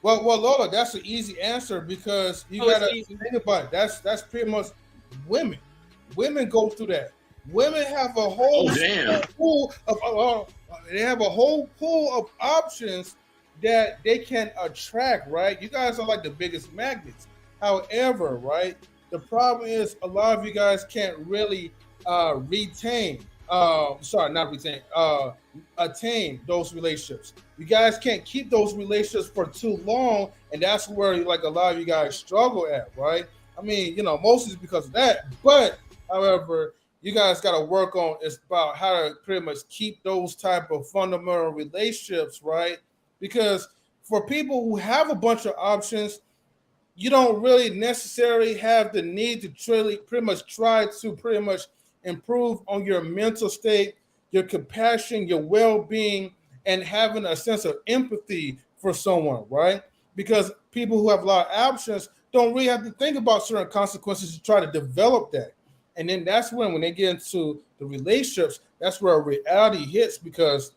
[SPEAKER 4] Well, Lola, that's an easy answer because you gotta think about it. That's pretty much women. Women go through that. Women have a whole pool of they have a whole pool of options that they can attract, right? You guys are like the biggest magnets. However, right, the problem is a lot of you guys can't really attain those relationships. You guys can't keep those relationships for too long, and that's where like a lot of you guys struggle at, right? I mean, mostly because of that. But however, you guys got to work on is about how to pretty much keep those type of fundamental relationships, right? Because for people who have a bunch of options, you don't really necessarily have the need to pretty much improve on your mental state, your compassion, your well-being, and having a sense of empathy for someone, right? Because people who have a lot of options don't really have to think about certain consequences to try to develop that. And then that's when they get into the relationships, that's where reality hits, because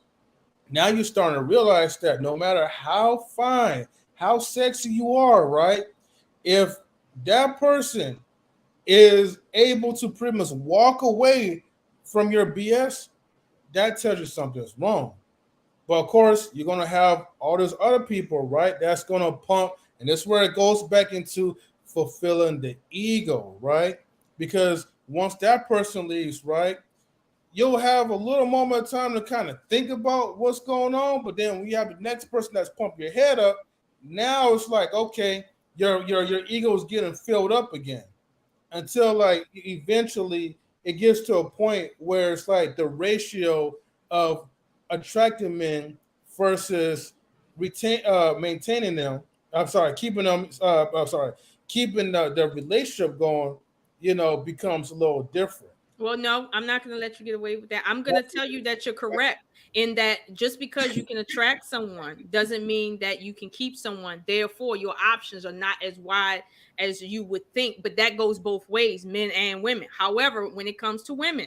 [SPEAKER 4] now you're starting to realize that no matter how fine, how sexy you are, right? If that person is able to pretty much walk away from your BS, that tells you something's wrong. But of course, you're going to have all those other people, right? That's going to pump. And that's where it goes back into fulfilling the ego, right? Because once that person leaves, right, you'll have a little moment of time to kind of think about what's going on. But then when you have the next person that's pumping your head up, now it's like, okay, your ego is getting filled up again, until like eventually it gets to a point where it's like the ratio of attracting men versus maintaining them. Keeping the relationship going, becomes a little different.
[SPEAKER 3] Well, no, I'm not going to let you get away with that. I'm going to tell you that you're correct in that just because you can attract someone doesn't mean that you can keep someone. Therefore, your options are not as wide as you would think, but that goes both ways, men and women. However, when it comes to women,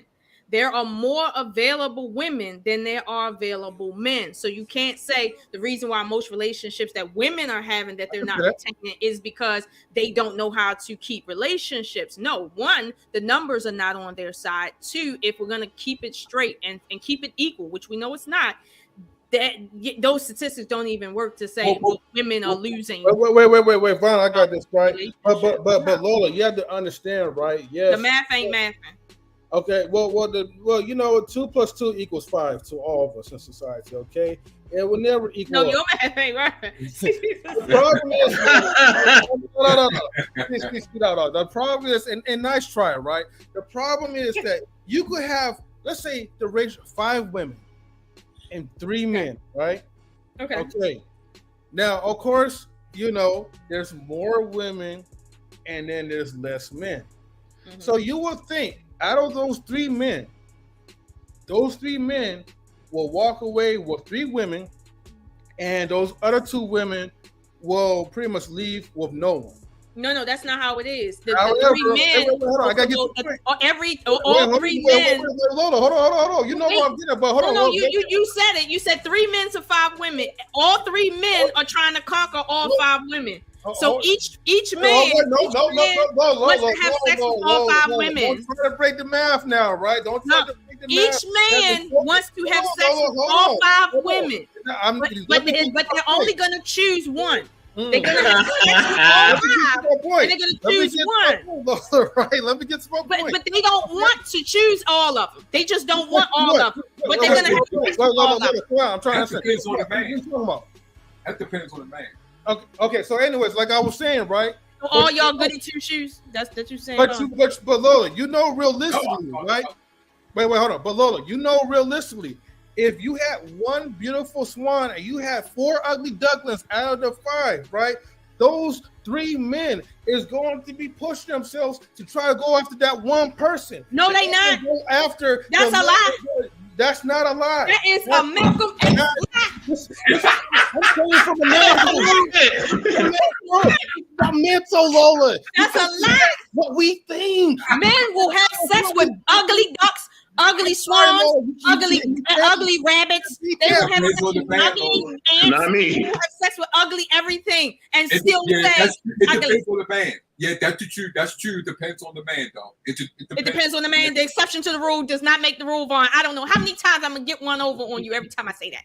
[SPEAKER 3] there are more available women than there are available men. So you can't say the reason why most relationships that women are having that they're not retaining is because they don't know how to keep relationships. No, one, the numbers are not on their side. Two, if we're going to keep it straight and keep it equal, which we know it's not, that those statistics don't even work to say women are losing.
[SPEAKER 4] Wait, Vaughn, I got this right. But Lola, you have to understand, right? Yes,
[SPEAKER 3] the math ain't mathing.
[SPEAKER 4] Okay, you know, 2 + 2 = 5 to all of us in society. Okay, it will never equal.
[SPEAKER 3] No, your math ain't right.
[SPEAKER 4] The problem is, no. The problem is, and nice try, right? The problem is that you could have, let's say, the ratio 5 women and 3 men, right? Okay. Now, of course, you know, there's more women, and then there's less men. Mm-hmm. So you would think, out of those 3 men will walk away with 3 women, and those other 2 women will pretty much leave with no one.
[SPEAKER 3] No, that's not how it is. The
[SPEAKER 4] However,
[SPEAKER 3] 3 men,
[SPEAKER 4] hold on, I gotta get
[SPEAKER 3] all 3 men.
[SPEAKER 4] Hold on. You know what I'm getting about. Hold on.
[SPEAKER 3] No, you said it. You said 3 men to 5 women. All 3 men are trying to conquer all 5 women. So each man wants to have sex with all 5 women.
[SPEAKER 4] Don't try to break the math now, right? Don't try to break the math.
[SPEAKER 3] Each man wants to have sex with all 5 women, but they're only going to choose one. They're going to have sex with all 5, and they're going to choose one.
[SPEAKER 4] Right? Let me get some point.
[SPEAKER 3] But they don't want to choose all of them. They just don't want all of them. But they're going to have sex with all of them.
[SPEAKER 4] I'm trying to say.
[SPEAKER 2] Depends on the man. That depends on the man.
[SPEAKER 4] Okay. So, anyways, like I was saying, right?
[SPEAKER 3] So all y'all goody 2 shoes. That's what you're saying.
[SPEAKER 4] But Lola, you know realistically, right? Wait, hold on. But Lola, you know realistically, if you had one beautiful swan and you had 4 ugly ducklings out of the 5, right? Those 3 men is going to be pushing themselves to try to go after that one person.
[SPEAKER 3] No, they not.
[SPEAKER 4] Go after.
[SPEAKER 3] That's a lie.
[SPEAKER 4] That's not a lie.
[SPEAKER 3] That is a Malcolm X lie.
[SPEAKER 4] I'm telling you from the mental, Lola.
[SPEAKER 3] That's a lie.
[SPEAKER 4] What we think.
[SPEAKER 3] Men will have sex with ugly ducks, ugly swans, ugly rabbits. They will have sex with ugly ants.
[SPEAKER 6] Not me.
[SPEAKER 3] They will have sex with ugly everything and still say
[SPEAKER 2] it
[SPEAKER 3] ugly.
[SPEAKER 2] depends on the man. Yeah, that's true. That's true. It depends on the man, though. It
[SPEAKER 3] depends on the man. The exception to the rule does not make the rule, Vaughn. I don't know how many times I'm gonna get one over on you every time I say that.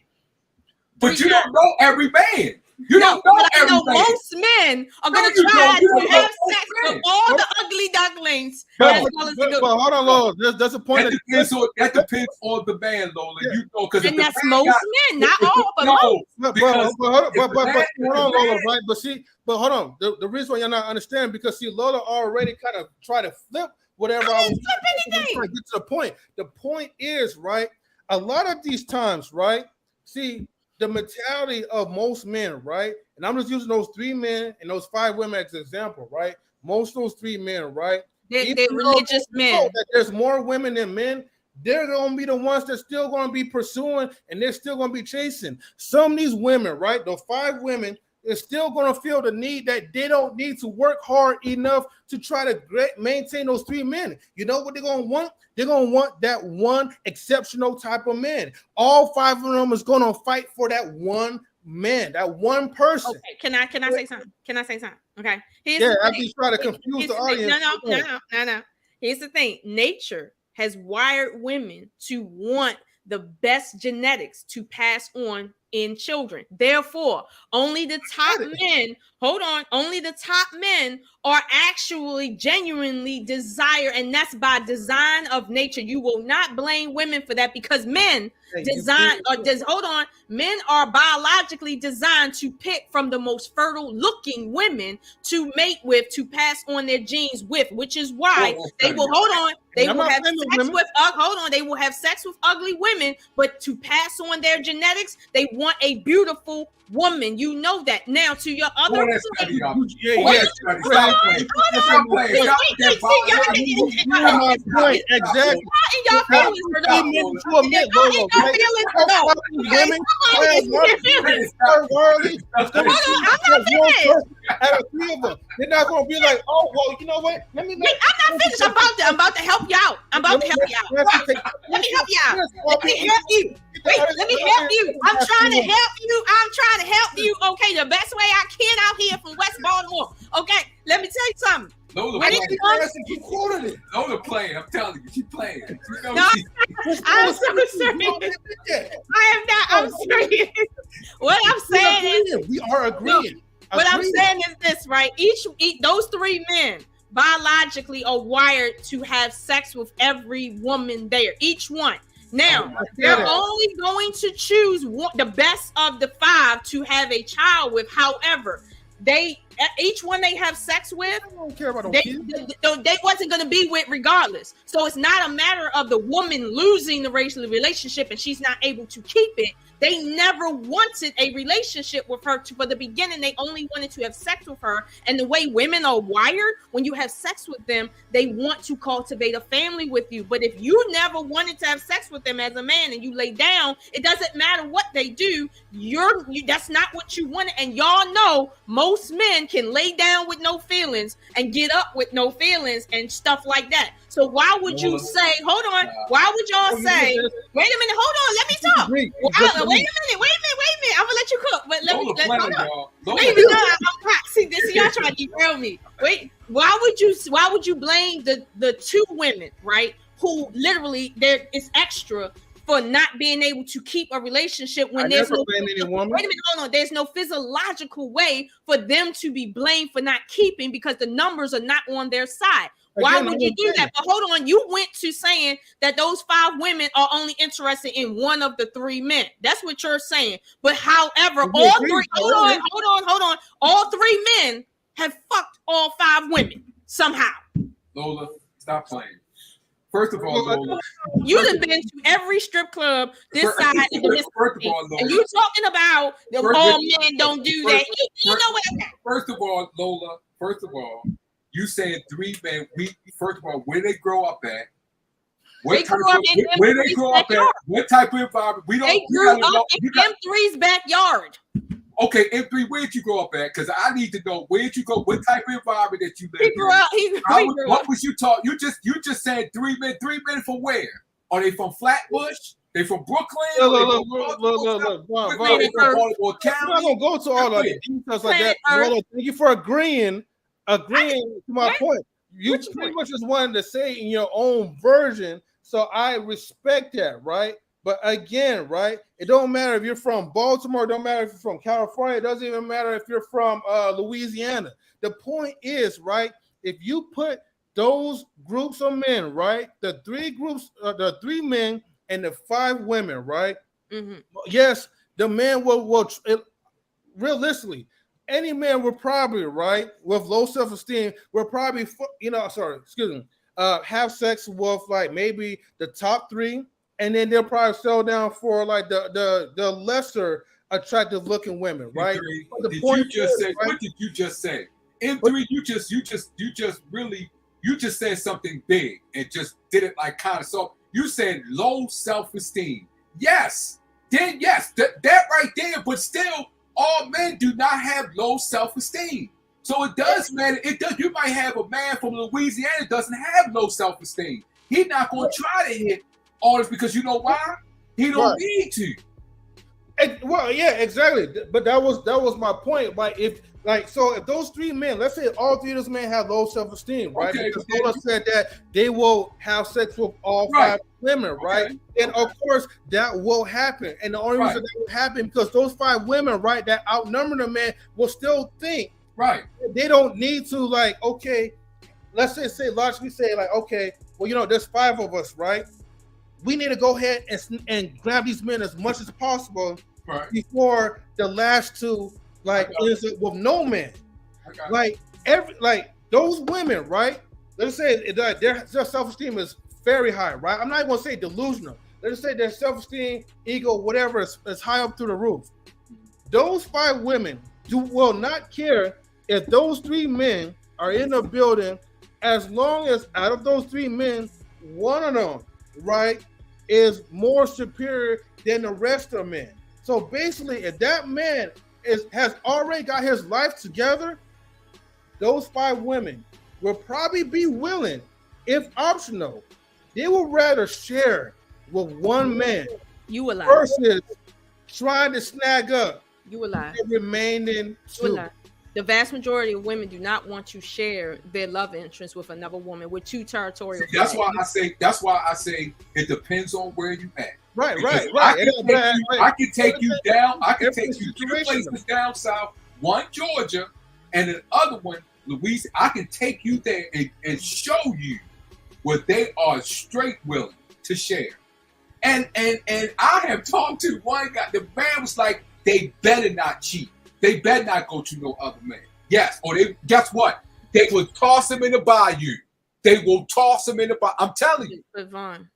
[SPEAKER 2] But you don't know every man. You don't know every man.
[SPEAKER 3] Most men are gonna try to have sex with all the ugly ducklings as well as the good.
[SPEAKER 4] But hold on, Lola. That's a point.
[SPEAKER 2] That depends on the man, Lola. You know, because
[SPEAKER 3] and that's most men, not all, but most.
[SPEAKER 4] But hold on, Lola, right? But hold on. The reason why you're not understanding because Lola already kind of tried to flip whatever I was trying to get to the point. The point is, right? A lot of these times, right? See, the mentality of most men, right? And I'm just using those 3 men and those 5 women as an example, right? Most of those 3 men, right?
[SPEAKER 3] They're religious men.
[SPEAKER 4] That there's more women than men. They're gonna be the ones that's still gonna be pursuing and they're still gonna be chasing. Some of these women, right? Those 5 women is still gonna feel the need that they don't need to work hard enough to try to maintain those 3 men. You know what they're gonna want? They're gonna want that one exceptional type of man. All 5 of them is gonna fight for that one man, that one person.
[SPEAKER 3] Okay, can I say something? Can I say something? Okay.
[SPEAKER 4] I just try to confuse the audience.
[SPEAKER 3] No. Here's the thing: nature has wired women to want the best genetics to pass on in children. Therefore, only the top men, only the top men are actually genuinely desire, and that's by design of nature. You will not blame women for that because men men are biologically designed to pick from the most fertile looking women to mate with, to pass on their genes with, which is why they will they will have sex with ugly women, but to pass on their genetics, they want a beautiful woman. You know that. Now to your other
[SPEAKER 4] they're not gonna be like, oh well, you know what?
[SPEAKER 3] I'm not finished. I'm about to help you out. Let me help you out. Let me help you. Wait, let me help you. I'm trying to help you. Okay, the best way I can out here from West Baltimore. Okay, let me tell you something.
[SPEAKER 2] Lola playing. I'm telling you, she's playing.
[SPEAKER 3] I'm so serious. I am not. I'm serious. What I'm saying is
[SPEAKER 4] we are agreeing.
[SPEAKER 3] What I'm saying is this, right? Each those 3 men biologically are wired to have sex with every woman there, each one. Now, they're only going to choose the best of the 5 to have a child with. However, each one they have sex with,
[SPEAKER 4] I don't care about
[SPEAKER 3] they wasn't going to be with regardless. So it's not a matter of the woman losing the racial relationship and she's not able to keep it. They never wanted a relationship with her. For the beginning, they only wanted to have sex with her. And the way women are wired, when you have sex with them, they want to cultivate a family with you. But if you never wanted to have sex with them as a man and you lay down, it doesn't matter what they do. That's not what you wanted. And y'all know most men can lay down with no feelings and get up with no feelings and stuff like that. So why would you say, hold on, why would y'all say, wait a minute, hold on, let me talk. Wait a minute. I'm gonna let you cook, but hold on. Wait a minute, I'm hot. See, y'all trying to derail me. Wait, why would you blame the 2 women, right? Who literally it's extra for not being able to keep a relationship when there's no wait a minute, hold on. There's no physiological way for them to be blamed for not keeping because the numbers are not on their side. Why would you do that? But hold on, you went to saying that those 5 women are only interested in one of the 3 men. That's what you're saying. But however, all 3, hold on. All 3 men have fucked all 5 women somehow.
[SPEAKER 2] Lola, stop playing. First of all, Lola,
[SPEAKER 3] you done been to every strip club this side of the Mississippi, and you talking about all men don't do that. You know what?
[SPEAKER 2] First of all, Lola, you saying 3 men. First of all, where they grow up at? Where they grow up at? What type of environment? They grew up in
[SPEAKER 3] M3's backyard.
[SPEAKER 2] Okay, M3, where'd you grow up at? Because I need to know where'd you go. What type of environment that you lived in? What was you taught? You just said 3 men. 3 men from where? Are they from Flatbush? They from Brooklyn?
[SPEAKER 4] Look. I'm not gonna go to all of the details like that. Thank you for agreeing to my point. You pretty much just wanted to say in your own version, so I respect that, right? But again, right, it don't matter if you're from Baltimore, it don't matter if you're from California, it doesn't even matter if you're from Louisiana. The point is, right, if you put those groups of men, right, the 3 groups, the 3 men and the 5 women, right? Mm-hmm. Yes, the man will realistically, any man will probably, right, with low self-esteem, will probably, have sex with like maybe the top 3, and then they'll probably settle down for like the lesser attractive looking women, right?
[SPEAKER 2] What did you just say? M3, you just said something big and just did it like kind of so. You said low self-esteem. Yes, then yes, that right there, but still. All men do not have low self-esteem. So it does matter. It does. You might have a man from Louisiana that doesn't have low self-esteem. He's not going to try to hit all this because you know why? He don't need to.
[SPEAKER 4] Well, yeah, exactly. But that was my point. If those 3 men, let's say all 3 of those men have low self-esteem, right? Okay, because Lola said that they will have sex with all 5 women, right? Okay. And of course that will happen. And the only reason that will happen because those 5 women, right, that outnumber the man will still think, right, they don't need to let's say logically say okay, well, there's 5 of us, right? We need to go ahead and grab these men as much as possible before the last 2 is with no man. Those women, right? Let's say their self-esteem is very high, right? I'm not even gonna say delusional. Let's say their self-esteem, ego, whatever is high up through the roof. Those 5 women will not care if those 3 men are in the building, as long as out of those 3 men, one of them, right, is more superior than the rest of men. So basically, if that man has already got his life together, those 5 women will probably be willing, if optional, they would rather share with one man versus trying to snag up the remaining 2.
[SPEAKER 3] The vast majority of women do not want to share their love interest with another woman with 2 territorial.
[SPEAKER 2] That's why I say it depends on where you at.
[SPEAKER 4] Right.
[SPEAKER 2] I can take you down. I can take you 2 places down south. One Georgia, and the other one Louisiana, I can take you there and show you where they are straight willing to share. And I have talked to one guy, the man was like, they better not cheat. They better not go to no other man. Yes, or they, guess what? They will toss him in the bayou. They will toss him in the bayou. I'm telling you.
[SPEAKER 3] But Vaughn,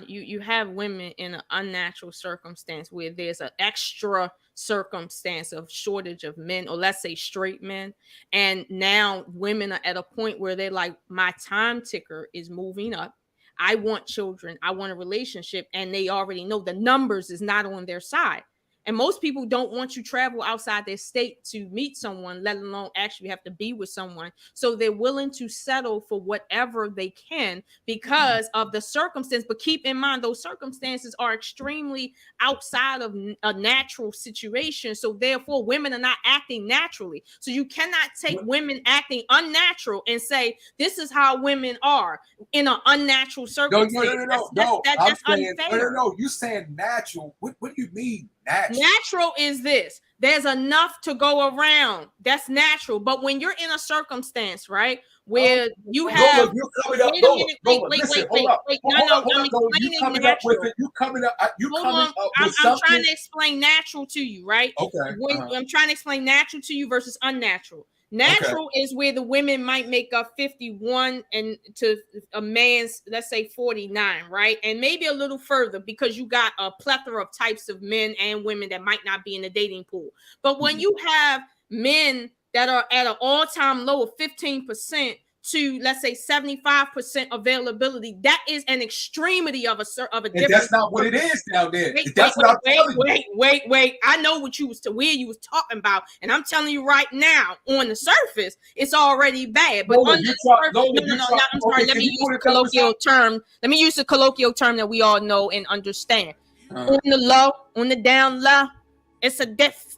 [SPEAKER 3] you have women in an unnatural circumstance where there's an extra circumstance of shortage of men, or let's say straight men, and now women are at a point where they're like, my time ticker is moving up. I want children, I want a relationship, and they already know the numbers is not on their side. And most people don't want you travel outside their state to meet someone, let alone actually have to be with someone. So they're willing to settle for whatever they can because of the circumstance. But keep in mind, those circumstances are extremely outside of a natural situation. So therefore, women are not acting naturally. So you cannot take women acting unnatural and say, this is how women are in an unnatural circumstance.
[SPEAKER 2] No.
[SPEAKER 3] That's unfair.
[SPEAKER 2] No. You saying natural. What do you mean natural?
[SPEAKER 3] Natural is this. There's enough to go around. That's natural. But when you're in a circumstance, right, where you have
[SPEAKER 2] you're coming up.
[SPEAKER 3] Wait. No, I'm explaining natural.
[SPEAKER 2] You coming up
[SPEAKER 3] I'm trying to explain natural to you, right?
[SPEAKER 2] Okay.
[SPEAKER 3] I'm trying to explain natural to you versus unnatural. Natural is where the women might make up 51 and to a man's, let's say 49, right? And maybe a little further because you got a plethora of types of men and women that might not be in the dating pool. But when you have men that are at an all-time low of 15% to, let's say, 75% availability, that is an extremity of a difference.
[SPEAKER 2] And that's not what it is down there. Wait.
[SPEAKER 3] I know what you was talking about, and I'm telling you right now, on the surface, it's already bad. But on the surface, I'm sorry. Let me use a colloquial term. Let me use a colloquial term that we all know and understand. On the low, on the down low, it's a difference.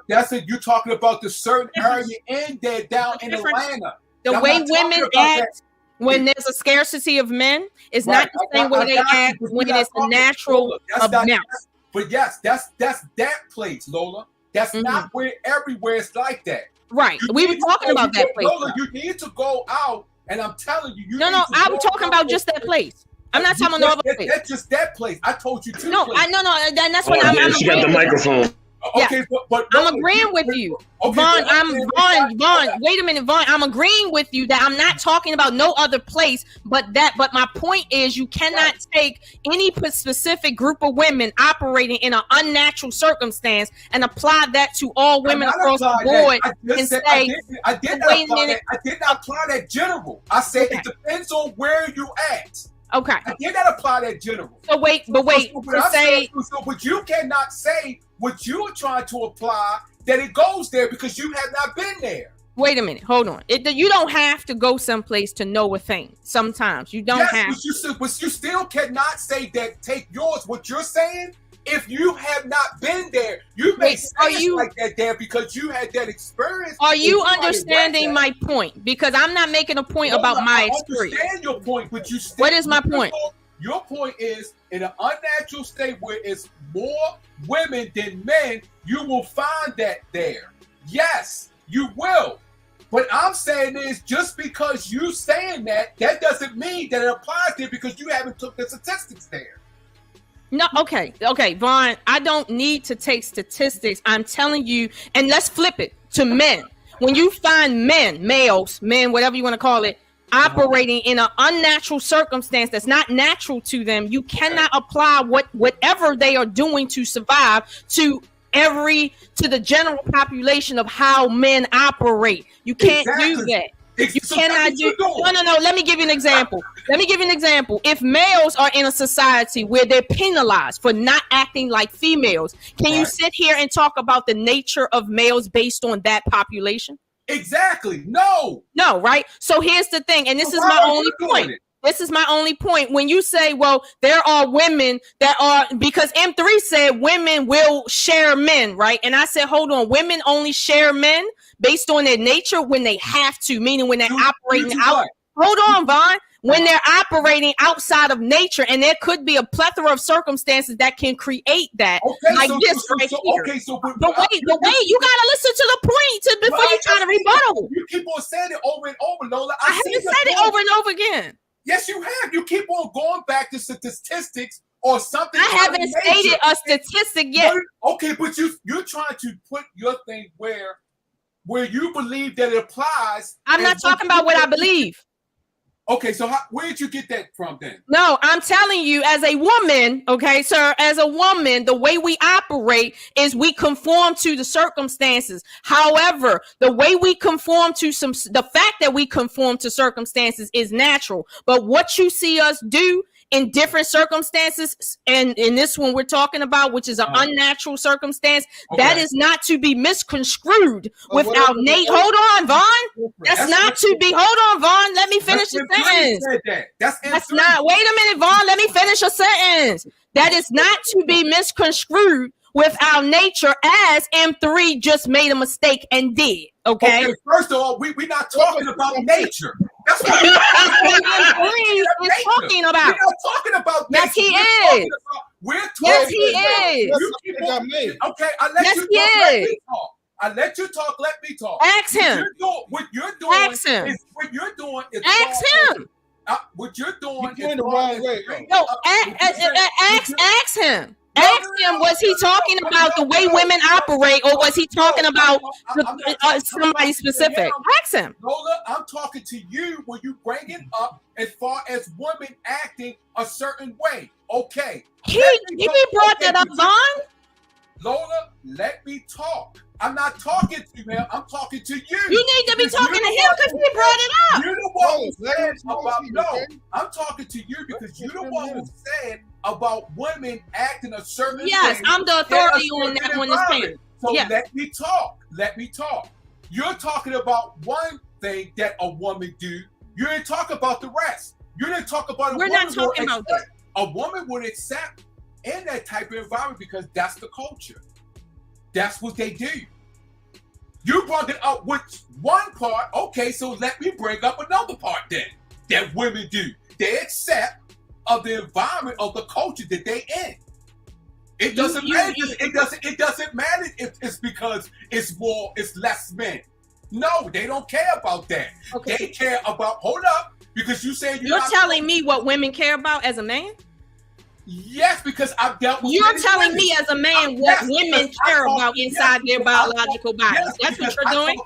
[SPEAKER 2] That's it. You're talking about the certain area in there down in Atlanta.
[SPEAKER 3] The way women act when there's a scarcity of men is not the same way they act when it's a natural amount.
[SPEAKER 2] But yes, that's that place, Lola. That's not where everywhere it's like that.
[SPEAKER 3] Right. We were talking about that place.
[SPEAKER 2] Lola, you need to go out, and I'm telling you.
[SPEAKER 3] No, I'm talking about just that place. I'm not talking about no other place.
[SPEAKER 2] That's just that place. I told you two.
[SPEAKER 3] No,
[SPEAKER 2] places.
[SPEAKER 3] That's what I'm.
[SPEAKER 6] She got the microphone.
[SPEAKER 2] Okay, but
[SPEAKER 3] I'm agreeing with you, Vaughn. Vaughn. Wait a minute, Vaughn. I'm agreeing with you that I'm not talking about no other place, but my point is you cannot take any specific group of women operating in an unnatural circumstance and apply that to all women across the board and say,
[SPEAKER 2] I did not apply that general. I said it depends on where you at.
[SPEAKER 3] Okay.
[SPEAKER 2] I did not apply that general.
[SPEAKER 3] So wait.
[SPEAKER 2] But you cannot say what you're trying to apply that it goes there because you have not been there.
[SPEAKER 3] Wait a minute. Hold on. You don't have to go someplace to know a thing. Sometimes you don't have.
[SPEAKER 2] But you still cannot say that. Take yours. What you're saying, if you have not been there, you may say it like that there because you had that experience.
[SPEAKER 3] Are you understanding my point? Because I'm not making a point about my experience.
[SPEAKER 2] I understand your point, but you still.
[SPEAKER 3] What is my point?
[SPEAKER 2] Your point is in an unnatural state where it's more women than men, you will find that there. Yes, you will. What I'm saying is just because you saying that doesn't mean that it applies there because you haven't took the statistics there.
[SPEAKER 3] No, okay, Vaughn, I don't need to take statistics. I'm telling you, and let's flip it to men. When you find males, whatever you want to call it, operating in an unnatural circumstance that's not natural to them, you cannot apply whatever they are doing to survive to the general population of how men operate. You can't do that. You cannot do. No. Let me give you an example. If males are in a society where they're penalized for not acting like females, can you sit here and talk about the nature of males based on that population?
[SPEAKER 2] Exactly. No,
[SPEAKER 3] right? So here's the thing, and this is my only point. This is my only point. When you say, well, there are women that are, because M3 said women will share men, right? And I said, hold on, women only share men based on their nature when they have to, meaning when they're operating out. Hold on, Vaughn. when they're operating outside of nature, and there could be a plethora of circumstances that can create that, like this right here.
[SPEAKER 2] Okay, so
[SPEAKER 3] But wait, you gotta listen to the point before you try to rebuttal.
[SPEAKER 2] You keep on saying it over and over, Lola.
[SPEAKER 3] I haven't said it over and over again.
[SPEAKER 2] Yes, you have. You keep on going back to statistics or something.
[SPEAKER 3] I haven't stated a statistic yet.
[SPEAKER 2] Okay, but you're trying to put your thing where you believe that it applies.
[SPEAKER 3] I'm not talking about what I believe.
[SPEAKER 2] Okay, so where did you get that from then?
[SPEAKER 3] No, I'm telling you, as a woman, okay, sir, as a woman, the way we operate is we conform to the circumstances. However, the way we conform to the fact that we conform to circumstances is natural. But what you see us do in different circumstances, and in this one we're talking about, which is an unnatural circumstance, that is not to be misconstrued without Nate. Hold on, Vaughn. That's not to be. Hold on, Vaughn. Let me finish the sentence. That's not. Wait a minute, Vaughn. Let me finish a sentence. That is not to be misconstrued without nature, as M3 just made a mistake and did. Okay.
[SPEAKER 2] First of all, we're not talking about nature. That's what
[SPEAKER 3] M3 is talking about.
[SPEAKER 2] We're not talking about nature.
[SPEAKER 3] Yes, he is.
[SPEAKER 2] We're talking.
[SPEAKER 3] Yes, he is.
[SPEAKER 2] Okay, I let you talk. Let me talk. I let you talk. Let me talk.
[SPEAKER 3] Ask him.
[SPEAKER 2] What you're doing.
[SPEAKER 3] Ask him.
[SPEAKER 2] What you're doing is.
[SPEAKER 3] Ask him.
[SPEAKER 2] What you're doing is
[SPEAKER 4] the wrong way.
[SPEAKER 3] No, ask him. Ask him, was he talking about the way women operate, or was he talking about somebody specific? Ask him.
[SPEAKER 2] Lola, I'm talking to you when you bring it up as far as women acting a certain way. Okay.
[SPEAKER 3] He brought that up, Vaughn.
[SPEAKER 2] Lola, let me talk. I'm not talking to him. I'm talking to you.
[SPEAKER 3] You need to be talking to him because he brought it up.
[SPEAKER 2] You're the one who said about I'm talking to you because you're the one who said about women acting a certain way.
[SPEAKER 3] Yes, I'm the authority on that one.
[SPEAKER 2] So let me talk. Let me talk. You're talking about one thing that a woman do. You didn't talk about the rest. You didn't talk about.
[SPEAKER 3] We're not talking about that.
[SPEAKER 2] A woman would accept in that type of environment because that's the culture. That's what they do. You brought it up with one part. Okay, so let me bring up another part then that women do. They accept of the environment of the culture that they in. It doesn't matter. It doesn't matter if it's because it's less men. No, they don't care about that. Okay. They care about because you said
[SPEAKER 3] you're telling me what women care about as a man.
[SPEAKER 2] Yes, because I've dealt with.
[SPEAKER 3] You're telling me as a man what women care about inside their biological bodies. That's what you're doing.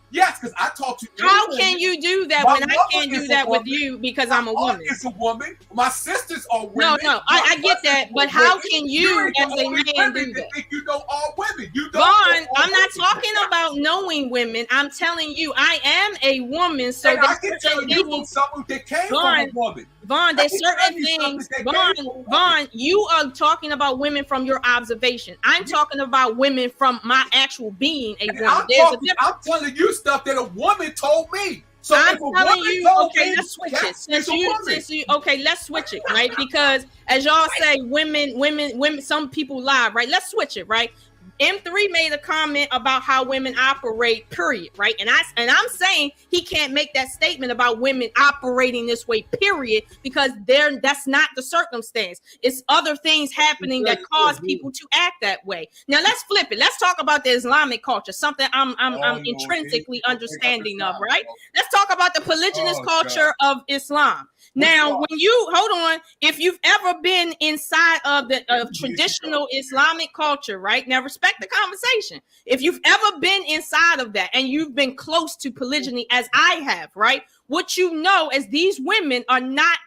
[SPEAKER 2] Yes, because I talk to.
[SPEAKER 3] How can you do that when I can't do that with you because I'm a woman?
[SPEAKER 2] It's a woman. My sisters are women.
[SPEAKER 3] No, I get that, but how can you as a man do that?
[SPEAKER 2] Think you know all women. You don't.
[SPEAKER 3] Vaughn, I'm not talking about knowing women. I'm telling you, I am a woman. So
[SPEAKER 2] I can tell you something that came from a woman.
[SPEAKER 3] Vaughn, there's certain things. Vaughn, you are talking about women from your observation. I'm talking about women from my actual being a woman.
[SPEAKER 2] I'm telling you stuff that a woman told me. So
[SPEAKER 3] I'm telling you, okay, let's switch it. Okay, let's switch it, right? Because as y'all say, women, some people lie, right? Let's switch it, right? M3 made a comment about how women operate, period, right? And I'm saying he can't make that statement about women operating this way, period, because that's not the circumstance. It's other things happening that cause people to act that way. Now let's flip it. Let's talk about the Islamic culture, something I'm intrinsically understanding of, right? Let's talk about the polygynous culture of Islam. Now, when you hold on, if you've ever been inside of the traditional Islamic culture, right? Now, respect the conversation. If you've ever been inside of that and you've been close to polygyny, as I have, right? What you know is these women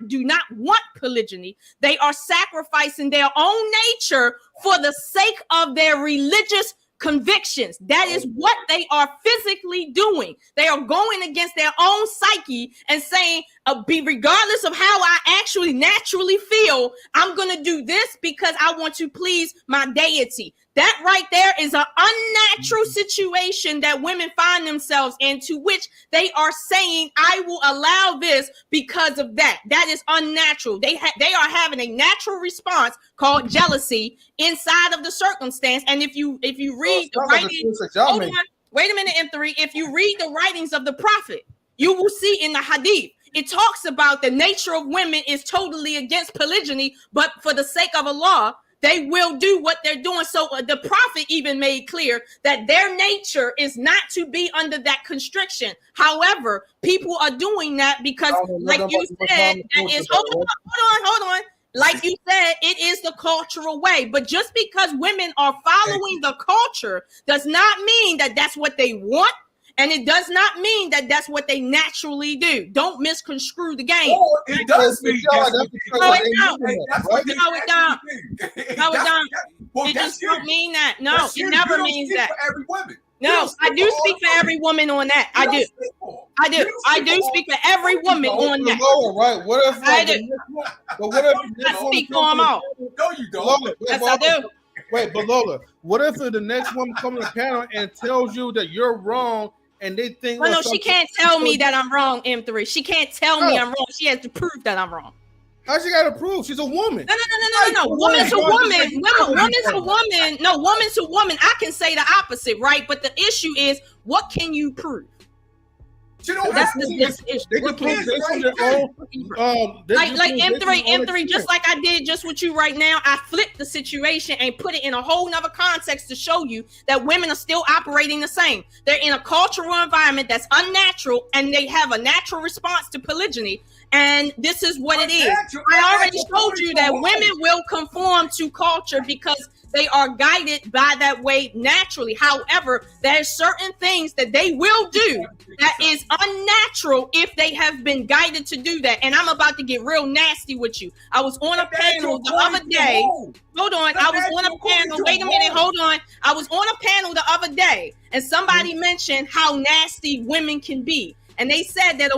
[SPEAKER 3] do not want polygyny. They are sacrificing their own nature for the sake of their religious convictions. That is what they are physically doing. They are going against their own psyche and saying, regardless of how I actually naturally feel, I'm going to do this because I want to please my deity. That right there is an unnatural situation that women find themselves in, to which they are saying, I will allow this because of that. That is unnatural. They are having a natural response called jealousy inside of the circumstance. And if you read the writings, wait a minute, M3. If you read the writings of the prophet, you will see in the hadith, it talks about the nature of women is totally against polygyny, but for the sake of Allah, they will do what they're doing. So the prophet even made clear that their nature is not to be under that constriction. However, people are doing that because, like you said, that is, hold on. Like you said, it is the cultural way. But just because women are following the culture does not mean that that's what they want. And it does not mean that that's what they naturally do. Don't misconstrue the game.
[SPEAKER 2] Oh, it does mean that's what
[SPEAKER 3] it just don't mean that. No, it never means that.
[SPEAKER 2] For every woman.
[SPEAKER 3] No, I do speak for every woman on that. I do speak for every woman on that.
[SPEAKER 4] Right? What if
[SPEAKER 3] I do?
[SPEAKER 4] But what if
[SPEAKER 3] I speak for them all.
[SPEAKER 2] No, you don't.
[SPEAKER 3] Yes, I do.
[SPEAKER 4] Wait, but Lola, what if the next woman comes on the panel and tells you that you're wrong? And they think,
[SPEAKER 3] well, no, she can't tell me that I'm wrong, M3. She can't tell me I'm wrong. She has to prove that I'm wrong.
[SPEAKER 4] How's she got to prove? She's a woman.
[SPEAKER 3] No. Woman to woman. No, woman to woman. I can say the opposite, right? But the issue is, what can you prove? That's the issue. Like M3, just like I did just with you right now, I flipped the situation and put it in a whole nother context to show you that women are still operating the same. They're in a cultural environment that's unnatural, and they have a natural response to polygyny. And this is what it is. I already told you that women will conform to culture because they are guided by that way naturally. However, there's certain things that they will do that is unnatural if they have been guided to do that. And I'm about to get real nasty with you. I was on a panel the other day. Hold on. I was on a panel. Wait a minute. Hold on. I was on a panel the other day, and somebody mentioned how nasty women can be. And they said that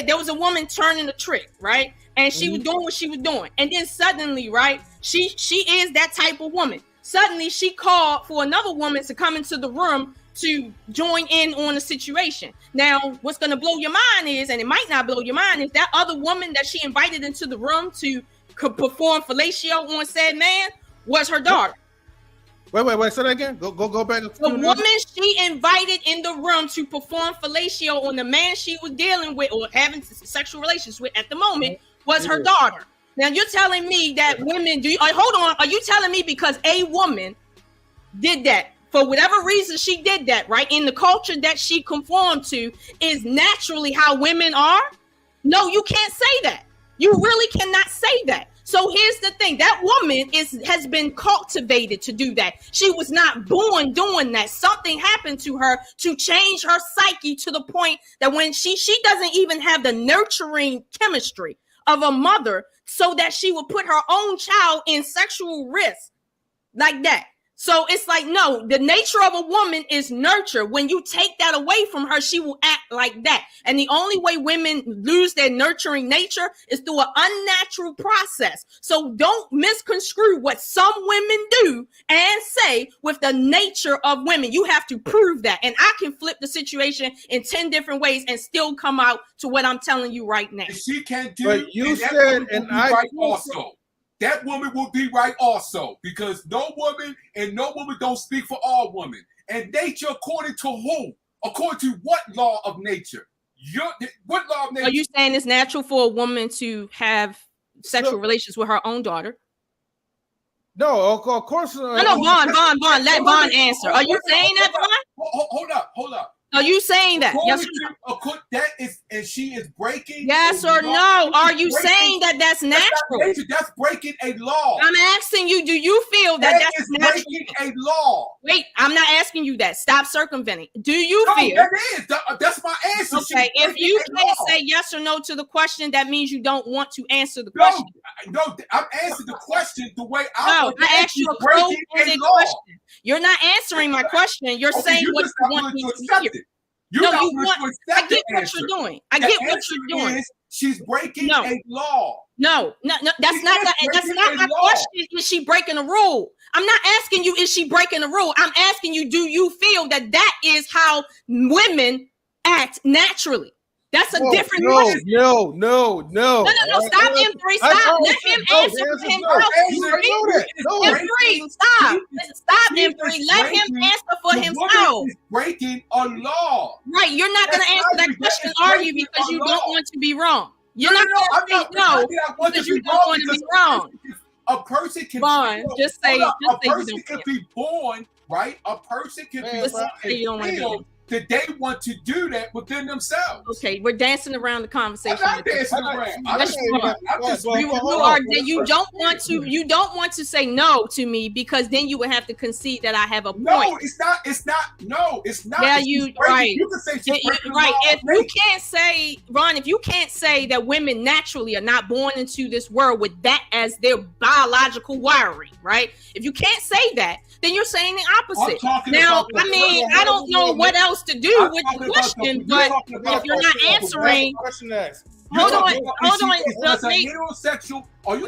[SPEAKER 3] there was a woman turning a trick, right? And she was doing what she was doing. And then suddenly, right, she is that type of woman. Suddenly, she called for another woman to come into the room to join in on the situation. Now, what's going to blow your mind is, and it might not blow your mind, is that other woman that she invited into the room to perform fellatio on said man was her daughter.
[SPEAKER 4] Wait. Say that again. Go back.
[SPEAKER 3] The woman she invited in the room to perform fellatio on the man she was dealing with or having sexual relations with at the moment was her daughter. Now you're telling me that women hold on. Are you telling me because a woman did that for whatever reason she did that, right? In the culture that she conformed to is naturally how women are? No, you can't say that. You really cannot say that. So here's the thing. That woman has been cultivated to do that. She was not born doing that. Something happened to her to change her psyche to the point that when she doesn't even have the nurturing chemistry of a mother so that she would put her own child in sexual risk like that. So it's like, no, the nature of a woman is nurture. When you take that away from her, she will act like that. And the only way women lose their nurturing nature is through an unnatural process. So don't misconstrue what some women do and say with the nature of women. You have to prove that. And I can flip the situation in 10 different ways and still come out to what I'm telling you right now.
[SPEAKER 2] If she can't do
[SPEAKER 4] it, you said, and I
[SPEAKER 2] right also. That woman will be right also, because no woman don't speak for all women. And nature, according to who? According to what law of nature? What law of nature?
[SPEAKER 3] Are you saying it's natural for a woman to have sexual relations with her own daughter?
[SPEAKER 4] No, of course.
[SPEAKER 3] No, Vaughn. Let Vaughn answer. Are you saying that, Vaughn?
[SPEAKER 2] Hold up.
[SPEAKER 3] Are you saying that? Yes.
[SPEAKER 2] That is, and she is breaking.
[SPEAKER 3] Yes or no? Are you saying that that's natural?
[SPEAKER 2] That's breaking a law.
[SPEAKER 3] I'm asking you. Do you feel that that's natural?
[SPEAKER 2] Breaking a law?
[SPEAKER 3] Wait, I'm not asking you that. Stop circumventing. Do you feel?
[SPEAKER 2] That is. That's my answer.
[SPEAKER 3] Okay. If you can't say yes or no to the question, that means you don't want to answer the question.
[SPEAKER 2] No, I'm answering the question the way I
[SPEAKER 3] asked you a closed-ended question. You're not answering my question. You're saying what you want me to hear. I get what you're doing. I get what you're doing.
[SPEAKER 2] She's breaking a law.
[SPEAKER 3] No. That's not my question. Is she breaking a rule? I'm not asking you, is she breaking a rule? I'm asking you, do you feel that is how women act naturally? That's a different
[SPEAKER 4] No.
[SPEAKER 3] question.
[SPEAKER 4] No.
[SPEAKER 3] No, stop M3. Stop. Let him answer for himself. M3, stop. Stop M3. Let him answer for himself.
[SPEAKER 2] Breaking a law.
[SPEAKER 3] Right. You're not going to answer that question, are you? Because you don't want to be wrong. You're not going to say no because you don't want to be wrong.
[SPEAKER 2] A person can
[SPEAKER 3] just say
[SPEAKER 2] a
[SPEAKER 3] you
[SPEAKER 2] person
[SPEAKER 3] don't
[SPEAKER 2] can be born, right? A person can be born
[SPEAKER 3] you don't want to
[SPEAKER 2] feel that they want to do that within themselves.
[SPEAKER 3] Okay, we're dancing around the conversation.
[SPEAKER 2] I'm not dancing around.
[SPEAKER 3] You don't want to say no to me because then you would have to concede that I have a point.
[SPEAKER 2] No, it's not. It's not. No, it's not.
[SPEAKER 3] Yeah, you right.
[SPEAKER 2] You can say
[SPEAKER 3] right. If you can't say, Ron, if you can't say that women naturally are not born into this world with that as their biological wiring, right? If you can't say that, then you're saying the opposite. Now, I mean, I don't know what else to do with the question, but if you're not answering, hold on.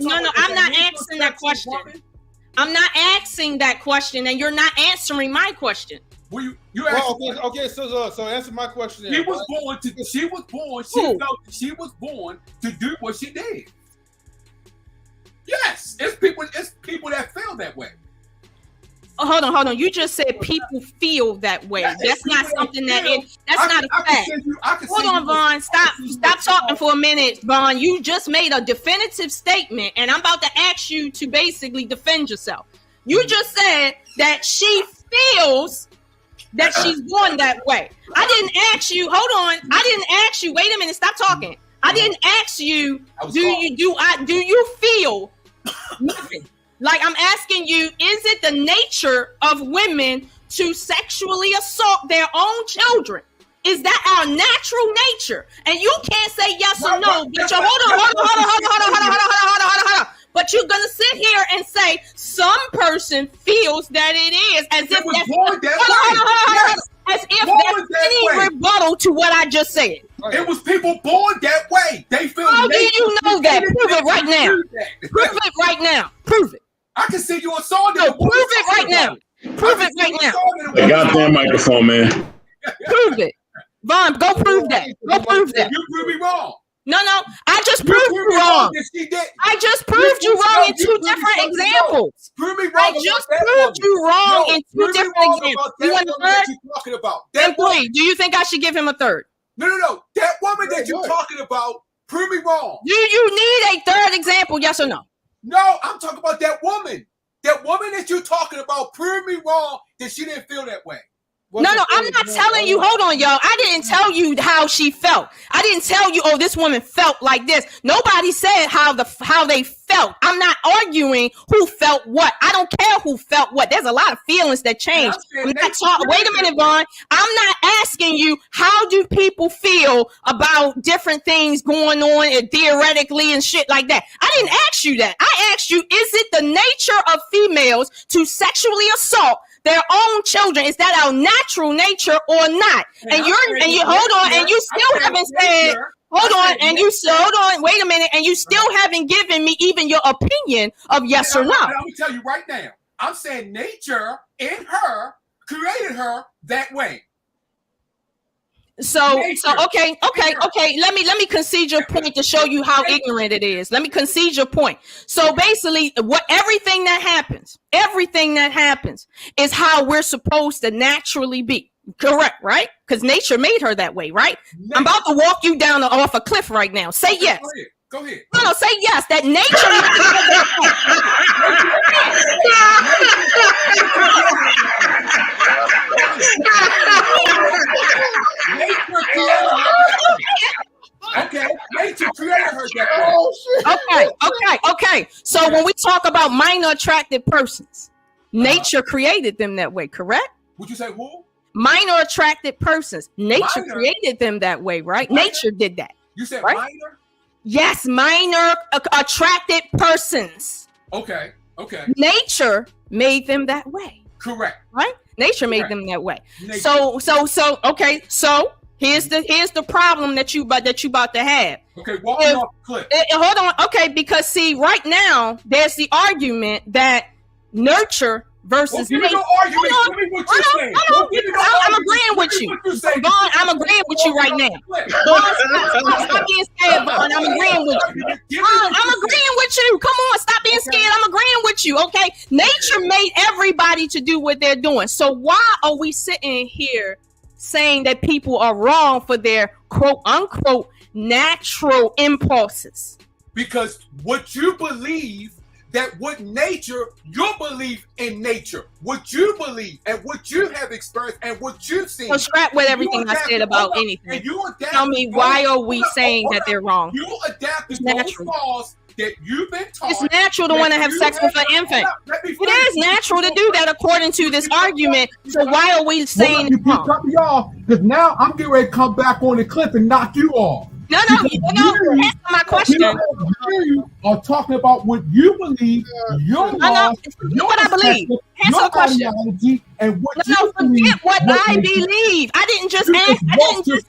[SPEAKER 3] No, I'm not asking that question. I'm not asking that question, and you're not answering my question.
[SPEAKER 4] Okay, so answer my question.
[SPEAKER 2] She was born. She felt that she was born to do what she did. Yes, it's people that feel that way.
[SPEAKER 3] Oh, hold on. You just said people feel that way. That's not something that's not a fact. Hold on, Vaughn. Stop talking for a minute, Vaughn. You just made a definitive statement, and I'm about to ask you to basically defend yourself. You just said that she feels that she's born that way. I didn't ask you. Hold on. I didn't ask you. Wait a minute. Stop talking. I didn't ask you. Do you feel nothing? Like I'm asking you, is it the nature of women to sexually assault their own children? Is that our natural nature? And you can't say yes or no. But you hold on. But you're gonna sit here and say some person feels that it is as if that's any rebuttal to what I just said.
[SPEAKER 2] It was people born that way. They feel.
[SPEAKER 3] How do you know that? Prove it right now. Prove it right now. Prove it.
[SPEAKER 2] I can see you on Saw.
[SPEAKER 3] No, prove it right now. Prove it right now.
[SPEAKER 6] Hey, goddamn microphone, man.
[SPEAKER 3] Prove it. Vaughn, go prove that. Go prove that.
[SPEAKER 2] You prove me wrong.
[SPEAKER 3] No, I just proved you wrong. I just proved you wrong in two different examples.
[SPEAKER 2] Prove me wrong.
[SPEAKER 3] I just proved you wrong in two different examples. You want a third?
[SPEAKER 2] Talking about
[SPEAKER 3] and three. Do you think I should give him a third?
[SPEAKER 2] No. That woman that you're talking about, prove me wrong.
[SPEAKER 3] Do you need a third example? Yes or no?
[SPEAKER 2] No, I'm talking about that woman. That woman that you're talking about, prove me wrong that she didn't feel that way.
[SPEAKER 3] No, I'm not telling you. Hold on, y'all. I didn't tell you how she felt. I didn't tell you, oh, this woman felt like this. Nobody said how they felt. I'm not arguing who felt what. I don't care who felt what. There's a lot of feelings that change. Wait a minute, Vaughn. I'm not asking you how do people feel about different things going on and theoretically and shit like that. I didn't ask you that. I asked you, is it the nature of females to sexually assault their own children? Is that our natural nature or not? And you hold on, and you still haven't said, hold on, wait a minute, and you still haven't given me even your opinion of yes or no.
[SPEAKER 2] Let me tell you right now. I'm saying nature in her created her that way.
[SPEAKER 3] So okay. Let me concede your point to show you how ignorant it is. Let me concede your point. So basically, everything that happens is how we're supposed to naturally be. Correct, right? Because nature made her that way, right? I'm about to walk you down off a cliff right now. Say yes.
[SPEAKER 2] Go ahead.
[SPEAKER 3] No, say yes. That nature.
[SPEAKER 2] Nature created her that way.
[SPEAKER 3] Okay. So when we talk about minor attracted persons, nature created them that way, correct?
[SPEAKER 2] Would you say who?
[SPEAKER 3] Minor attracted persons. Nature created them that way, right? Minor? Nature did that.
[SPEAKER 2] You said
[SPEAKER 3] right?
[SPEAKER 2] Minor?
[SPEAKER 3] Yes, minor attracted persons.
[SPEAKER 2] Okay.
[SPEAKER 3] Nature made them that way.
[SPEAKER 2] Correct.
[SPEAKER 3] Right? Nature made them that way. Nature. So okay. So here's the problem that you about to have.
[SPEAKER 2] Okay, walk me off the cliff.
[SPEAKER 3] Hold on. Okay, because see, right now there's the argument that nurture versus
[SPEAKER 2] Don't give me no argument. Tell me what you're saying. Don't give me no
[SPEAKER 3] I'm
[SPEAKER 2] argument.
[SPEAKER 3] agreeing with
[SPEAKER 2] Tell me
[SPEAKER 3] you.
[SPEAKER 2] what you're saying.
[SPEAKER 3] Vaughn, I'm agreeing with you right now. Stop being scared, Vaughn. I'm agreeing with you. I'm agreeing with you. Come on, stop being scared. I'm agreeing with you. Okay, nature made everybody to do what they're doing. So why are we sitting here saying that people are wrong for their quote unquote natural impulses?
[SPEAKER 2] Because what you believe, that what nature, your belief in nature, what you believe and what you have experienced and what you've seen.
[SPEAKER 3] So scrap with everything I said about anything. Tell me, why are we saying that they're wrong?
[SPEAKER 2] You adapted those laws that you've been taught.
[SPEAKER 3] It's natural to want to have sex with an infant. It is natural to do that according to this argument. So why are we saying
[SPEAKER 2] you cut me off? Because now I'm getting ready to come back on the cliff and knock you off.
[SPEAKER 3] No, answer my question.
[SPEAKER 2] You are talking about what you believe, your laws,
[SPEAKER 3] what I believe. Answer the question.
[SPEAKER 2] And what
[SPEAKER 3] forget what I believe. I didn't just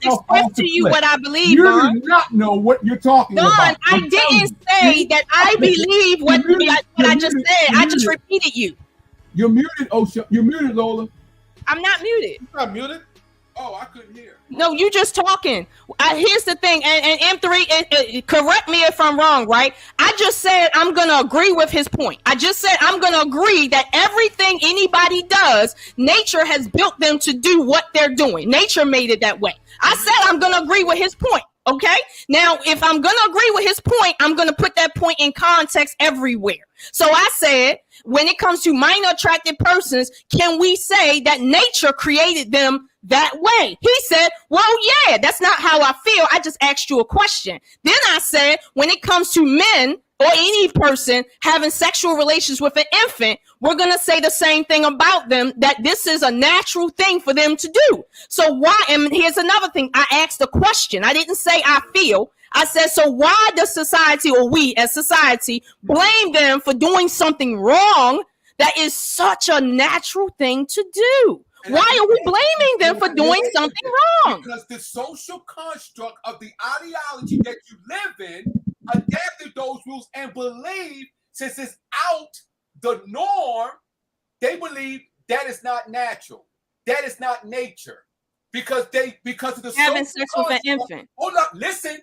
[SPEAKER 3] express to you what I believe.
[SPEAKER 2] You do not know what you're talking about.
[SPEAKER 3] I didn't say that I believe what I just said. I just repeated you.
[SPEAKER 2] You're muted, Osha. You're muted, Lola.
[SPEAKER 3] I'm not muted.
[SPEAKER 4] You're not muted.
[SPEAKER 2] Oh, I couldn't hear.
[SPEAKER 3] No, you just talking. Here's the thing, and M3, correct me if I'm wrong, right? I just said I'm going to agree with his point. I just said I'm going to agree that everything anybody does, nature has built them to do what they're doing. Nature made it that way. I said I'm going to agree with his point. Okay. Now, if I'm going to agree with his point, I'm going to put that point in context everywhere. So I said, when it comes to minor attracted persons, can we say that nature created them that way? He said, well, yeah, that's not how I feel. I just asked you a question. Then I said, when it comes to men or any person having sexual relations with an infant, we're going to say the same thing about them, that this is a natural thing for them to do. So why? And here's another thing. I asked a question. I didn't say I feel. I said, so why does society, or we as society, blame them for doing something wrong that is such a natural thing to do? Why are we blaming them for doing something wrong?
[SPEAKER 2] Because the social construct of the ideology that you live in adapted those rules and believe, since it's out the norm, they believe that is not natural. That is not nature. Because of the
[SPEAKER 3] having sex with an infant.
[SPEAKER 2] Hold up, listen.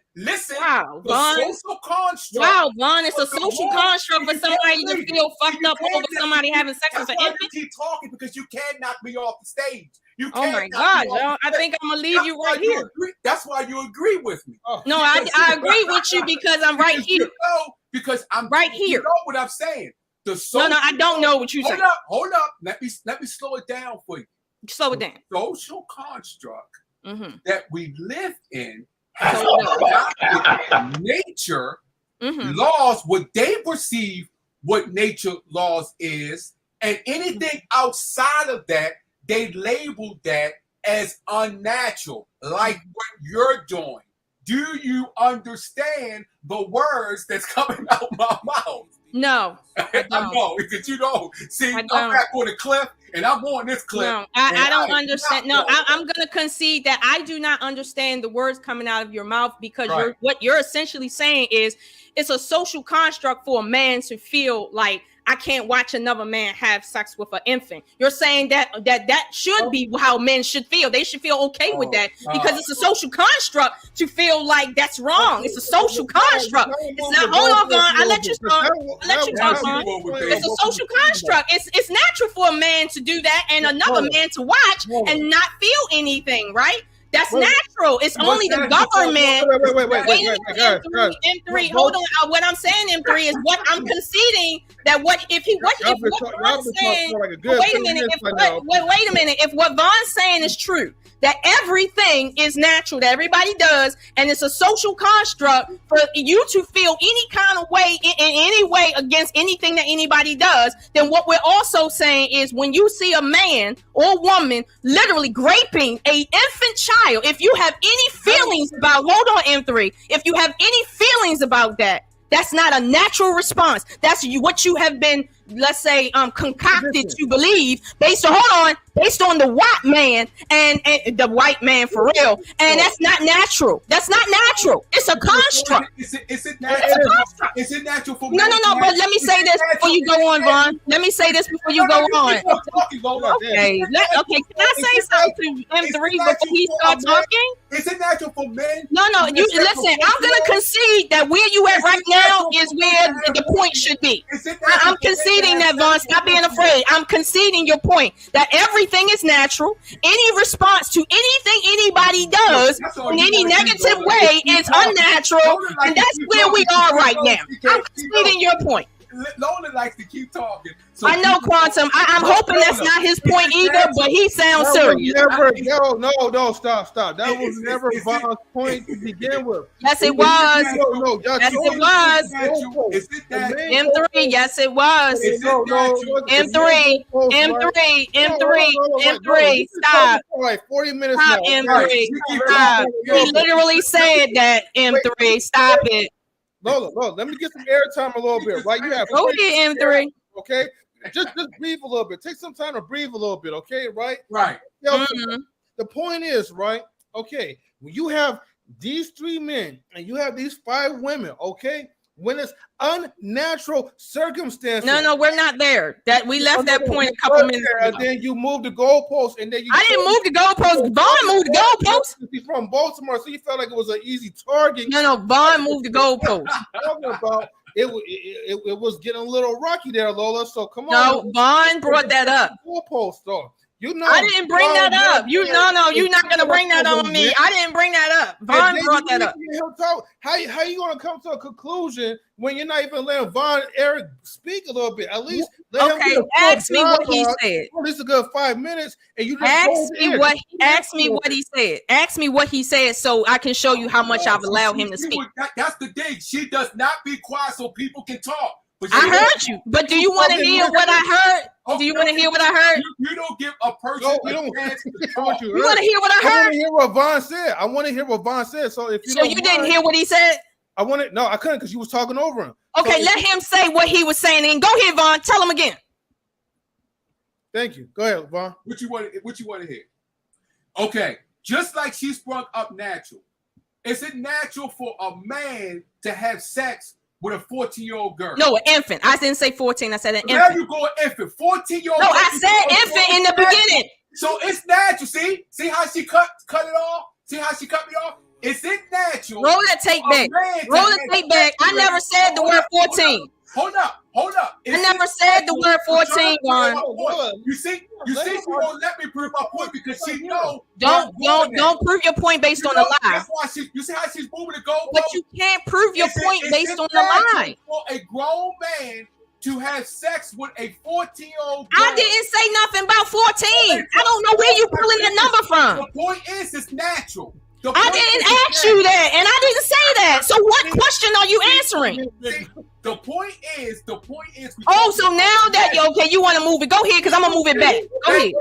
[SPEAKER 3] Wow, Vaughn.
[SPEAKER 2] Social construct.
[SPEAKER 3] Wow, Vaughn, it's a social construct for somebody to feel fucked up over somebody having sex with an infant.
[SPEAKER 2] You keep talking because you can't knock me off the stage.
[SPEAKER 3] Oh my God, yo! I think I'm gonna leave you right here.
[SPEAKER 2] That's why you agree with me.
[SPEAKER 3] No, I agree with you because I'm right here.
[SPEAKER 2] Because I'm
[SPEAKER 3] right here.
[SPEAKER 2] You know what I'm saying?
[SPEAKER 3] No, I don't know what you're saying.
[SPEAKER 2] Hold up. Let me slow it down for you.
[SPEAKER 3] Slow it down.
[SPEAKER 2] Social construct that we live in nature laws, what they perceive what nature laws is, and anything outside of that, they label that as unnatural, like what you're doing. Do you understand the words that's coming out my mouth?
[SPEAKER 3] No,
[SPEAKER 2] I know, because you don't. See, I'm back on the cliff, and I'm on this cliff.
[SPEAKER 3] No, I don't understand. No, I'm going to concede that I do not understand the words coming out of your mouth, because what you're essentially saying is it's a social construct for a man to feel like, I can't watch another man have sex with an infant. You're saying that should be how men should feel. They should feel okay with that, because it's a social construct to feel like that's wrong. It's a social construct. It's not. Hold on, Vaughn. I let you talk. It's a social construct. It's natural for a man to do that and another man to watch and not feel anything, right? That's natural. It's only the government. Wait, M3, hold on. What I'm saying, M3, is what I'm conceding that if Vaughn's saying, wait a minute. If what Vaughn's saying is true, that everything is natural, that everybody does, and it's a social construct for you to feel any kind of way in any way against anything that anybody does, then what we're also saying is when you see a man or woman literally raping an infant child, if you have any feelings about, hold on, M3, if you have any feelings about that,
[SPEAKER 7] That's not a natural response. That's what you have been, let's say, concocted to believe based on the white man and the white man for real. And that's not natural. That's not natural. It's a construct.
[SPEAKER 2] Is it
[SPEAKER 7] It's a
[SPEAKER 2] natural?
[SPEAKER 7] construct.
[SPEAKER 2] Is it natural for
[SPEAKER 7] No. But let me say this before you go on, Vaughn. Let me say this before you go on. Okay. Okay. Can I say something to M3 before he starts talking?
[SPEAKER 2] Is it natural for men?
[SPEAKER 7] No. You listen. I'm gonna concede that where you at right now is where the point should be. I'm conceding that, Vaughn. Stop being afraid. I'm conceding your point that everything is natural. Any response to anything anybody does in any negative way is unnatural, and that's where we are right now. I'm conceding your point.
[SPEAKER 2] Lola likes to keep talking. So
[SPEAKER 7] I know, Quantum. I'm hoping that's not his point either, but he sounds serious.
[SPEAKER 4] No, stop. That was never Vaughn's point to begin with.
[SPEAKER 7] Yes, it was.
[SPEAKER 4] No,
[SPEAKER 7] yes, it was.
[SPEAKER 2] Is it that?
[SPEAKER 7] M3, yes, it was. M3, stop.
[SPEAKER 4] Like 40 minutes
[SPEAKER 7] Stop,
[SPEAKER 4] now.
[SPEAKER 7] M3. Stop. He literally said that, M3. Stop it.
[SPEAKER 4] Lola, let me get some airtime a little bit, right? You have
[SPEAKER 7] Go ahead, M3.
[SPEAKER 4] Okay, just breathe a little bit. Take some time to breathe a little bit, okay? Right. The point is, right? Okay, when you have these 3 men and you have these 5 women, okay, when it's unnatural circumstances.
[SPEAKER 7] No, we're not there. That we left that point a couple minutes ago.
[SPEAKER 4] And then you move the goalpost, and then
[SPEAKER 7] I didn't move the goalpost. Vaughn moved the goalpost.
[SPEAKER 4] He's from Baltimore, so you felt like it was an easy target.
[SPEAKER 7] No, Vaughn moved the goalpost.
[SPEAKER 4] Talking about it was getting a little rocky there, Lola. So come on.
[SPEAKER 7] No, Vaughn brought that up.
[SPEAKER 4] Goalpost, though. You know,
[SPEAKER 7] I didn't bring that up. You're not gonna bring that on me. I didn't bring that up. Vaughn brought that up.
[SPEAKER 4] How you gonna come to a conclusion when you're not even letting Eric speak a little bit? At least let him
[SPEAKER 7] ask me what he said.
[SPEAKER 4] Well, this is a good 5 minutes, and you just
[SPEAKER 7] ask me what he said. Ask me what he said, so I can show you how much I've allowed him to speak.
[SPEAKER 2] That's the thing. She does not be quiet so people can talk.
[SPEAKER 7] I heard you, but do you want to hear what I heard? Do you want to hear what I heard?
[SPEAKER 2] You don't give a person a chance to talk.
[SPEAKER 7] You want to hear what I heard?
[SPEAKER 4] I want to hear what Vaughn said. I want to hear what Vaughn said. So if you
[SPEAKER 7] didn't hear what he said?
[SPEAKER 4] I couldn't because you was talking over him.
[SPEAKER 7] Okay, let him say what he was saying. And go ahead, Vaughn. Tell him again.
[SPEAKER 4] Thank you. Go ahead, Vaughn.
[SPEAKER 2] What you want to hear? Okay, just like she sprung up natural. Is it natural for a man to have sex with a 14-year-old girl?
[SPEAKER 7] No, an infant. I didn't say 14. I said an infant.
[SPEAKER 2] Now you go an infant. 14-year-old.
[SPEAKER 7] No, I said infant in the beginning.
[SPEAKER 2] So it's natural. See how she cut it off? See how she cut me off? Is it natural?
[SPEAKER 7] Roll that tape back. Roll the tape back. I never said the word 14.
[SPEAKER 2] Hold up.
[SPEAKER 7] I never said the word 14, Vaughn.
[SPEAKER 2] You see, she won't let me prove my point because she knows.
[SPEAKER 7] Don't prove your point based on a lie.
[SPEAKER 2] That's why you see how she's moving the goalpost.
[SPEAKER 7] But you can't prove your point based on a lie.
[SPEAKER 2] For a grown man to have sex with a 14-year-old girl.
[SPEAKER 7] I didn't say nothing about 14. I don't know where you pulling the number from.
[SPEAKER 2] The point is, it's natural.
[SPEAKER 7] I didn't ask you that, and I didn't say that. So what question are you answering?
[SPEAKER 2] The point is.
[SPEAKER 7] Oh, so now that you want to move it, go ahead, because I'm gonna move it back. Go ahead.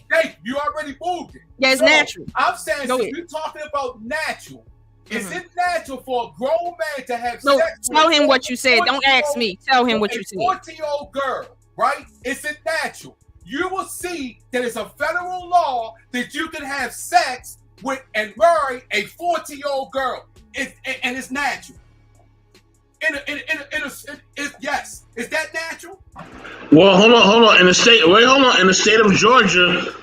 [SPEAKER 2] Thank you. You already moved it.
[SPEAKER 7] Yeah, it's natural.
[SPEAKER 2] I'm saying, you're talking about natural. Is it natural for a grown man to have sex?
[SPEAKER 7] Tell him what you said. Don't ask me. Tell him what you said.
[SPEAKER 2] 14-year-old girl, right? Is it natural? You will see that it's a federal law that you can have sex with and marry a 14-year-old girl, and it's natural. Yes, is that natural?
[SPEAKER 6] Well, hold on. In the state of Georgia,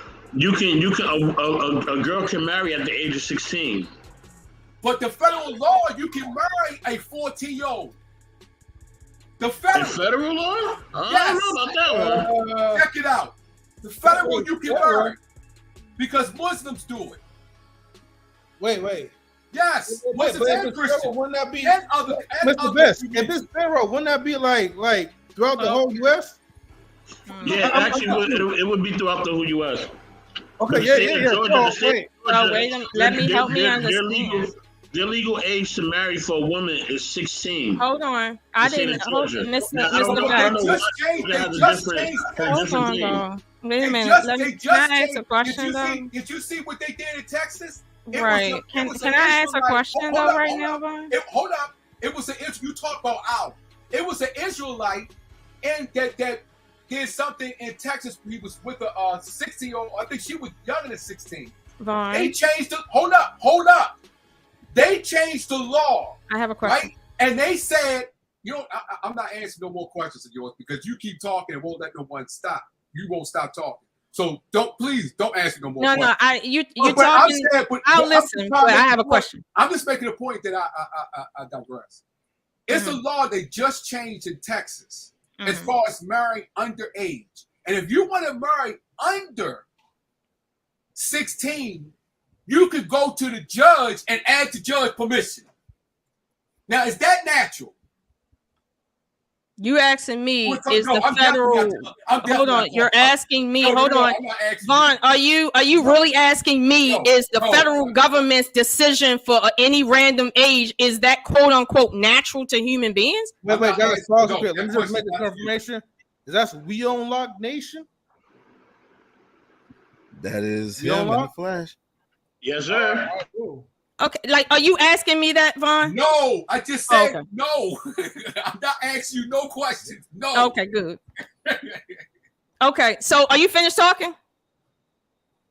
[SPEAKER 6] a girl can marry at the age of 16.
[SPEAKER 2] But the federal law, you can marry a 14-year-old. The federal
[SPEAKER 6] law?
[SPEAKER 2] Yes.
[SPEAKER 6] I don't know about that one.
[SPEAKER 2] Check it out. The federal you can marry because Muslims do it.
[SPEAKER 4] Wait.
[SPEAKER 2] Yes, Muslims and Christians.
[SPEAKER 4] Wouldn't that be
[SPEAKER 2] Mr.
[SPEAKER 4] Best? If this federal, wouldn't that be like throughout the whole U.S.?
[SPEAKER 6] Yeah, actually, it would be throughout the whole U.S.
[SPEAKER 4] Okay,
[SPEAKER 7] Let me help me understand.
[SPEAKER 6] The legal age to marry for a woman is 16.
[SPEAKER 7] Hold on. I didn't. Mr. Hold on. Wait a minute. Can I ask a question though?
[SPEAKER 2] Did you see what they did in Texas?
[SPEAKER 7] Right. Can I ask a question though right now, Vaughn?
[SPEAKER 2] Hold up. It was an you talk about owl. It was an Israelite, and that did something in Texas. He was with a 16-year-old. I think she was younger than 16.
[SPEAKER 3] Vaughn,
[SPEAKER 2] They changed the. Hold up. They changed the law.
[SPEAKER 3] I have a question.
[SPEAKER 2] Right? And they said, I'm not answering no more questions of yours because you keep talking and won't let no one stop. You won't stop talking. So don't answer no more questions.
[SPEAKER 3] No, you're talking. I'll listen, but I have a question.
[SPEAKER 2] I'm just making a point that I digress. It's a law they just changed in Texas as far as marrying underage. And if you want to marry under 16, you could go to the judge and ask the judge permission. Now, is that natural?
[SPEAKER 3] You asking me is the federal? Hold on, you're asking me. Hold on, Vaughn. Are you really asking me? Is the federal government's decision for any random age, is that quote unquote natural to human beings?
[SPEAKER 4] Wait, guys, pause a bit. Let me just make this confirmation. Is that We Unlock Nation?
[SPEAKER 8] That is him in the flesh.
[SPEAKER 6] Yes, sir.
[SPEAKER 3] Okay, like, are you asking me that, Vaughn?
[SPEAKER 2] No, I just said no. I'm not asking you no questions. No.
[SPEAKER 3] Okay, good. Okay, so are you finished talking?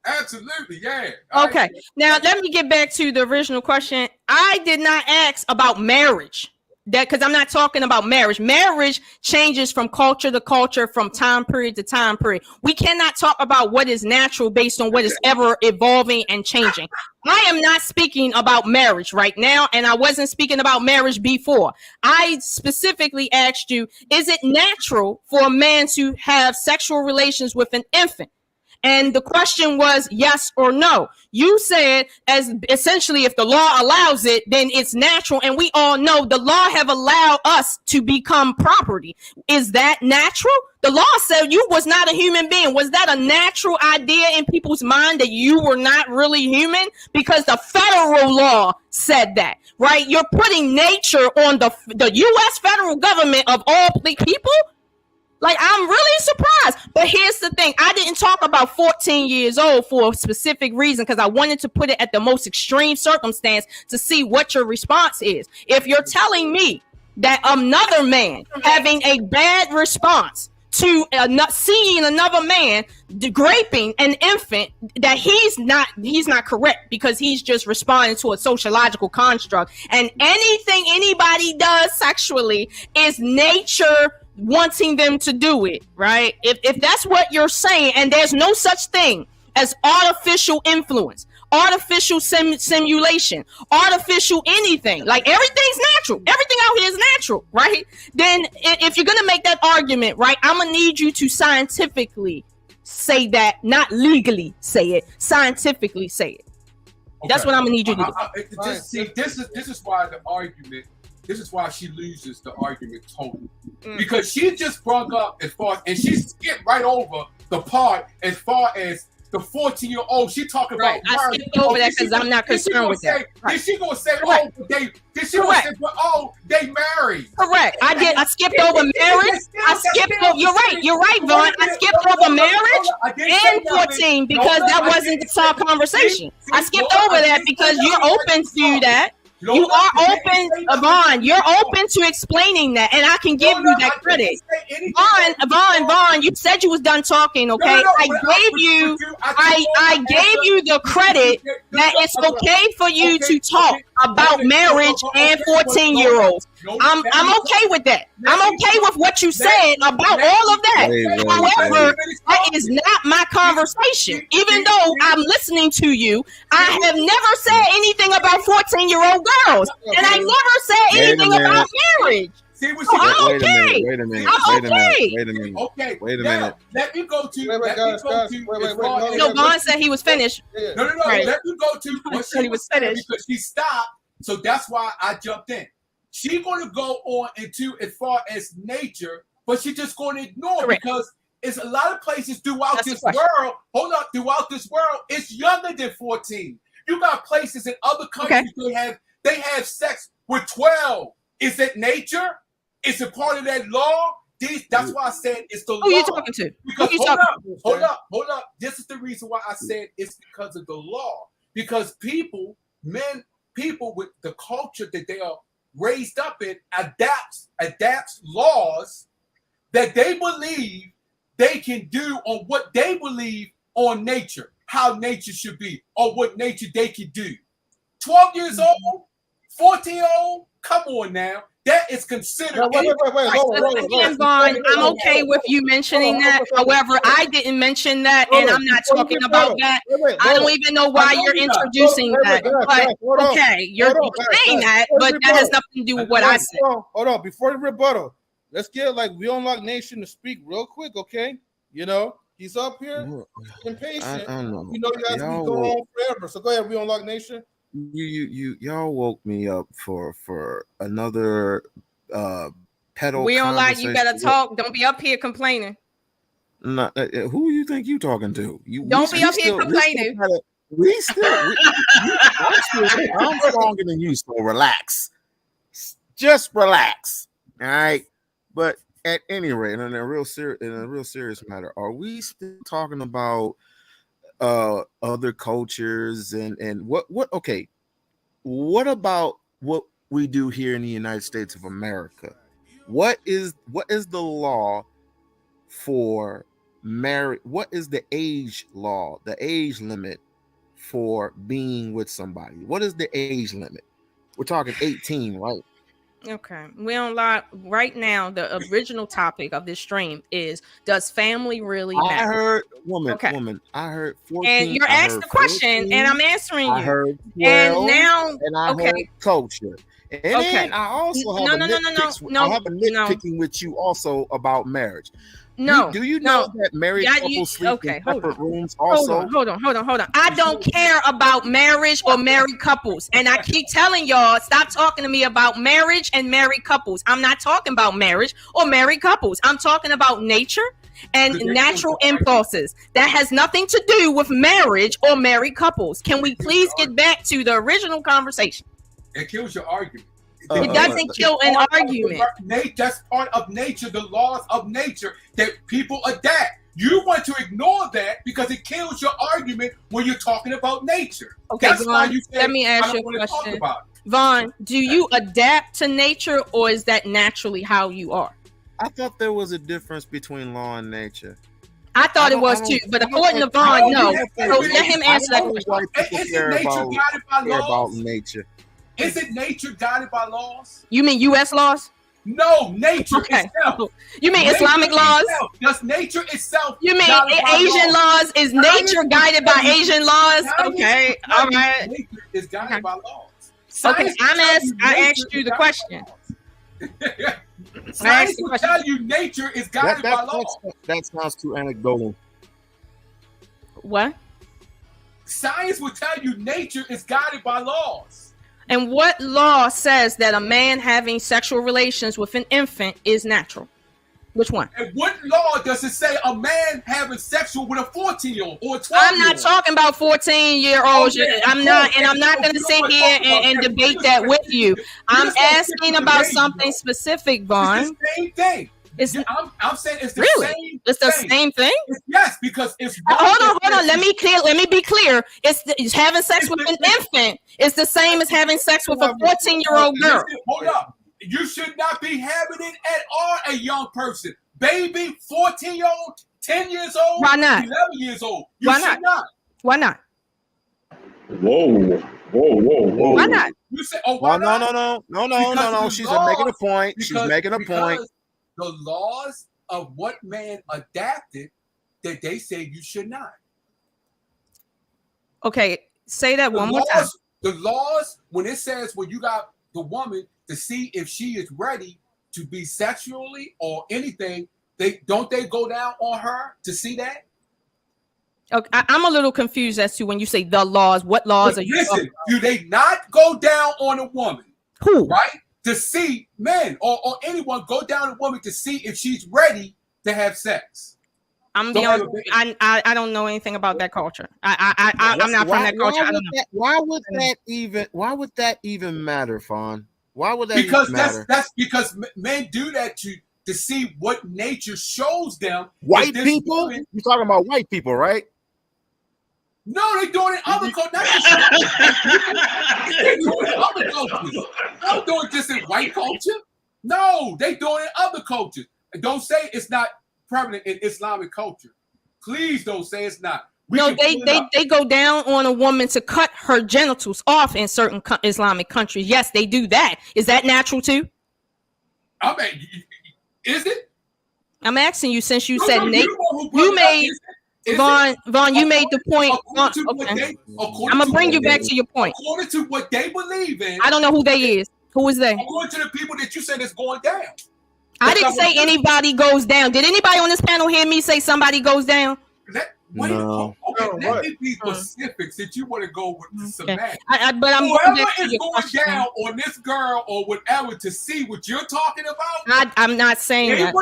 [SPEAKER 2] Absolutely, yeah.
[SPEAKER 3] Okay, now let me get back to the original question. I did not ask about marriage. That because I'm not talking about marriage. Marriage changes from culture to culture, from time period to time period. We cannot talk about what is natural based on what is ever evolving and changing. I am not speaking about marriage right now, and I wasn't speaking about marriage before. I specifically asked you, is it natural for a man to have sexual relations with an infant? And the question was yes or no. You said, as essentially, if the law allows it, then it's natural. And we all know the law have allowed us to become property. Is that natural? The law said you was not a human being. Was that a natural idea in people's mind that you were not really human? Because the federal law said that, right? You're putting nature on the U.S. federal government of all people. Like, I'm really surprised. But here's the thing. I didn't talk about 14 years old for a specific reason because I wanted to put it at the most extreme circumstance to see what your response is. If you're telling me that another man having a bad response to seeing another man raping an infant, that he's not correct because he's just responding to a sociological construct. And anything anybody does sexually is nature wanting them to do it, right? If that's what you're saying, and there's no such thing as artificial influence, artificial simulation, artificial anything, like everything's natural, everything out here is natural, right? Then if you're gonna make that argument, right, I'm gonna need you to scientifically say that, not legally say it, scientifically say it. Okay. That's what I'm gonna need you to do.
[SPEAKER 2] This is why the argument. This is why she loses the argument totally. Because she just brought up and she skipped right over the part as far as the 14-year-old. She talking about
[SPEAKER 3] I skipped over that because I'm not concerned with that.
[SPEAKER 2] Is she gonna say, they married?
[SPEAKER 3] Correct. I skipped over marriage. You're right, Vaughn. I skipped over marriage and 14 because that wasn't the top conversation. I skipped over that because you're open to that. You are open, Vaughn. You're open to explaining that, and I can give you that credit. Vaughn, you said you was done talking, okay? I gave you the credit that it's okay for you to talk about marriage and 14-year-olds. I'm okay with that. I'm okay with what you said about all of that. However, that is not my conversation. Even though I'm listening to you, I have never said anything about 14-year-old girls, and I never said anything about marriage. I'm okay.
[SPEAKER 8] Wait a minute.
[SPEAKER 2] Okay. Wait a minute. Let me go to.
[SPEAKER 3] Wait. No, Vaughn said he was finished.
[SPEAKER 2] No. Right. Let me go to what she was finished because she stopped. So that's why I jumped in. She's going to go on into as far as nature, but she's just going to ignore because it's a lot of places throughout this world. Hold up, throughout this world, it's younger than 14. You got places in other countries they have sex with 12. Is it nature? Is it part of that law? That's why I said it's the law.
[SPEAKER 3] Who are you talking to?
[SPEAKER 2] Because hold up. This is the reason why I said it's because of the law. Because people with the culture that they are raised up in adapts laws that they believe they can do on what they believe on nature, how nature should be, or what nature they can do. 12 years old, 14-year-old, come on now. That is considered.
[SPEAKER 4] Wait.
[SPEAKER 7] Again, Vaughn, I'm okay with you mentioning that. However, I didn't mention that, and I'm not talking about that. I don't even know why you're introducing that. But okay, you're saying that, but that has nothing to do with what I said.
[SPEAKER 4] Hold on. Before the rebuttal, let's get like We Unlock Nation to speak real quick, okay? You know, he's up here, impatient.
[SPEAKER 8] I know.
[SPEAKER 4] You know, you guys be going on forever. So go ahead, We Unlock Nation.
[SPEAKER 8] Y'all woke me up for another pedo.
[SPEAKER 7] We don't like you. Better talk. Don't be up here complaining.
[SPEAKER 8] Not, who you think you talking to?
[SPEAKER 7] Don't be up here complaining.
[SPEAKER 8] I'm stronger than you, so relax. Just relax. All right. But at any rate, in a real serious matter, are we still talking about other cultures and what okay, what about what we do here in the United States of America? What is the law for marriage? What is the age law, the age limit for being with somebody? What is the age limit? We're talking 18, right?
[SPEAKER 7] Okay, we don't lie. Right now, the original topic of this stream is: does family really matter?
[SPEAKER 8] I heard woman. I heard 14.
[SPEAKER 7] And you're asked the question, 14, and I'm answering you.
[SPEAKER 8] I heard 12,
[SPEAKER 7] and now,
[SPEAKER 8] and I heard culture. And then I also have I have a nitpicking with you also about marriage. Do you know that married couples sleep in separate rooms also?
[SPEAKER 7] Hold on. I don't care about marriage or married couples. And I keep telling y'all, stop talking to me about marriage and married couples. I'm not talking about marriage or married couples. I'm talking about nature and natural impulses. That has nothing to do with marriage or married couples. Can we please get back to the original conversation?
[SPEAKER 2] It kills your argument.
[SPEAKER 7] It doesn't kill an argument.
[SPEAKER 2] That's part of nature, the laws of nature that people adapt. You want to ignore that because it kills your argument when you're talking about nature.
[SPEAKER 7] Okay,
[SPEAKER 2] that's
[SPEAKER 7] Vaughn,
[SPEAKER 2] why you say,
[SPEAKER 7] let me ask you a question. Vaughn, do you adapt to nature or is that naturally how you are?
[SPEAKER 8] I thought there was a difference between law and nature.
[SPEAKER 7] I thought it was too, but according to Vaughn, no. So let him answer that question.
[SPEAKER 2] Isn't nature guided by laws?
[SPEAKER 8] About nature.
[SPEAKER 2] Isn't nature guided by laws?
[SPEAKER 7] You mean U.S. laws?
[SPEAKER 2] No, nature itself.
[SPEAKER 7] You mean nature Islamic laws?
[SPEAKER 2] Does nature itself?
[SPEAKER 7] You mean Asian laws? Is nature guided by Asian laws? Okay, all right.
[SPEAKER 2] Nature is guided by laws.
[SPEAKER 7] Okay, I asked you the question.
[SPEAKER 2] Science will tell you nature is guided by laws.
[SPEAKER 8] That sounds too anecdotal.
[SPEAKER 7] What?
[SPEAKER 2] Science will tell you nature is guided by laws.
[SPEAKER 7] And what law says that a man having sexual relations with an infant is natural? Which one?
[SPEAKER 2] And what law does it say a man having sexual with a 14-year-old or a 12-year-old?
[SPEAKER 7] I'm not talking about 14-year-olds. I'm not going to sit here and debate that with you. I'm asking about something specific, Vaughn.
[SPEAKER 2] It's the same thing. I'm saying it's the same thing.
[SPEAKER 7] It's the same thing?
[SPEAKER 2] Yes, because it's
[SPEAKER 7] hold on. Let me be clear. It's having sex with an infant. It's the same as having sex with a 14-year-old girl.
[SPEAKER 2] Hold up. You should not be having it at all, a young person. Baby, 14-year-old, 10 years old,
[SPEAKER 7] why not?
[SPEAKER 2] 11 years old. Why not?
[SPEAKER 7] Why not?
[SPEAKER 6] Whoa.
[SPEAKER 7] Why not?
[SPEAKER 2] You say, why not?
[SPEAKER 8] No. She's making a point. She's making a point.
[SPEAKER 2] The laws of what man adapted that they say you should not.
[SPEAKER 7] Okay, say that one more time.
[SPEAKER 2] The laws, when it says when you got the woman to see if she is ready to be sexually or anything, they go down on her to see that?
[SPEAKER 7] Okay, I'm a little confused as to when you say the laws. What laws are you?
[SPEAKER 2] Listen, do they not go down on a woman?
[SPEAKER 7] Who?
[SPEAKER 2] Right? To see men or anyone go down a woman to see if she's ready to have sex.
[SPEAKER 7] I'm the honest, I don't know anything about that culture. I'm not from that culture. I don't know.
[SPEAKER 8] Why would that even matter, Fawn? Why would that
[SPEAKER 2] because
[SPEAKER 8] even matter?
[SPEAKER 2] That's because men do that to see what nature shows them.
[SPEAKER 8] White people? You're talking about white people, right?
[SPEAKER 2] No, they doing it in other cultures. They doing it in other cultures. They don't do it just in white culture. No, they doing it in other cultures. And don't say it's not prevalent in Islamic culture. Please don't say it's not.
[SPEAKER 7] No, they go down on a woman to cut her genitals off in certain Islamic countries. Yes, they do that. Is that natural too?
[SPEAKER 2] I mean, is it?
[SPEAKER 7] I'm asking you since you said Nate. You made Vaughn. You made the point. Okay. I'm gonna bring you back to your point.
[SPEAKER 2] According to what they believe in,
[SPEAKER 7] I don't know who they is. Who is they?
[SPEAKER 2] According to the people that you said is going down.
[SPEAKER 7] I didn't say anybody goes down. Did anybody on this panel hear me say somebody goes down?
[SPEAKER 8] No.
[SPEAKER 2] Okay, let me be specific since you want to go with some
[SPEAKER 7] Okay.
[SPEAKER 2] bad.
[SPEAKER 7] But I'm
[SPEAKER 2] whoever is going down on this girl or whatever to see what you're talking about.
[SPEAKER 7] I'm not saying that.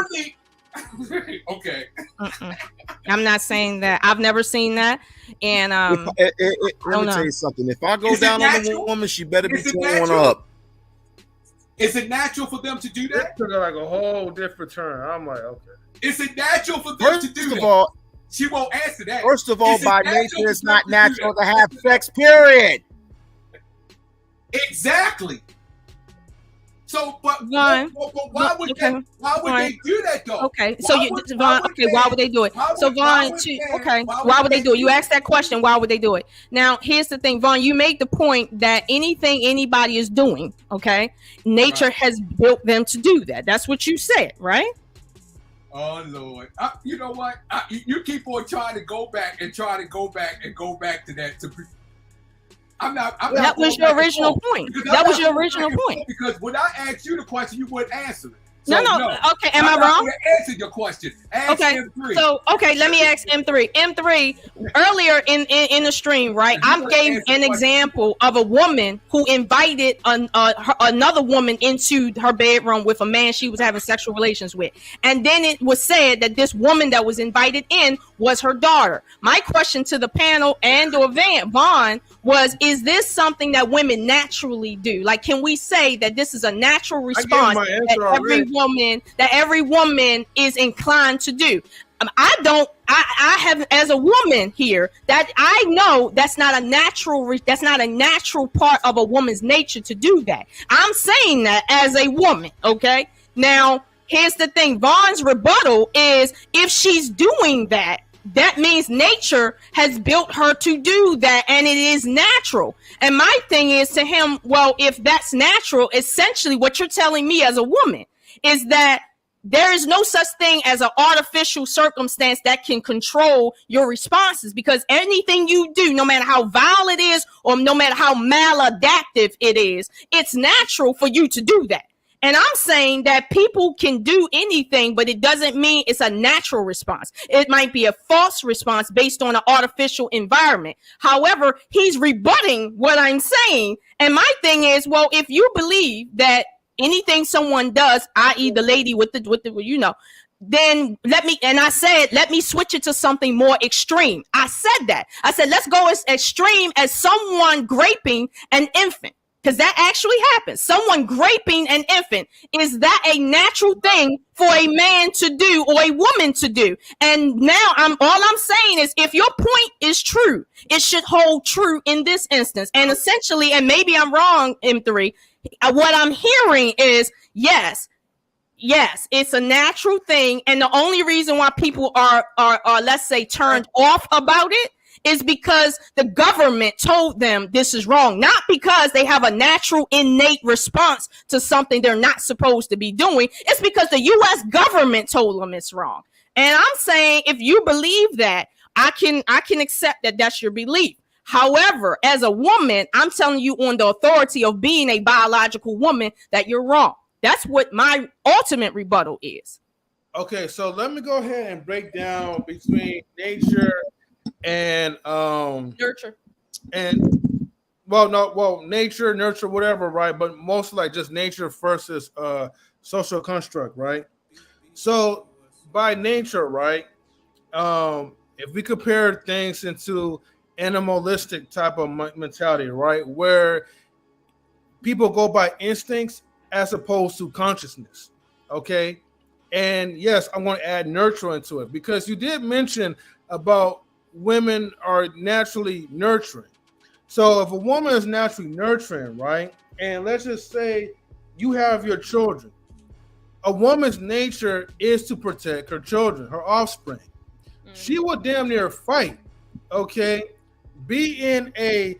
[SPEAKER 2] Okay.
[SPEAKER 7] I'm not saying that. I've never seen that. And
[SPEAKER 8] let me tell you something. If I go down on a woman, she better be torn up.
[SPEAKER 2] Is it natural for them to do that?
[SPEAKER 4] Took like a whole different turn. I'm like, okay.
[SPEAKER 2] Is it natural for them to do that?
[SPEAKER 8] First of all,
[SPEAKER 2] she won't answer that.
[SPEAKER 8] First of all, by nature, it's not natural to have sex, period.
[SPEAKER 2] Exactly. So, but why would they do that though?
[SPEAKER 7] Okay, so Vaughn, why would they do it? So Vaughn, why would they do it? You asked that question. Why would they do it? Now, here's the thing, Vaughn. You make the point that anything anybody is doing, okay, nature has built them to do that. That's what you said, right?
[SPEAKER 2] Oh Lord! You know what? You keep on trying to go back and try to go back and go back to that.
[SPEAKER 7] That was your original point. That was your original point.
[SPEAKER 2] Because when I asked you the question, you wouldn't answer it.
[SPEAKER 7] So, no. Okay, am I wrong?
[SPEAKER 2] Answer your question. Ask M3.
[SPEAKER 7] So, let me ask M3. M3, earlier in the stream, right? I gave an example of a woman who invited another woman into her bedroom with a man she was having sexual relations with. And then it was said that this woman that was invited in was her daughter. My question to the panel and or Vaughn was, is this something that women naturally do? Like, can we say that this is a natural response that every woman is inclined to do? I have, as a woman here, that I know that's not a natural part of a woman's nature to do that. I'm saying that as a woman, okay? Now, here's the thing. Vaughn's rebuttal is, if she's doing that, that means nature has built her to do that, and it is natural. And my thing is to him, well, if that's natural, essentially what you're telling me as a woman is that there is no such thing as an artificial circumstance that can control your responses, because anything you do, no matter how vile it is or no matter how maladaptive it is, it's natural for you to do that. And I'm saying that people can do anything, but it doesn't mean it's a natural response. It might be a false response based on an artificial environment. However, he's rebutting what I'm saying. And my thing is, well, if you believe that anything someone does, i.e. the lady with the then let me switch it to something more extreme. I said that. I said, let's go as extreme as someone graping an infant. Because that actually happens. Someone graping an infant. Is that a natural thing for a man to do or a woman to do? And now all I'm saying is, if your point is true, it should hold true in this instance. And essentially, and maybe I'm wrong, M3, what I'm hearing is, yes, it's a natural thing. And the only reason why people are let's say, turned off about it is because the government told them this is wrong, not because they have a natural innate response to something they're not supposed to be doing. It's because the U.S. government told them it's wrong. And I'm saying, if you believe that, I can accept that that's your belief. However, as a woman, I'm telling you on the authority of being a biological woman that you're wrong. That's what my ultimate rebuttal is.
[SPEAKER 4] Okay, so let me go ahead and break down between nature and
[SPEAKER 7] nurture,
[SPEAKER 4] and nature, nurture, whatever, right? But mostly like just nature versus social construct, right? So by nature, right? If we compare things into animalistic type of mentality, right, where people go by instincts as opposed to consciousness, okay? And yes, I'm going to add nurture into it, because you did mention about women are naturally nurturing. So if a woman is naturally nurturing, right, and let's just say you have your children, a woman's nature is to protect her children, her offspring. She will damn near fight, okay, be in a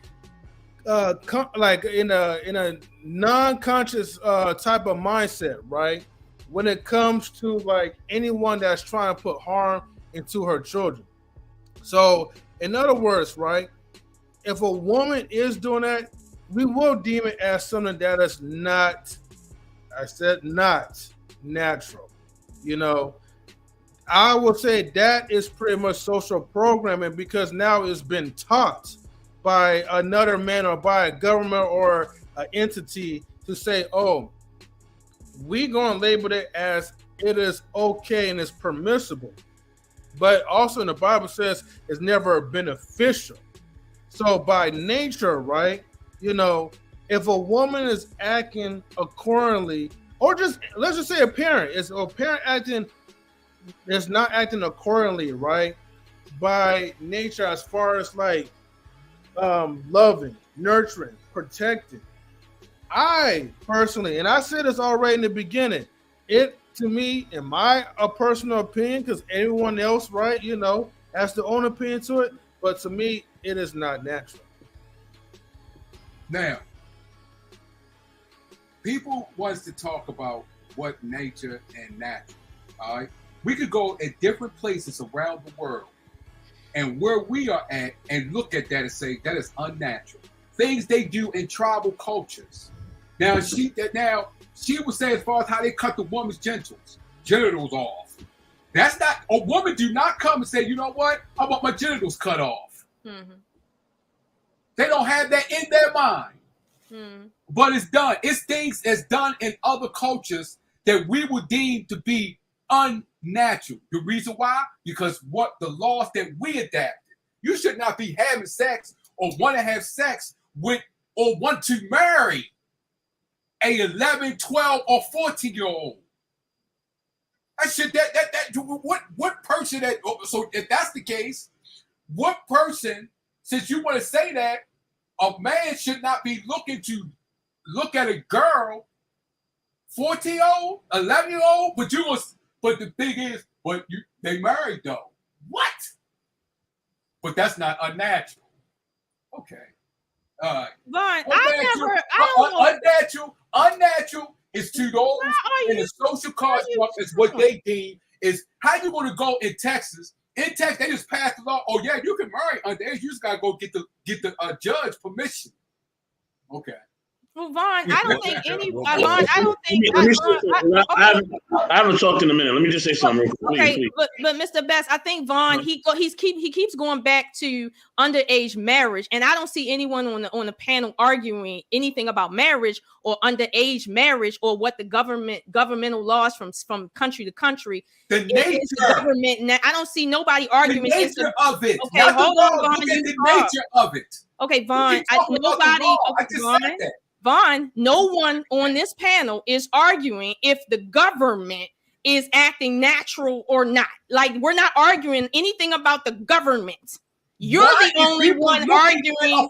[SPEAKER 4] like in a non-conscious type of mindset, right? When it comes to like anyone that's trying to put harm into her children. So, in other words, right, if a woman is doing that, we will deem it as something that is not, I said not natural. You know, I would say that is pretty much social programming because now it's been taught by another man or by a government or an entity to say, oh, we going to label it as it is okay and it's permissible. But also in the Bible says it's never beneficial. So by nature, right, you know, if a woman is acting accordingly, or just let's just say a parent is acting is not acting accordingly, right, by nature as far as like loving, nurturing, protecting. I personally, and I said this already in the beginning, it to me, in my personal opinion, because everyone else, right, you know, has their own opinion to it, but to me, it is not natural.
[SPEAKER 2] Now, people wants to talk about what nature and natural, all right? We could go at different places around the world and where we are at and look at that and say that is unnatural. Things they do in tribal cultures. Now, she would say as far as how they cut the woman's genitals off. That's not, a woman do not come and say, you know what, I want my genitals cut off. Mm-hmm. They don't have that in their mind. Mm-hmm. But it's done. It's things that's done in other cultures that we would deem to be unnatural. The reason why? Because what the laws that we adapted. You should not be having sex or want to have sex with or want to marry a 11, 12, or 14-year-old. What person that, so if that's the case, what person, since you want to say that, a man should not be looking to look at a girl, 14-year-old, 11-year-old, but the thing is, they married though. What? But that's not unnatural. Okay.
[SPEAKER 3] Vaughn,
[SPEAKER 2] unnatural is to those in the social construct is what they deem is how you going to go in Texas. In Texas, they just passed the law. Oh yeah, you can marry underage. You just gotta go get the judge permission. Okay.
[SPEAKER 3] Well, Vaughn, I don't think any. Vaughn, I don't think.
[SPEAKER 6] I haven't talked in a minute. Let me just say something.
[SPEAKER 3] Okay, please. But Mr. Best, I think Vaughn he keeps going back to underage marriage, and I don't see anyone on the panel arguing anything about marriage or underage marriage or what the governmental laws from country to country.
[SPEAKER 2] The nature
[SPEAKER 3] government. I don't see nobody arguing
[SPEAKER 2] the nature of it.
[SPEAKER 3] Okay, hold on, Vaughn.
[SPEAKER 2] Look at the nature of it.
[SPEAKER 3] Okay, Vaughn. Vaughn, no one on this panel is arguing if the government is acting natural or not. Like, we're not arguing anything about the government. You're the only one arguing.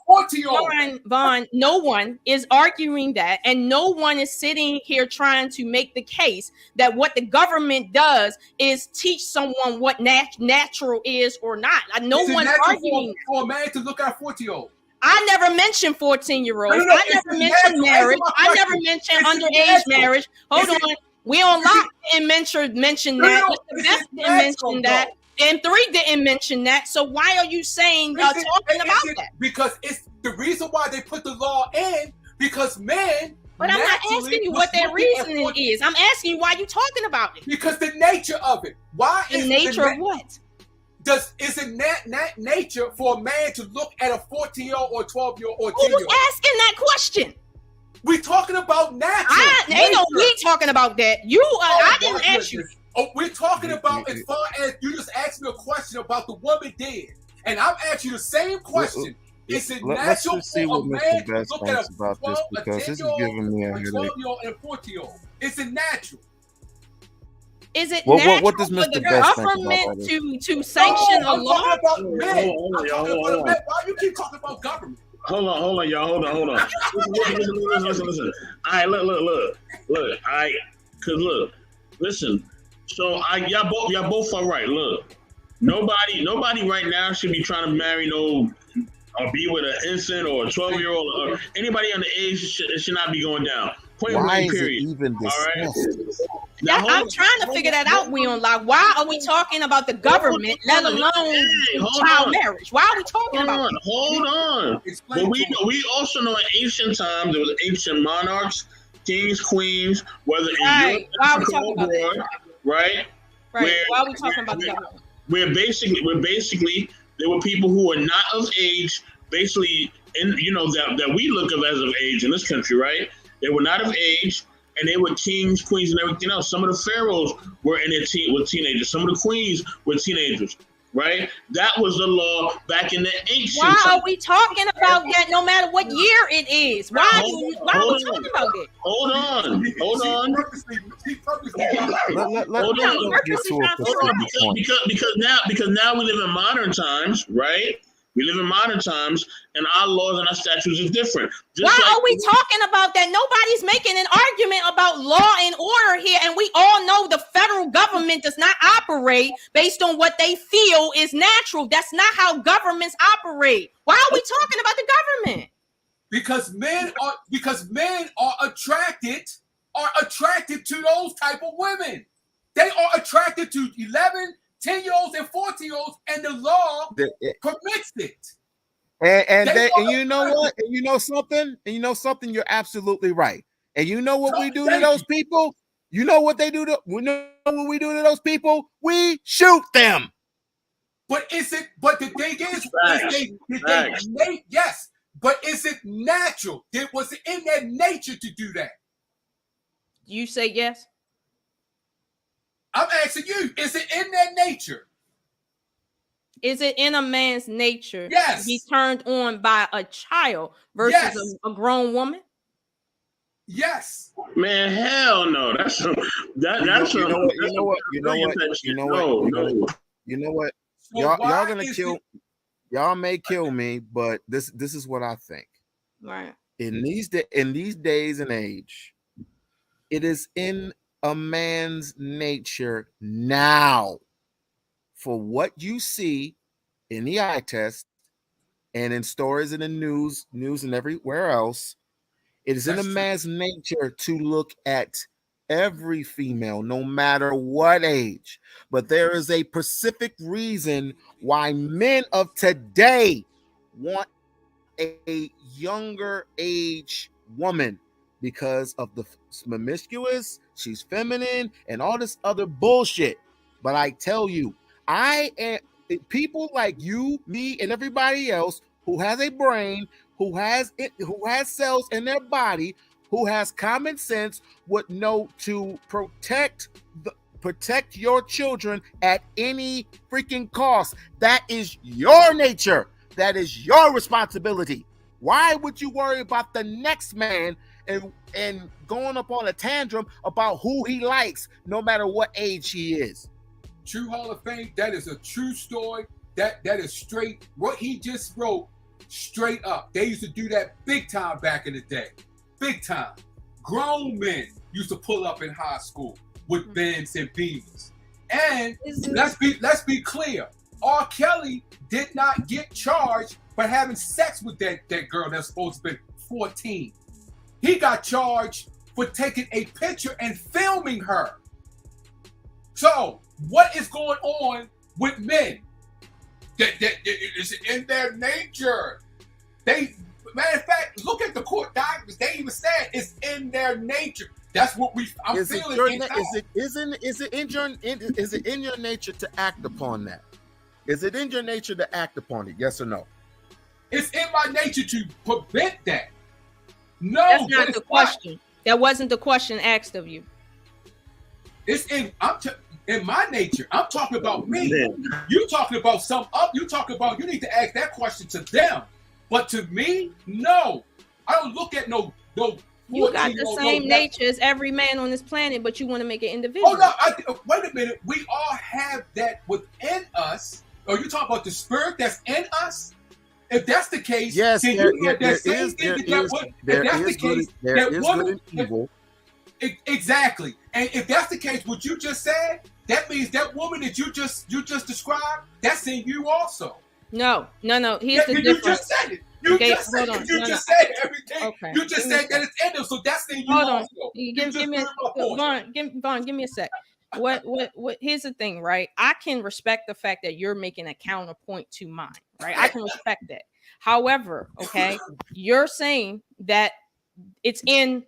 [SPEAKER 3] Vaughn, no one is arguing that, and no one is sitting here trying to make the case that what the government does is teach someone what natural is or not. No one's arguing
[SPEAKER 2] for a man to look at a 14-year-old.
[SPEAKER 3] I never mentioned 14-year-olds. I never mentioned marriage. I never mentioned underage marriage. Hold on. We on lock didn't mention that. Mr. Best didn't mention that. And 3 didn't mention that. So why are you saying talking about that?
[SPEAKER 2] Because it's the reason why they put the law in, because men.
[SPEAKER 3] But I'm not asking you what their reasoning is. I'm asking you why you talking about it.
[SPEAKER 2] Because the nature of it. Why
[SPEAKER 3] the nature of what?
[SPEAKER 2] Is it nature for a man to look at a 14-year-old or 12-year-old or 10-year-old?
[SPEAKER 3] Who was asking that question?
[SPEAKER 2] We talking about natural.
[SPEAKER 3] Ain't no we talking about that. I didn't ask you.
[SPEAKER 2] Oh, we're talking about as far as you just asked me a question about the woman dead, and I'm asking you the same question. Is it natural for a man to look at a 10-year-old, a 12-year-old, and a 14-year-old? Is it natural?
[SPEAKER 7] Is it
[SPEAKER 8] What
[SPEAKER 7] natural
[SPEAKER 8] does
[SPEAKER 7] for
[SPEAKER 8] Mr.
[SPEAKER 7] the
[SPEAKER 8] Best think about
[SPEAKER 7] government
[SPEAKER 8] all this?
[SPEAKER 7] to sanction a
[SPEAKER 2] I'm
[SPEAKER 7] law?
[SPEAKER 2] talking about men. I'm talking
[SPEAKER 6] Hold
[SPEAKER 2] about
[SPEAKER 6] on.
[SPEAKER 2] men. Why you keep talking about government?
[SPEAKER 6] Hold on, y'all. Hold on. Listen. All right, look. All right, cause look, listen. So y'all both are right. Look, nobody right now should be trying to marry or be with an infant or a 12-year-old or anybody under age. Should not be going down. Point
[SPEAKER 8] Why
[SPEAKER 6] blank,
[SPEAKER 8] is it
[SPEAKER 6] period.
[SPEAKER 8] even
[SPEAKER 6] All right.
[SPEAKER 8] discussed?
[SPEAKER 6] Now,
[SPEAKER 7] I'm trying to figure that out, Like, why are we talking about the government, let alone child marriage? Why are we talking about that?
[SPEAKER 6] Hold on.
[SPEAKER 2] Explain
[SPEAKER 6] But
[SPEAKER 2] to him.
[SPEAKER 6] we also know in ancient times there was ancient monarchs, kings, queens, whether in
[SPEAKER 7] Right.
[SPEAKER 6] Europe
[SPEAKER 7] Why are we
[SPEAKER 6] or
[SPEAKER 7] talking about that?
[SPEAKER 6] abroad, right?
[SPEAKER 7] Right. Why are we talking about the government?
[SPEAKER 6] Where basically there were people who were not of age, basically that we look of age in this country, right? They were not of age, and they were kings, queens, and everything else. Some of the pharaohs were were teenagers. Some of the queens were teenagers, right? That was the law back in the ancient
[SPEAKER 7] Why
[SPEAKER 6] times.
[SPEAKER 7] are we talking about that no matter what year it is? Why are we talking about it?
[SPEAKER 6] Hold on.
[SPEAKER 2] He purposely
[SPEAKER 8] Let's get to a specific point.
[SPEAKER 6] Because now we live in modern times, right? We live in modern times, and our laws and our statutes is different.
[SPEAKER 7] Why are we talking about that? Nobody's making an argument about law and order here, and we all know the federal government does not operate based on what they feel is natural. That's not how governments operate. Why are we talking about the government?
[SPEAKER 2] Because men are attracted to those type of women. They are attracted to 11, 10-year-olds and 14-year-olds, and the law permits it.
[SPEAKER 8] And you know what? And you know something? You're absolutely right. And you know what we do to those people? You know what they do to we know what we do to those people? We shoot them.
[SPEAKER 2] But the thing is, yes, but is it natural? Was it in their nature to do that?
[SPEAKER 7] You say yes?
[SPEAKER 2] I'm asking you, is it in their nature?
[SPEAKER 7] Is it in a man's nature
[SPEAKER 2] to
[SPEAKER 7] be turned on by a child versus a grown woman?
[SPEAKER 2] Yes.
[SPEAKER 6] Man, hell no.
[SPEAKER 8] You know what? Y'all gonna kill. Y'all may kill me, but this is what I think.
[SPEAKER 7] Right.
[SPEAKER 8] In these days and age, it is in a man's nature now for what you see in the eye test and in stories in the news and everywhere else. It is in a man's nature to look at every female, no matter what age. But there is a specific reason why men of today want a younger age woman, because of the promiscuous, she's feminine, and all this other bullshit. But I tell you, people like you, me, and everybody else who has a brain, who has cells in their body, who has common sense, would know to protect your children at any freaking cost. That is your nature. That is your responsibility. Why would you worry about the next man and going up on a tantrum about who he likes, no matter what age he is?
[SPEAKER 2] True Hall of Fame, that is a true story. That is straight. What he just wrote, straight up. They used to do that big time back in the day. Big time. Grown men used to pull up in high school with Benz and Beamers. And let's be clear. R. Kelly did not get charged for having sex with that girl that's supposed to be 14. He got charged for taking a picture and filming her. So, what is going on with men? That is in their nature. Matter of fact, look at the court documents. They even said it's in their nature. That's what I'm feeling.
[SPEAKER 8] Is it in your nature to act upon that? Is it in your nature to act upon it? Yes or no?
[SPEAKER 2] It's in my nature to prevent that. No,
[SPEAKER 7] that's not the question. That wasn't the question asked of you.
[SPEAKER 2] It's in my nature. I'm talking about me. You talking about you need to ask that question to them. But to me, no. I don't look at no
[SPEAKER 7] You got the same nature as every man on this planet, but you want to make it individual.
[SPEAKER 2] Hold on, wait a minute. We all have that within us. Are you talking about the spirit that's in us? If that's the case,
[SPEAKER 8] yes,
[SPEAKER 2] then
[SPEAKER 8] there
[SPEAKER 2] is good and evil. Exactly. And if that's the case, what you just said, that means that woman that you just described, that's in you also.
[SPEAKER 7] No. Here's the difference.
[SPEAKER 2] You just said it. You just said everything. Okay. You just said that it's in them, so that's in you also.
[SPEAKER 7] Vaughn, give me a sec. What here's the thing, right? I can respect the fact that you're making a counterpoint to mine, right? I can respect that. However, okay, you're saying that it's in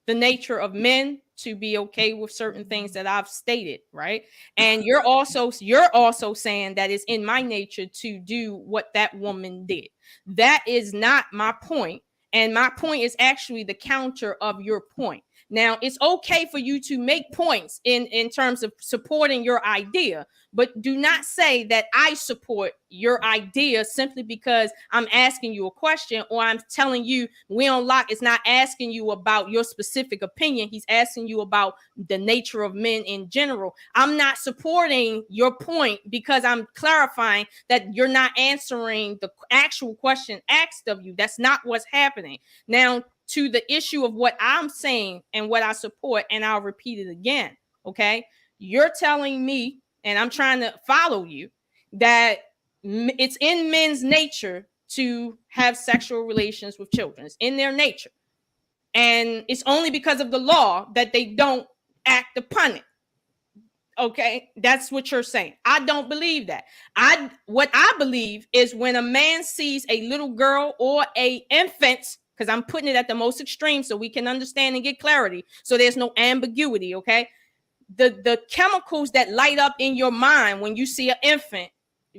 [SPEAKER 7] the nature of men to be okay with certain things that I've stated, right? And you're also saying that it's in my nature to do what that woman did. That is not my point. And my point is actually the counter of your point. Now, it's okay for you to make points in terms of supporting your idea, but do not say that I support your idea simply because I'm asking you a question or I'm telling you Will Locke is not asking you about your specific opinion. He's asking you about the nature of men in general. I'm not supporting your point because I'm clarifying that you're not answering the actual question asked of you. That's not what's happening. Now, to the issue of what I'm saying and what I support, and I'll repeat it again, okay? You're telling me, and I'm trying to follow you, that it's in men's nature to have sexual relations with children. It's in their nature. And it's only because of the law that they don't act upon it. Okay, that's what you're saying. I don't believe that. What I believe is when a man sees a little girl or a infant, because I'm putting it at the most extreme so we can understand and get clarity, so there's no ambiguity, okay? The chemicals that light up in your mind when you see an infant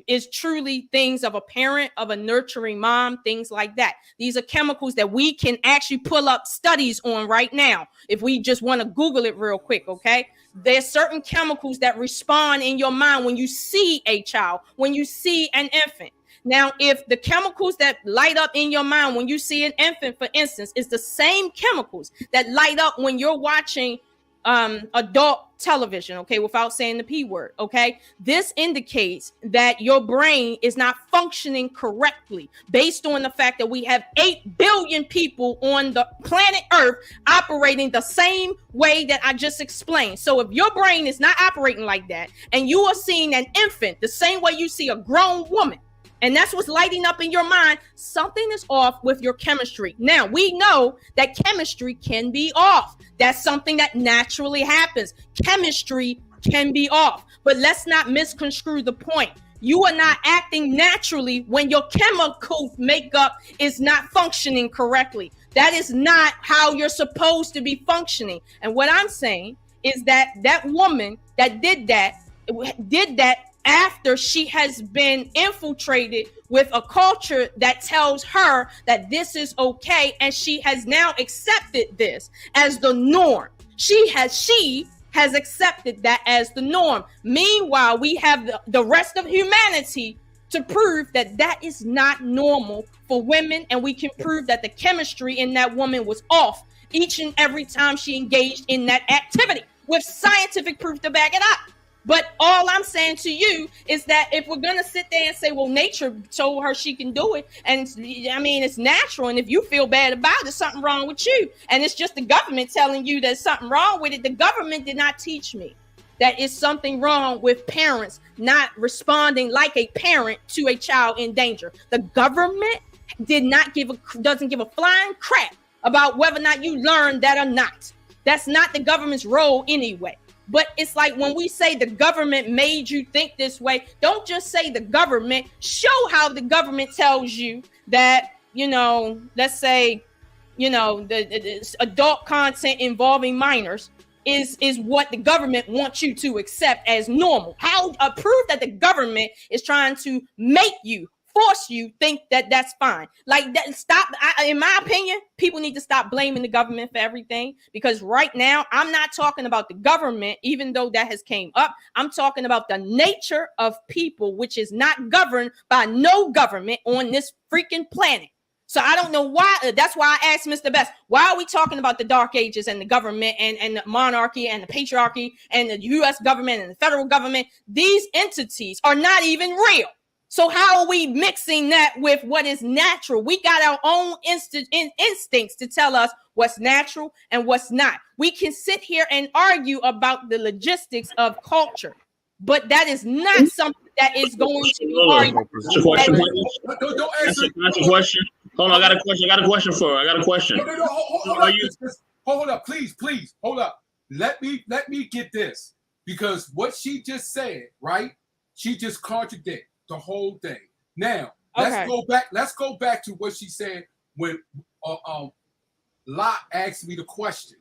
[SPEAKER 7] is truly things of a parent, of a nurturing mom, things like that. These are chemicals that we can actually pull up studies on right now if we just want to Google it real quick, okay? There's certain chemicals that respond in your mind when you see a child, when you see an infant. Now, if the chemicals that light up in your mind when you see an infant, for instance, is the same chemicals that light up when you're watching adult television, okay, without saying the P word, okay, this indicates that your brain is not functioning correctly based on the fact that we have 8 billion people on the planet Earth operating the same way that I just explained. So if your brain is not operating like that and you are seeing an infant the same way you see a grown woman, and that's what's lighting up in your mind, something is off with your chemistry. Now, we know that chemistry can be off. That's something that naturally happens. Chemistry can be off. But let's not misconstrue the point. You are not acting naturally when your chemical makeup is not functioning correctly. That is not how you're supposed to be functioning. And what I'm saying is that that woman that did that after she has been infiltrated with a culture that tells her that this is okay, and she has now accepted this as the norm. She has accepted that as the norm. Meanwhile, we have the rest of humanity to prove that that is not normal for women, and we can prove that the chemistry in that woman was off each and every time she engaged in that activity with scientific proof to back it up. But all I'm saying to you is that if we're going to sit there and say, well, nature told her she can do it, and it's natural, and if you feel bad about it, there's something wrong with you, and it's just the government telling you there's something wrong with it. The government did not teach me that it's something wrong with parents not responding like a parent to a child in danger. The government doesn't give a flying crap about whether or not you learn that or not. That's not the government's role anyway. But it's like when we say the government made you think this way, don't just say the government. Show how the government tells you that, let's say, the adult content involving minors is what the government wants you to accept as normal. How prove that the government is trying to make you, force you think that that's fine. Like that. In my opinion, people need to stop blaming the government for everything, because right now I'm not talking about the government, even though that has came up. I'm talking about the nature of people, which is not governed by no government on this freaking planet. So I don't know why. That's why I asked Mr. Best, why are we talking about the Dark Ages and the government and the monarchy and the patriarchy and the U.S. government and the federal government? These entities are not even real. So how are we mixing that with what is natural? We got our own instincts to tell us what's natural and what's not. We can sit here and argue about the logistics of culture, but that is not something that is going to be argued.
[SPEAKER 6] That's a question.
[SPEAKER 2] Don't answer.
[SPEAKER 6] That's a question. Hold on, I got a question. I got a question for her. I got a question.
[SPEAKER 2] No, hold up, please, hold up. Let me get this, because what she just said, right? She just contradicted the whole thing. Now let's go back to what she said when Lot asked me the question,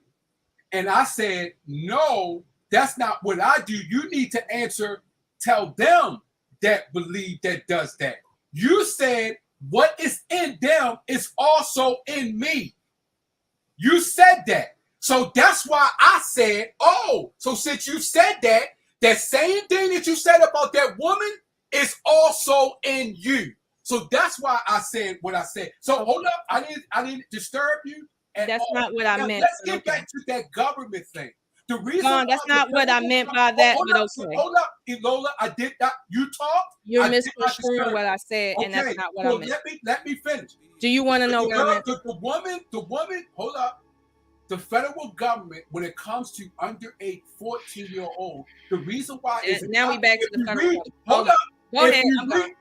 [SPEAKER 2] and I said, no, that's not what I do. You need to answer. Tell them that believe that does that. You said what is in them is also in me. You said that. So that's why I said, oh, so since you said that, that same thing that you said about that woman is also in you. So that's why I said what I said. So hold up, I didn't disturb you.
[SPEAKER 7] That's not what I meant.
[SPEAKER 2] Let's get back to that government thing. The reason
[SPEAKER 7] that's not what I meant by that.
[SPEAKER 2] Hold up, Lola. I did not. You talked.
[SPEAKER 7] You're misconstruing what I said, and that's not what I meant.
[SPEAKER 2] Let me finish.
[SPEAKER 7] Do you want to know what I meant?
[SPEAKER 2] The woman. Hold up. The federal government, when it comes to underage 14-year-old, the reason why is
[SPEAKER 7] now we back to the federal government.
[SPEAKER 2] Hold up.
[SPEAKER 7] Go ahead.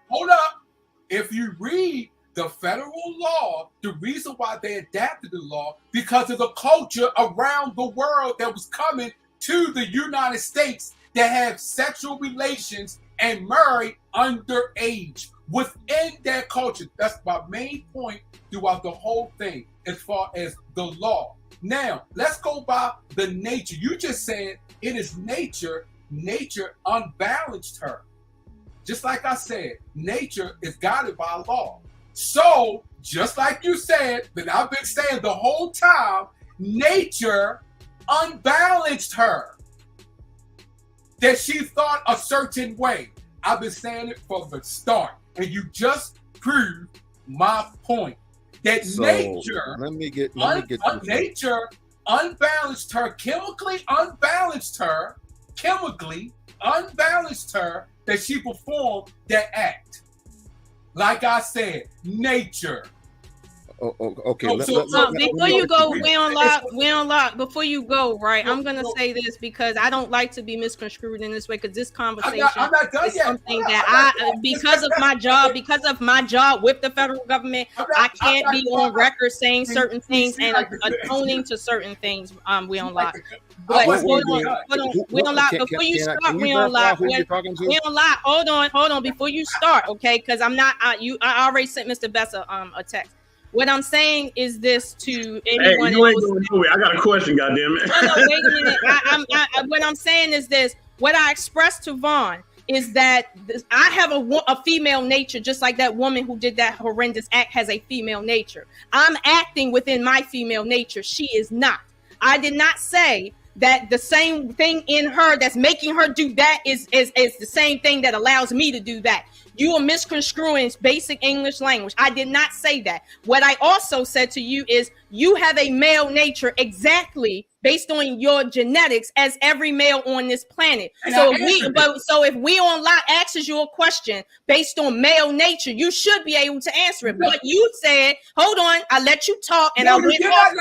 [SPEAKER 2] Hold up. If you read the federal law, the reason why they adapted the law, because of the culture around the world that was coming to the United States that have sexual relations and married underage within their culture. That's my main point throughout the whole thing as far as the law. Now, let's go by the nature. You just said it is nature. Nature unbalanced her. Just like I said, nature is guided by law. So, just like you said, that I've been saying the whole time, nature unbalanced her. That she thought a certain way. I've been saying it from the start. And you just proved my point. That nature, nature unbalanced her, chemically unbalanced her, that she performed that act. Like I said, nature.
[SPEAKER 8] Okay.
[SPEAKER 7] Before you go, we unlock. Before you go, right? I'm gonna say this because I don't like to be misconstrued in this way. Because this conversation
[SPEAKER 2] I'm not done
[SPEAKER 7] is
[SPEAKER 2] yet.
[SPEAKER 7] something that because of my job with the federal government, I can't be on record saying certain things and atoning to certain things. We unlock. But hold on. We unlock before you start. We unlock. Hold on. Before you start, okay? Because I'm not. I already sent Mr. Best a text. What I'm saying is this to anyone else.
[SPEAKER 6] I got a question, goddammit.
[SPEAKER 7] No, wait a minute. What I'm saying is this. What I expressed to Vaughn is that I have a female nature, just like that woman who did that horrendous act has a female nature. I'm acting within my female nature. She is not. I did not say that the same thing in her that's making her do that is the same thing that allows me to do that. You are misconstruing basic English language. I did not say that. What I also said to you is you have a male nature exactly based on your genetics as every male on this planet. So if we on lot asks you a question based on male nature, you should be able to answer it. But you said, hold on, I let you talk and I went off.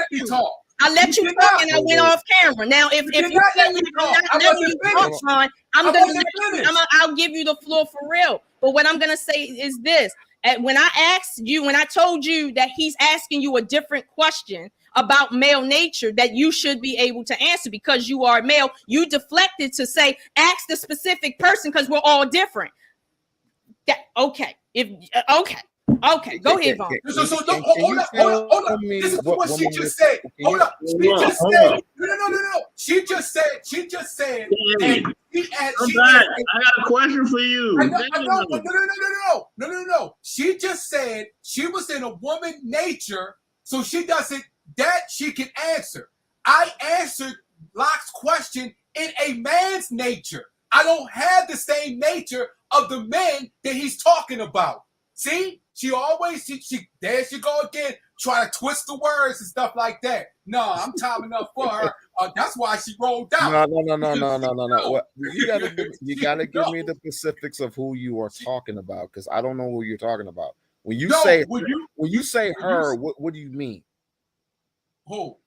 [SPEAKER 7] I let you talk and I went off camera. Now, if you feel like I'm not letting you talk, Sean, I'll give you the floor for real. But what I'm gonna say is this: when I told you that he's asking you a different question about male nature that you should be able to answer because you are male, you deflected to say ask the specific person because we're all different. Okay. Okay, go ahead, Vaughn.
[SPEAKER 2] So hold up. This is what she just said. Hold up. She just said. No. She just said.
[SPEAKER 6] I got a question for you.
[SPEAKER 2] No. She just said she was in a woman nature, so she doesn't that she can answer. I answered Locke's question in a man's nature. I don't have the same nature of the men that he's talking about. See, she always she there she go again, try to twist the words and stuff like that. No, I'm timing up for her. That's why she rolled out.
[SPEAKER 8] No. What, you gotta give me
[SPEAKER 2] No.
[SPEAKER 8] the specifics of who you are talking about, because I don't know who you're talking about. When you
[SPEAKER 2] No,
[SPEAKER 8] say
[SPEAKER 2] when
[SPEAKER 8] you say her,
[SPEAKER 2] you-
[SPEAKER 8] what do you mean?
[SPEAKER 2] Who?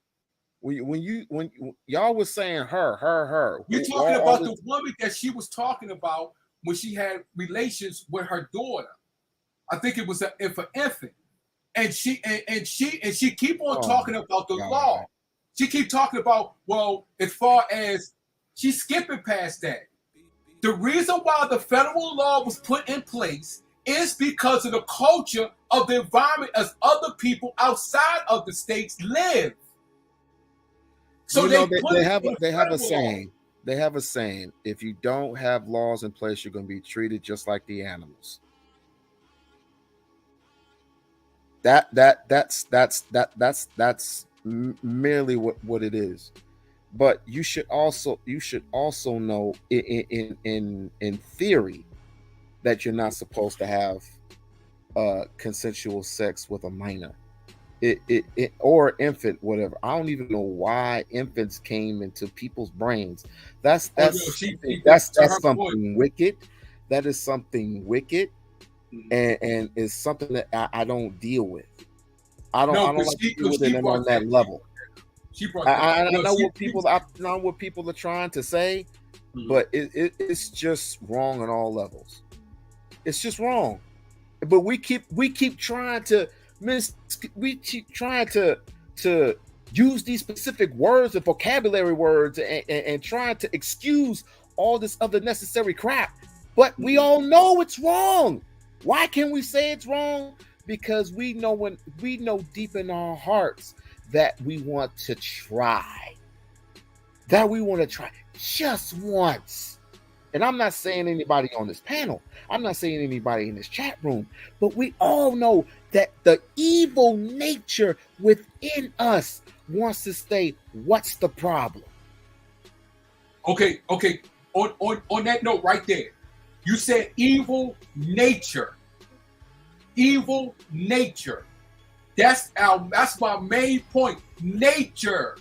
[SPEAKER 8] When y'all was saying her.
[SPEAKER 2] You're talking about the woman that she was talking about when she had relations with her daughter. I think it was an infant, and she keep on talking about the law. She keep talking about, well, as far as she's skipping past that. The reason why the federal law was put in place is because of the culture of the environment as other people outside of the states live. So
[SPEAKER 8] they have a
[SPEAKER 2] saying.
[SPEAKER 8] saying. They have a saying: if you don't have laws in place, you're going to be treated just like the animals. That's merely what it is. But you should also know in theory that you're not supposed to have consensual sex with a minor. It or infant, whatever. I don't even know why infants came into people's brains. That's something wicked. That is something wicked, and it's something that I don't deal with. I don't like to deal with it on that level. I know what people are trying to say, but it's just wrong on all levels. It's just wrong. But we keep trying to use these specific words and vocabulary words and trying to excuse all this other necessary crap. But we all know it's wrong. Why can we say it's wrong? Because we know deep in our hearts that we want to try. That we want to try just once. And I'm not saying anybody on this panel. I'm not saying anybody in this chat room. But we all know that the evil nature within us wants to say, what's the problem?
[SPEAKER 2] Okay. On that note right there, you said evil nature. Evil nature. That's my main point. Nature.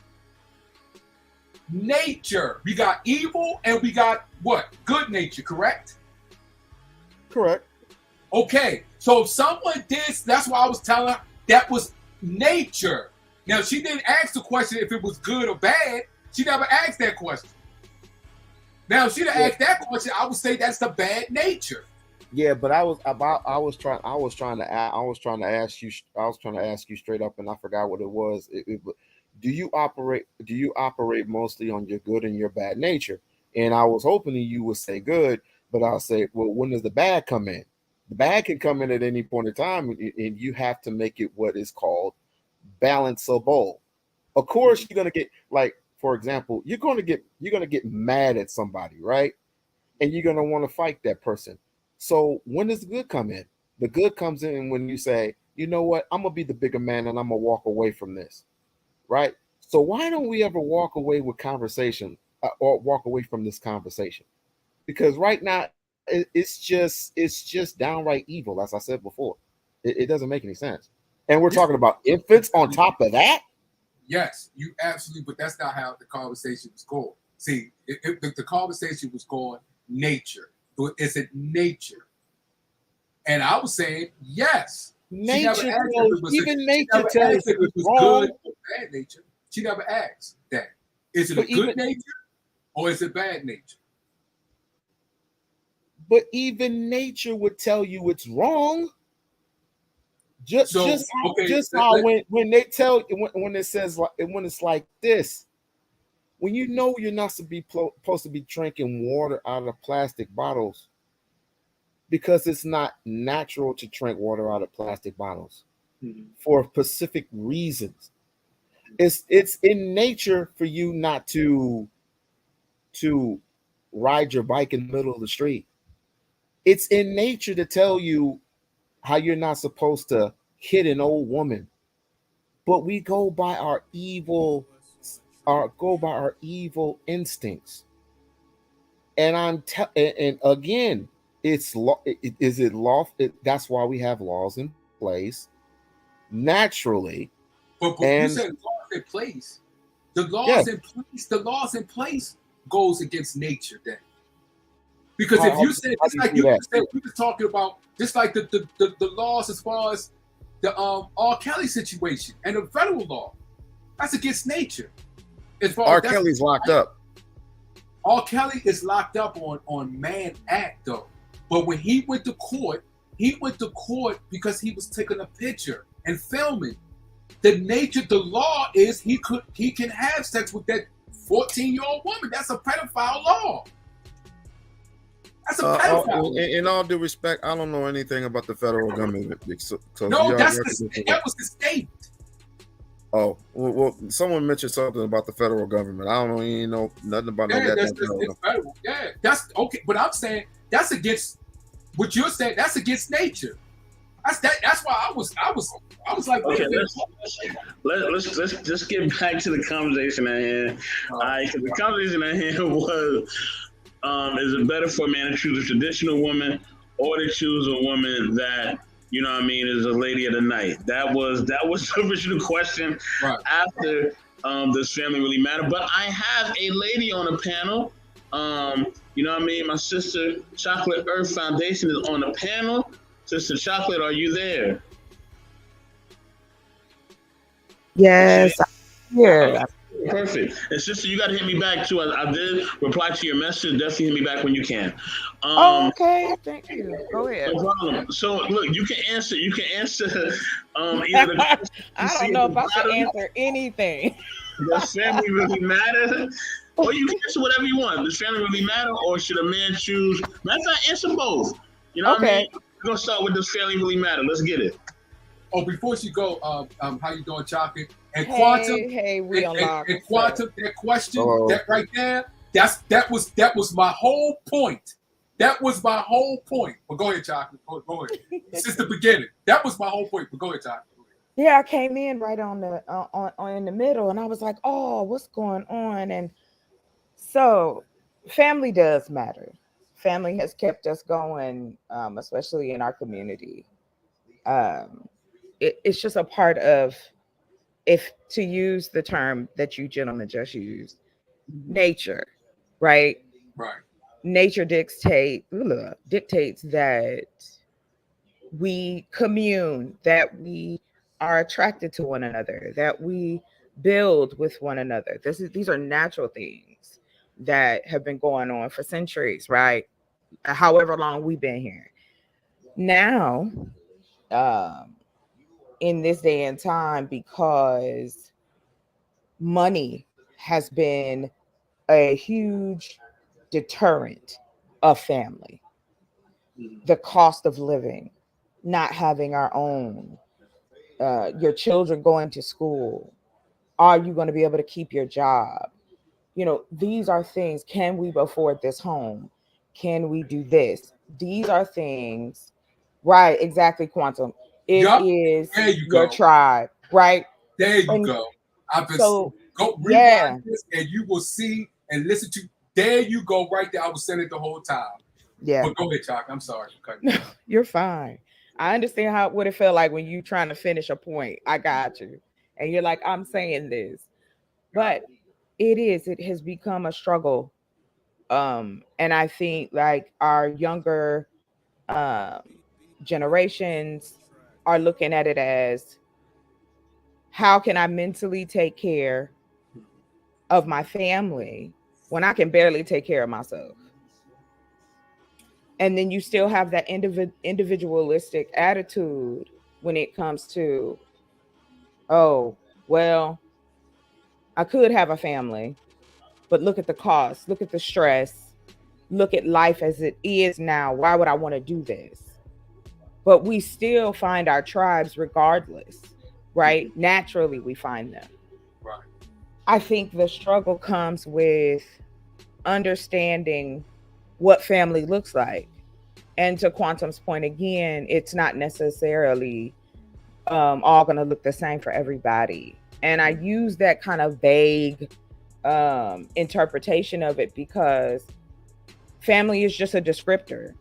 [SPEAKER 2] We got evil and we got what? Good nature, correct?
[SPEAKER 8] Correct.
[SPEAKER 2] Okay. So if someone did, that's why I was telling her that was nature. Now she didn't ask the question if it was good or bad. She never asked that question. Now if she'd have asked that question, I would say that's the bad nature.
[SPEAKER 8] Yeah, but I was trying to ask you straight up, and I forgot what it was. Do you operate mostly on your good and your bad nature? And I was hoping you would say good, but I'll say, well, when does the bad come in? The bad can come in at any point in time, and you have to make it what is called balanceable. Of course, you're gonna get, like, for example, you're gonna get mad at somebody, right? And you're gonna want to fight that person. So when does the good come in? The good comes in when you say, you know what, I'm gonna be the bigger man and I'm gonna walk away from this, right? So why don't we ever walk away with conversation or walk away from this conversation? Because right now it's just downright evil, as I said before. It doesn't make any sense. And we're talking about infants on top of that.
[SPEAKER 2] Yes, you absolutely, but that's not how the conversation was going. See, the conversation was going nature. Is it nature? And I was saying yes.
[SPEAKER 8] Nature tells, even nature tells
[SPEAKER 2] if it was good or bad nature. She never asked that. Is it a good nature or is it bad nature?
[SPEAKER 8] But even nature would tell you it's wrong. Just how when they tell when it says when it's like this, when you know you're not supposed to be drinking water out of plastic bottles because it's not natural to drink water out of plastic bottles for specific reasons. It's in nature for you not to ride your bike in the middle of the street. It's in nature to tell you how you're not supposed to hit an old woman. But we go by our evil instincts. And and again, it's law. Is it law? That's why we have laws in place naturally.
[SPEAKER 2] But
[SPEAKER 8] And-
[SPEAKER 2] you said laws in place. The laws
[SPEAKER 8] Yeah.
[SPEAKER 2] in place. The laws in place goes against nature. Then, because
[SPEAKER 8] How-
[SPEAKER 2] if you said
[SPEAKER 8] how
[SPEAKER 2] just
[SPEAKER 8] do you
[SPEAKER 2] like
[SPEAKER 8] do
[SPEAKER 2] you
[SPEAKER 8] that?
[SPEAKER 2] said, we were talking about just like the laws as far as the R. Kelly situation and the federal law, that's against nature. As far
[SPEAKER 8] R.
[SPEAKER 2] as that's-
[SPEAKER 8] Kelly's locked up.
[SPEAKER 2] R. Kelly is locked up on Mann Act though. But when he went to court because he was taking a picture and filming. The law is he can have sex with that 14-year-old woman. That's a pedophile law. That's a pedophile law.
[SPEAKER 8] In all due respect, I don't know anything about the federal government.
[SPEAKER 2] No, that was the state.
[SPEAKER 8] Oh, well, someone mentioned something about the federal government. I don't know, you know nothing about
[SPEAKER 2] Yeah,
[SPEAKER 8] that.
[SPEAKER 2] it's federal. Yeah, that's okay. But I'm saying that's against what you're saying. That's against nature. That's why I was like,
[SPEAKER 6] Okay, let's just get back to the conversation at hand. All right, because the conversation at hand was, is it better for a man to choose a traditional woman or to choose a woman that, you know what I mean, is a lady of the night? That was the original question.
[SPEAKER 2] Right.
[SPEAKER 6] After Does Family Really Matter? But I have a lady on the panel. You know what I mean? My sister Chocolate Earth Foundation is on the panel. Sister Chocolate, are you there?
[SPEAKER 9] Yes, I'm here.
[SPEAKER 6] Perfect. And sister, you got to hit me back too. I did reply to your message. Definitely hit me back when you can.
[SPEAKER 9] Okay, thank you. Go ahead.
[SPEAKER 6] No problem. So look, you can answer. Either the
[SPEAKER 9] I don't know if I should answer anything.
[SPEAKER 6] Does family really matter? Or you can answer whatever you want. Does family really matter, or should a man choose? Matter of fact, answer both. You know what I mean? We're gonna start with does family really matter? Let's get it.
[SPEAKER 2] Oh, before she go, how you doing, Chocolate? And Quantum,
[SPEAKER 9] Hey, we unlocked.
[SPEAKER 2] and Quantum, that question,
[SPEAKER 8] Oh.
[SPEAKER 2] that right there, that was my whole point. That was my whole point. But go ahead, Chocolate. Go ahead. Since the beginning, that was my whole point. But go ahead, Chocolate.
[SPEAKER 9] Yeah, I came in right on in the middle, and I was like, "Oh, what's going on?" And so, family does matter. Family has kept us going, especially in our community. It's just a part of, if to use the term that you gentlemen just used, nature, right?
[SPEAKER 2] Right.
[SPEAKER 9] Nature dictates that we commune, that we are attracted to one another, that we build with one another. These are natural things that have been going on for centuries, right? However long we've been here. Now, in this day and time, because money has been a huge deterrent of family, the cost of living, not having our own, your children going to school, are you going to be able to keep your job? You know, these are things. Can we afford this home? Can we do this? These are things, right? Exactly, Quantum. It is
[SPEAKER 2] There you
[SPEAKER 9] your
[SPEAKER 2] go.
[SPEAKER 9] tribe, right?
[SPEAKER 2] There you
[SPEAKER 9] And
[SPEAKER 2] go. I've been
[SPEAKER 9] so,
[SPEAKER 2] go rewind
[SPEAKER 9] yeah.
[SPEAKER 2] this, and you will see and listen to. There you go, right there. I was saying it the whole time.
[SPEAKER 9] Yeah,
[SPEAKER 2] But go ahead, Chocolate. I'm sorry for cutting you off.
[SPEAKER 9] you're fine. I understand what it felt like when you trying to finish a point. I got you. And you're like, I'm saying this. But it has become a struggle. And I think like our younger generations are looking at it as, how can I mentally take care of my family when I can barely take care of myself? And then you still have that individualistic attitude when it comes to, oh, well, I could have a family, but look at the cost, look at the stress, look at life as it is now. Why would I want to do this? But we still find our tribes regardless, right? Naturally, we find them.
[SPEAKER 2] Right.
[SPEAKER 9] I think the struggle comes with understanding what family looks like. And to Quantum's point again, it's not necessarily all going to look the same for everybody. And I use that kind of vague interpretation of it because family is just a descriptor.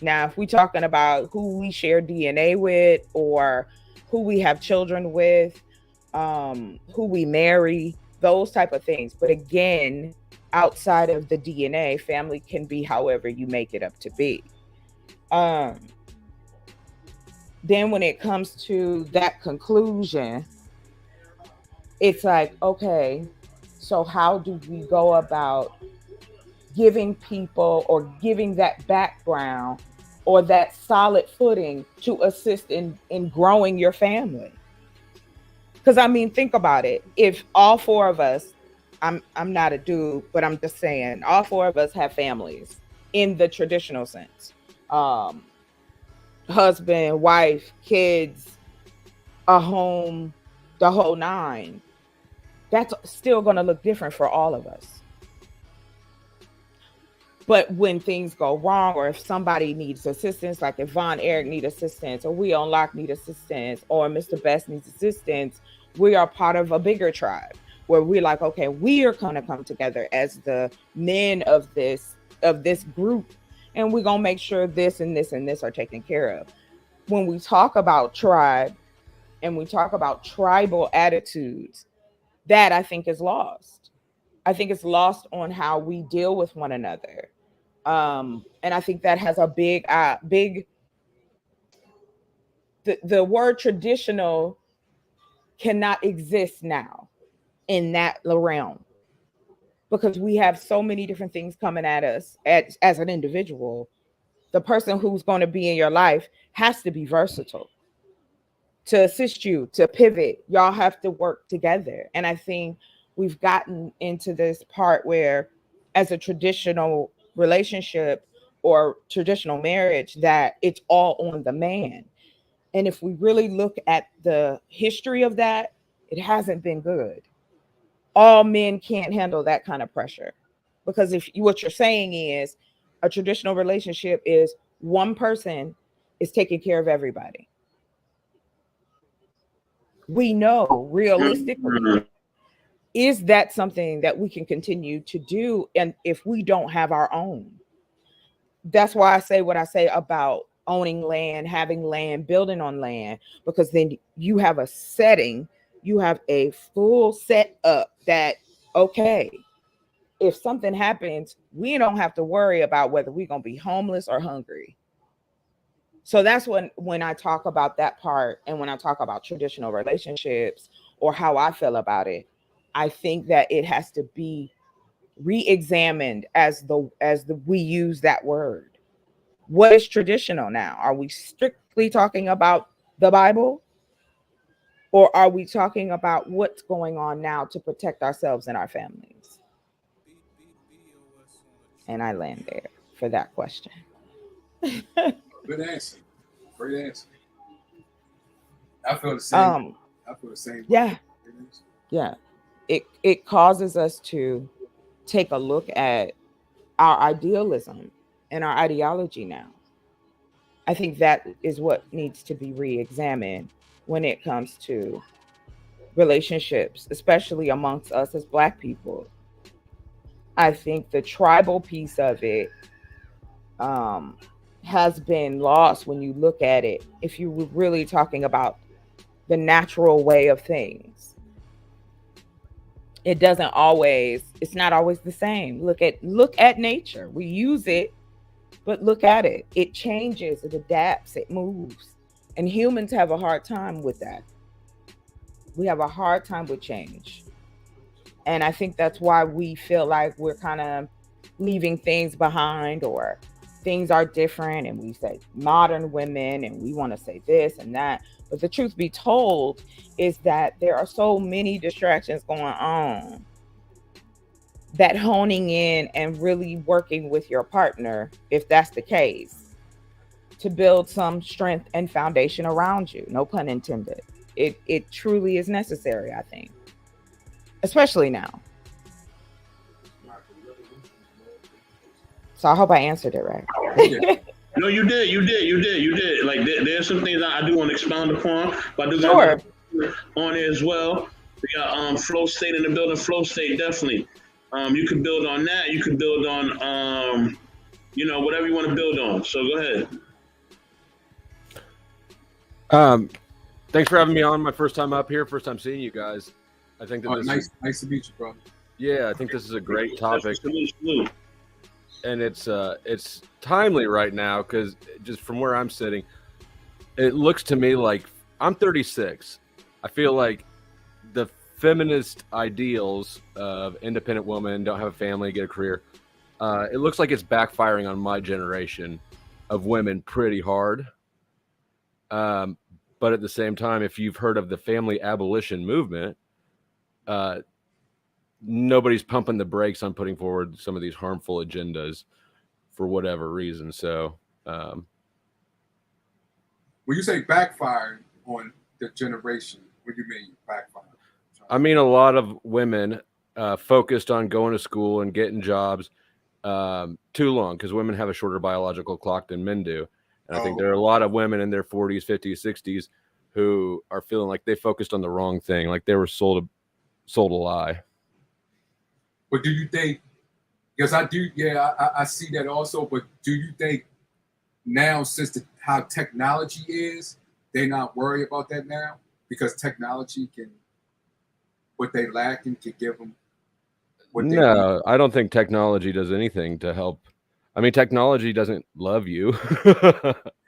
[SPEAKER 9] Now, if we're talking about who we share DNA with or who we have children with, who we marry, those type of things. But again, outside of the DNA, family can be however you make it up to be. Then when it comes to that conclusion, it's like, okay, so how do we go about giving people or giving that background or that solid footing to assist in growing your family? Because I mean, think about it. If all four of us, I'm not a dude, but I'm just saying, all four of us have families in the traditional sense. Husband, wife, kids, a home, the whole nine. That's still going to look different for all of us. But when things go wrong, or if somebody needs assistance, like if Von Eric need assistance, or we on Lock need assistance, or Mr. Best needs assistance, we are part of a bigger tribe where we're like, okay, we are going to come together as the men of this group, and we're going to make sure this and this and this are taken care of. When we talk about tribe and we talk about tribal attitudes, that I think is lost. I think it's lost on how we deal with one another. And I think that has a big, the word traditional cannot exist now in that realm, because we have so many different things coming at us as an individual. The person who's going to be in your life has to be versatile to assist you, to pivot. Y'all have to work together. And I think we've gotten into this part where, as a traditional relationship or traditional marriage, that it's all on the man. And if we really look at the history of that, it hasn't been good. All men can't handle that kind of pressure, because what you're saying is a traditional relationship is one person is taking care of everybody. We know realistically, is that something that we can continue to do? And if we don't have our own, that's why I say what I say about owning land, having land, building on land, because then you have a setting, you have a full setup that, okay, if something happens, we don't have to worry about whether we're going to be homeless or hungry. So that's when I talk about that part, and when I talk about traditional relationships or how I feel about it, I think that it has to be re-examined as we use that word. What is traditional now? Are we strictly talking about the Bible? Or are we talking about what's going on now to protect ourselves and our families? And I land there for that question.
[SPEAKER 2] Good answer. Great answer. I feel the same. I feel the same.
[SPEAKER 9] Yeah. Yeah. It causes us to take a look at our idealism and our ideology now. I think that is what needs to be re-examined when it comes to relationships, especially amongst us as Black people. I think the tribal piece of it has been lost when you look at it. If you were really talking about the natural way of things, it's not always the same. Look at nature. We use it, but look at it. It changes, it adapts, it moves. And humans have a hard time with that. We have a hard time with change. And I think that's why we feel like we're kind of leaving things behind, or things are different, and we say modern women, and we want to say this and that. But the truth be told is that there are so many distractions going on that honing in and really working with your partner, if that's the case, to build some strength and foundation around you, no pun intended. It truly is necessary, I think, especially now. So I hope I answered it right.
[SPEAKER 6] No, you did. Like there's some things I do want to expound upon, but I do
[SPEAKER 9] sure.
[SPEAKER 6] On it as well. We got Flow State in the building. Flow State, definitely. You could build on that. You could build on whatever you want to build on. So go ahead.
[SPEAKER 10] Thanks for having me on. My first time up here, first time seeing you guys. I think that
[SPEAKER 2] nice to meet you, brother.
[SPEAKER 10] Yeah, I think this is a great topic, and it's timely right now because just from where I'm sitting, it looks to me like I'm 36. I feel like the feminist ideals of independent woman, don't have a family, get a career. It looks like it's backfiring on my generation of women pretty hard. But at the same time, if you've heard of the family abolition movement, nobody's pumping the brakes on putting forward some of these harmful agendas for whatever reason. So,
[SPEAKER 2] when you say backfiring on the generation, what do you mean backfiring?
[SPEAKER 10] I mean, a lot of women focused on going to school and getting jobs too long because women have a shorter biological clock than men do. And I think there are a lot of women in their 40s, 50s, 60s who are feeling like they focused on the wrong thing, like they were sold a lie.
[SPEAKER 2] But do you think, because I do, I see that also, but do you think now, since how technology is, they're not worried about that now? Because technology what they lack and can give them what they need?
[SPEAKER 10] I don't think technology does anything to help. I mean, technology doesn't love you.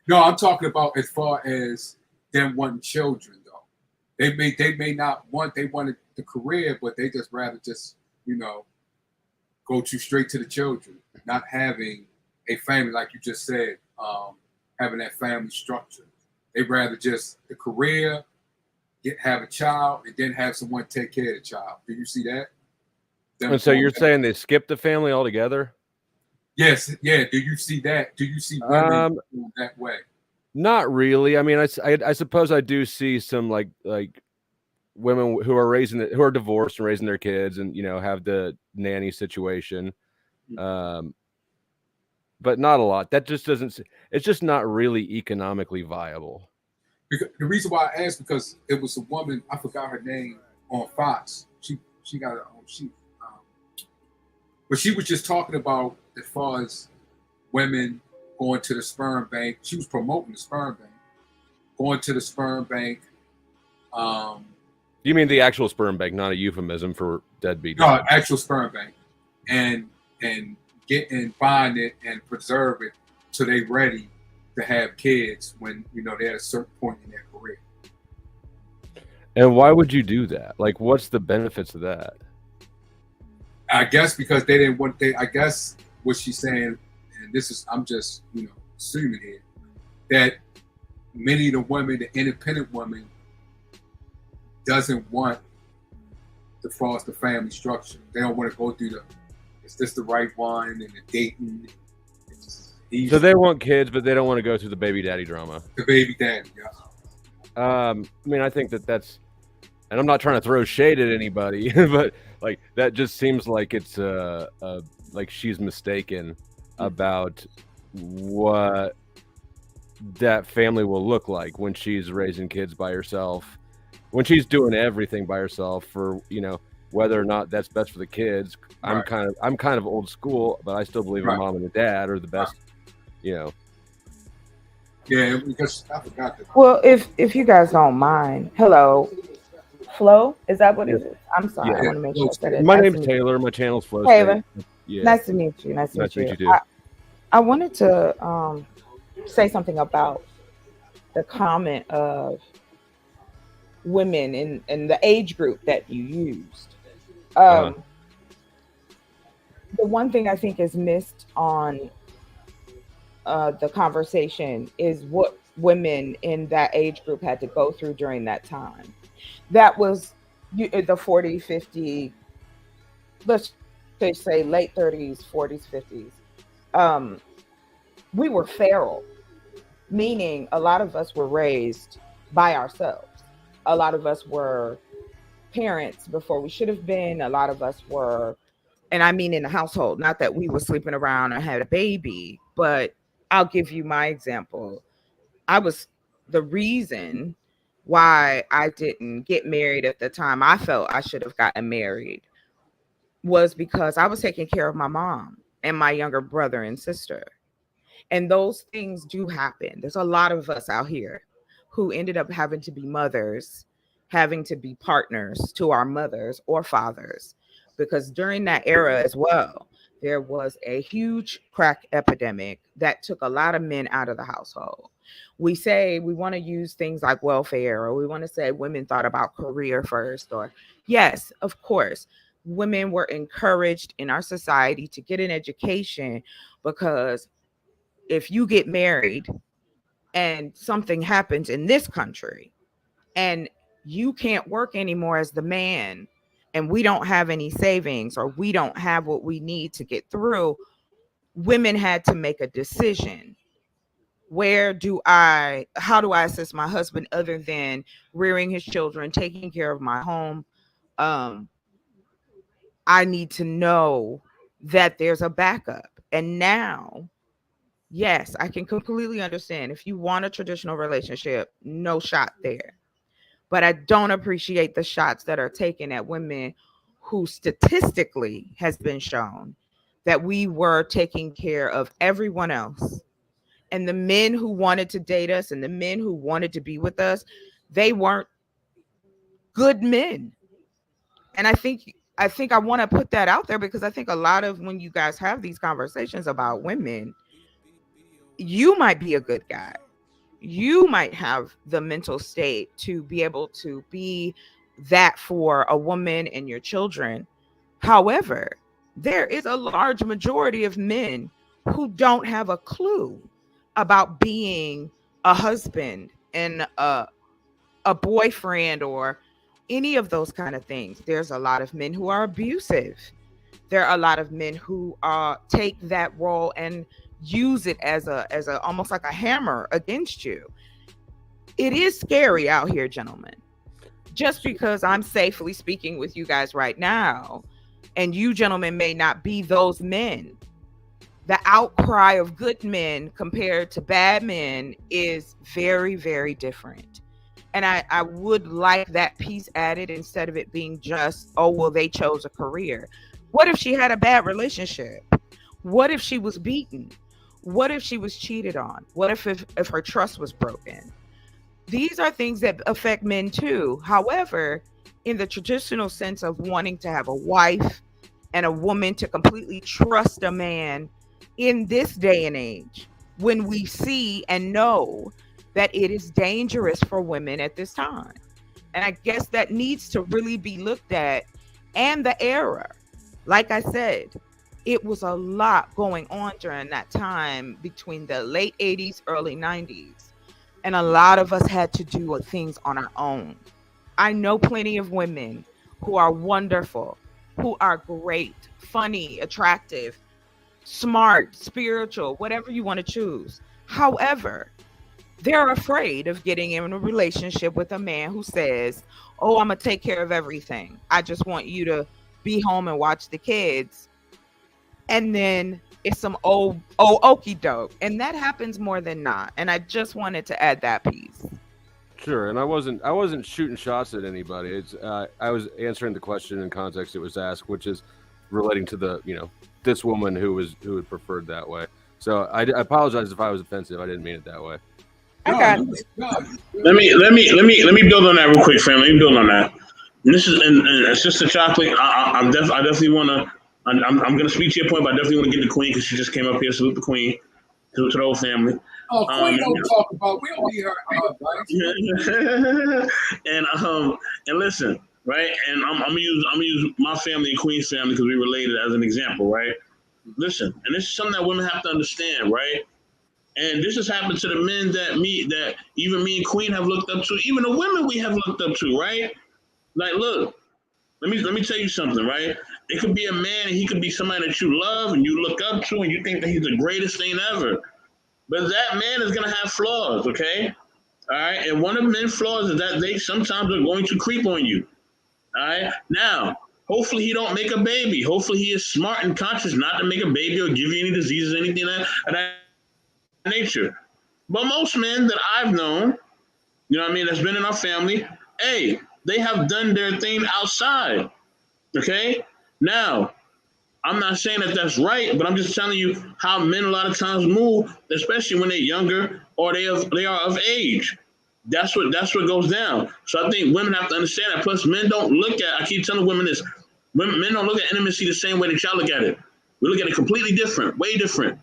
[SPEAKER 2] No, I'm talking about as far as them wanting children, though. They may not wanted the career, but they just rather go straight to the children, not having a family, like you just said, having that family structure. They rather just the career, have a child, and then have someone take care of the child. Do you see that?
[SPEAKER 10] And so you're saying they skip the family altogether?
[SPEAKER 2] Yes, yeah. Do you see that? Do you see women that way?
[SPEAKER 10] Not really. I mean, I suppose I do see some like women who are divorced and raising their kids, and have the nanny situation, but not a lot. That just doesn't. It's just not really economically viable.
[SPEAKER 2] Because the reason why I asked, because it was a woman, I forgot her name, on Fox. She got her own. But she was just talking about as far as women going to the sperm bank. She was promoting the sperm bank, going to the sperm bank.
[SPEAKER 10] You mean the actual sperm bank, not a euphemism for deadbeat?
[SPEAKER 2] No, actual sperm bank, and buying it and preserve it so they're ready to have kids when they're at a certain point in their career.
[SPEAKER 10] And why would you do that? Like, what's the benefits of that?
[SPEAKER 2] I guess because they didn't want. I guess what she's saying, and this is, I'm just assuming here, that many of the women, the independent women, doesn't want to foster family structure. They don't want to go through is this the right one, and the dating.
[SPEAKER 10] So they want kids, but they don't want to go through the baby daddy drama.
[SPEAKER 2] The baby daddy, yeah.
[SPEAKER 10] I mean, I think that's, and I'm not trying to throw shade at anybody, but like that just seems like it's like she's mistaken about what that family will look like when she's raising kids by herself, when she's doing everything by herself for whether or not that's best for the kids. Right. I'm kind of old school, but I still believe a mom and a dad are the best.
[SPEAKER 2] Yeah, because I forgot that.
[SPEAKER 9] Well, if you guys don't mind, hello, Flo, is that what it is? I'm sorry, I want to make sure that
[SPEAKER 10] my name's Taylor. My channel's Flo.
[SPEAKER 9] Taylor, nice to meet you. Nice to meet you too. I wanted to say something about the comment of women in the age group that you used. The one thing I think is missed on the conversation is what women in that age group had to go through during that time. That was the 40, 50, let's say late 30s, 40s, 50s. We were feral, meaning a lot of us were raised by ourselves. A lot of us were parents before we should have been. A lot of us were, and I mean in the household, not that we were sleeping around or had a baby, but I'll give you my example. The reason why I didn't get married at the time I felt I should have gotten married was because I was taking care of my mom. and my younger brother and sister. And those things do happen. There's a lot of us out here who ended up having to be mothers, having to be partners to our mothers or fathers, because during that era as well, there was a huge crack epidemic that took a lot of men out of the household. We say we want to use things like welfare, or we want to say women thought about career first, or yes, of course, women were encouraged in our society to get an education, because if you get married and something happens in this country and you can't work anymore as the man, and we don't have any savings, or we don't have what we need to get through, women had to make a decision. How do I assist my husband other than rearing his children, taking care of my home? I need to know that there's a backup. And now, yes, I can completely understand if you want a traditional relationship, no shot there. But I don't appreciate the shots that are taken at women who statistically has been shown that we were taking care of everyone else. And the men who wanted to date us and the men who wanted to be with us, they weren't good men. And I think I want to put that out there, because I think a lot of when you guys have these conversations about women, you might be a good guy. You might have the mental state to be able to be that for a woman and your children. However, there is a large majority of men who don't have a clue about being a husband and a boyfriend or any of those kind of things. There's a lot of men who are abusive. There are a lot of men who take that role and use it as a almost like a hammer against you. It is scary out here, gentlemen. Just because I'm safely speaking with you guys right now, and you gentlemen may not be those men, the outcry of good men compared to bad men is very, very different. And I would like that piece added, instead of it being just, oh, well, they chose a career. What if she had a bad relationship? What if she was beaten? What if she was cheated on? What if her trust was broken? These are things that affect men too. However, in the traditional sense of wanting to have a wife and a woman to completely trust a man in this day and age, when we see and know that it is dangerous for women at this time. And I guess that needs to really be looked at. And the era, like I said, it was a lot going on during that time between the late 80s, early 90s. And a lot of us had to do things on our own. I know plenty of women who are wonderful, who are great, funny, attractive, smart, spiritual, whatever you want to choose. However, they're afraid of getting in a relationship with a man who says, oh, I'm going to take care of everything. I just want you to be home and watch the kids. And then it's some old okie doke. And that happens more than not. And I just wanted to add that piece.
[SPEAKER 10] Sure, and I wasn't shooting shots at anybody. It's I was answering the question in context it was asked, which is relating to the this woman who had preferred that way. So I apologize if I was offensive. I didn't mean it that way.
[SPEAKER 9] Okay.
[SPEAKER 6] Let me build on that real quick, family. Let me build on that. And this is and Sister Chocolate. I definitely want to. I'm going to speak to your point, but I definitely want to get the Queen because she just came up here. Salute the Queen, to the whole family.
[SPEAKER 2] Oh, Queen don't talk about. We don't need her advice.
[SPEAKER 6] And listen, right? And I'm gonna use my family and Queen's family because we related as an example, right? Listen, and this is something that women have to understand, right? And this has happened to the men that even me and Queen have looked up to, even the women we have looked up to, right? Like, look, let me tell you something, right? It could be a man and he could be somebody that you love and you look up to and you think that he's the greatest thing ever. But that man is gonna have flaws, okay? All right. And one of men's flaws is that they sometimes are going to creep on you. All right. Now, hopefully he don't make a baby. Hopefully he is smart and conscious not to make a baby or give you any diseases, anything of that nature. But most men that I've known, that's been in our family, hey, they have done their thing outside. Okay? Now, I'm not saying that that's right, but I'm just telling you how men a lot of times move, especially when they're younger or they are of age. That's what goes down. So I think women have to understand that. Plus, men don't look at. I keep telling women this. Men don't look at intimacy the same way that y'all look at it. We look at it completely different, way different.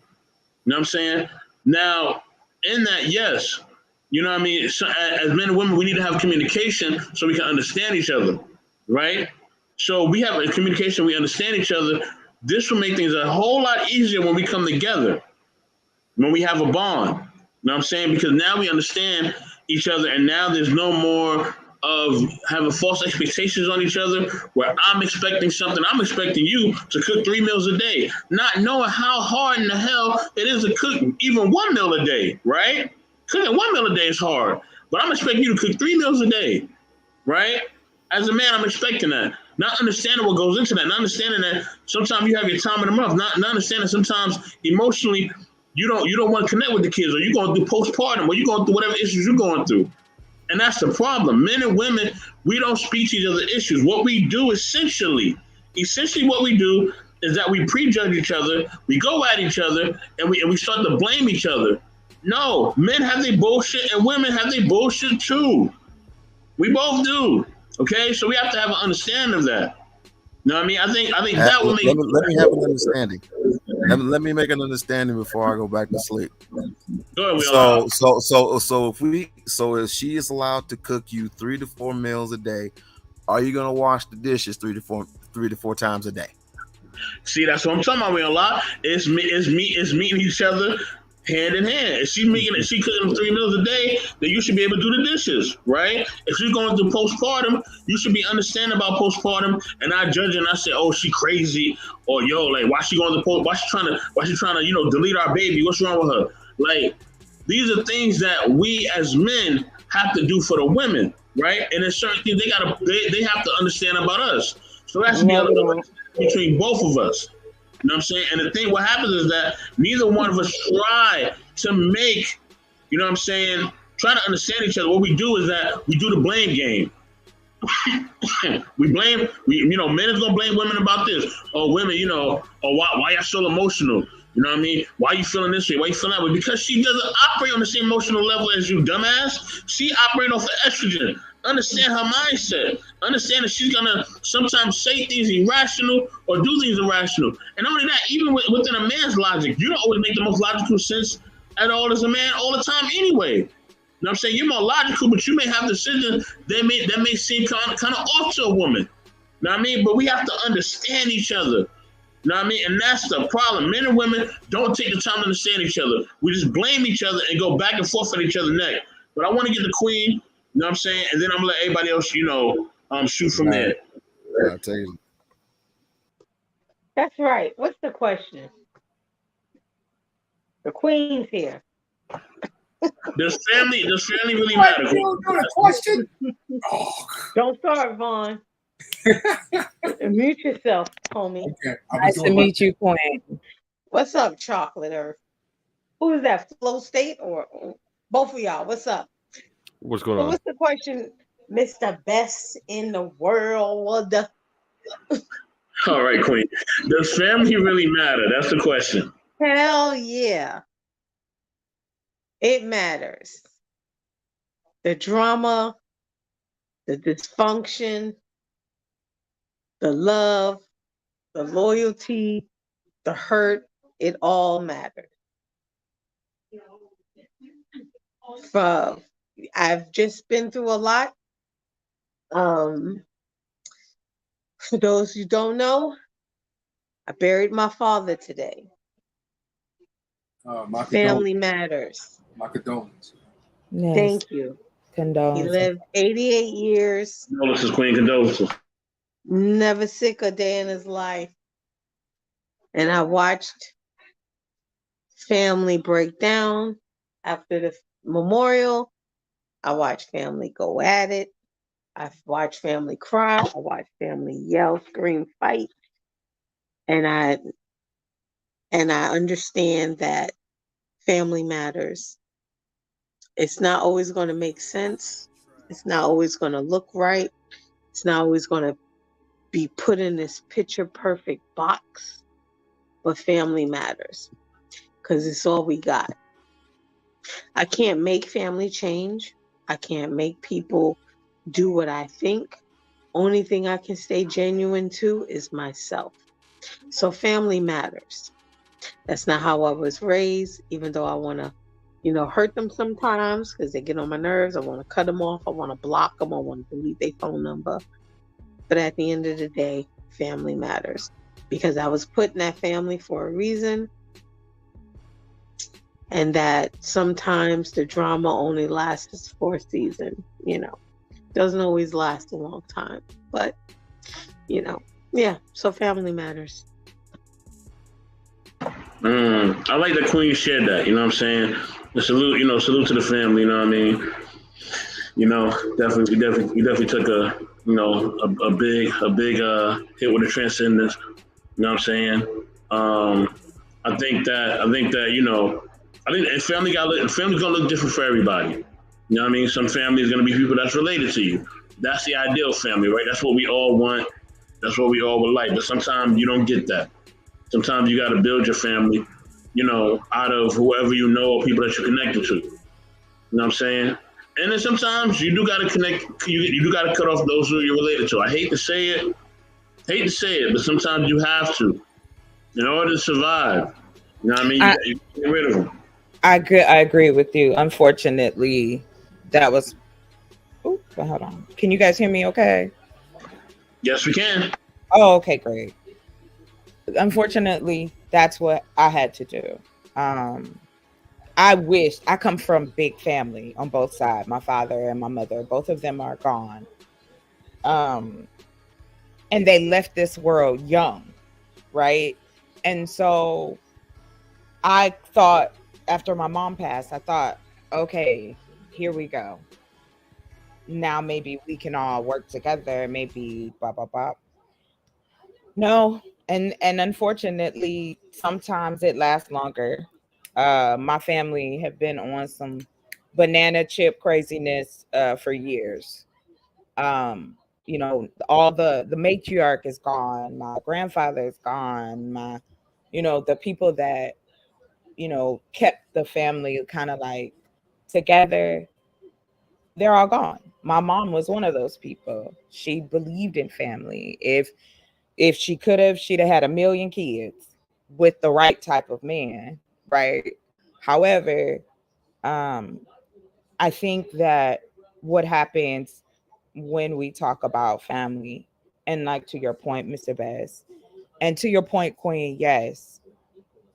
[SPEAKER 6] You know what I'm saying? Now, in that, yes, you know what I mean? So, as men and women, we need to have communication so we can understand each other, right? So we have a communication, we understand each other. This will make things a whole lot easier when we come together, when we have a bond. You know what I'm saying? Because now we understand each other, and now there's no more of having false expectations on each other where I'm expecting something. I'm expecting you to cook 3 meals a day, not knowing how hard in the hell it is to cook even 1 meal a day, right? Cooking 1 meal a day is hard, but I'm expecting you to cook 3 meals a day, right? As a man, I'm expecting that. Not understanding what goes into that, not understanding that sometimes you have your time in the month, not understanding sometimes emotionally you don't want to connect with the kids, or you're going through postpartum, or you're going through whatever issues you're going through. And that's the problem. Men and women, we don't speak to each other's issues. What we do essentially what we do is that we prejudge each other, we go at each other, and we start to blame each other. No, men have their bullshit and women have their bullshit too. We both do. Okay, so we have to have an understanding of that. You know what I mean? I think that will make.
[SPEAKER 8] Let me have an understanding. Let me make an understanding before I go back to sleep.
[SPEAKER 6] Go ahead,
[SPEAKER 8] So if she is allowed to cook you 3 to 4 meals a day, are you gonna wash the dishes 3 to 4 times a day?
[SPEAKER 6] See, that's what I'm talking about. We a lot. It's meeting each other hand in hand. If she cooking 3 meals a day, then you should be able to do the dishes, right? If she's going through postpartum, you should be understanding about postpartum and not judging. And I say, oh, she crazy, or yo, like why she going to why she trying to delete our baby? What's wrong with her? Like, these are things that we as men have to do for the women, right? And there's certain things they have to understand about us. So that's between both of us. You know what I'm saying? And the thing, what happens is that neither one of us try to make, you know what I'm saying, try to understand each other. What we do is that we do the blame game. Men is gonna blame women about this. Oh, women, why y'all so emotional? You know what I mean? Why you feeling this way? Why you feeling that way? Because she doesn't operate on the same emotional level as you, dumbass. She operates off of estrogen. Understand her mindset. Understand that she's gonna sometimes say things irrational or do things irrational. And not only that, even within a man's logic, you don't always make the most logical sense at all as a man all the time anyway. You know what I'm saying? You're more logical, but you may have decisions that may seem kind of off to a woman. You know what I mean? But we have to understand each other. You know what I mean? And that's the problem. Men and women don't take the time to understand each other. We just blame each other and go back and forth at each other's neck. But I want to get the queen. You know what I'm saying? And then I'm going to let everybody else, shoot from there.
[SPEAKER 8] I'll tell you.
[SPEAKER 11] That's right. What's the question? The queen's here.
[SPEAKER 6] Does family really matter?
[SPEAKER 2] Question?
[SPEAKER 11] Don't start, Vaughn. Mute yourself, homie.
[SPEAKER 2] Okay,
[SPEAKER 9] Nice to meet you, Queen.
[SPEAKER 11] What's up, Chocolate Earth? Who is that? Flow State or both of y'all? What's up?
[SPEAKER 10] What's going on?
[SPEAKER 11] What's the question, Mr. Best in the world?
[SPEAKER 6] All right, Queen. Does family really matter? That's the question.
[SPEAKER 11] Hell yeah. It matters. The drama, the dysfunction, the love, the loyalty, the hurt, it all matters. I've just been through a lot. For those who don't know, I buried my father today. Family matters.
[SPEAKER 2] My condolences.
[SPEAKER 9] Yes.
[SPEAKER 11] Thank you.
[SPEAKER 9] Condolences.
[SPEAKER 11] He lived 88 years.
[SPEAKER 6] Condolences, Queen. Condolences.
[SPEAKER 11] Never sick a day in his life. And I watched family break down after the memorial. I watched family go at it. I watched family cry. I watched family yell, scream, fight. And I understand that family matters. It's not always going to make sense. It's not always going to look right. It's not always going to be put in this picture perfect box. but family matters because it's all we got. I can't make family change. I can't make people do what I think. Only thing I can stay genuine to is myself. So family matters. That's not how I was raised, even though I want to, hurt them sometimes because they get on my nerves. I want to cut them off. I want to block them. I want to delete their phone number. But at the end of the day, family matters because I was put in that family for a reason. And that sometimes the drama only lasts for a season, Doesn't always last a long time. But, so family matters.
[SPEAKER 6] I like that Queen shared that, you know what I'm saying? The salute, salute to the family, you know what I mean? Definitely took a big hit with the transcendence, you know what I'm saying? I think family's gonna look different for everybody. You know what I mean? Some family is gonna be people that's related to you. That's the ideal family, right? That's what we all want. That's what we all would like. But sometimes you don't get that. Sometimes you got to build your family, out of whoever you know or people that you're connected to. You know what I'm saying? And then sometimes you do got to connect. You do got to cut off those who you're related to. I hate to say it, but sometimes you have to in order to survive. You know what I mean? You get rid of them.
[SPEAKER 9] I agree with you. Unfortunately, that was. Hold on. Can you guys hear me? Okay.
[SPEAKER 6] Yes, we can.
[SPEAKER 9] Oh, okay, great. Unfortunately, that's what I had to do. I wish I come from big family on both sides. My father and my mother, both of them are gone. And they left this world young, right? And so I thought after my mom passed, I thought, okay, here we go. Now maybe we can all work together, maybe blah, blah, blah. No. And unfortunately, sometimes it lasts longer. My family have been on some banana chip craziness for years. All the matriarch is gone. My grandfather is gone. The people that, kept the family kind of like together, they're all gone. My mom was one of those people. She believed in family. If she could have, she'd have had 1 million kids with the right type of man, right? However, I think that what happens when we talk about family, and like to your point, Mr. Best, and to your point, Queen, yes,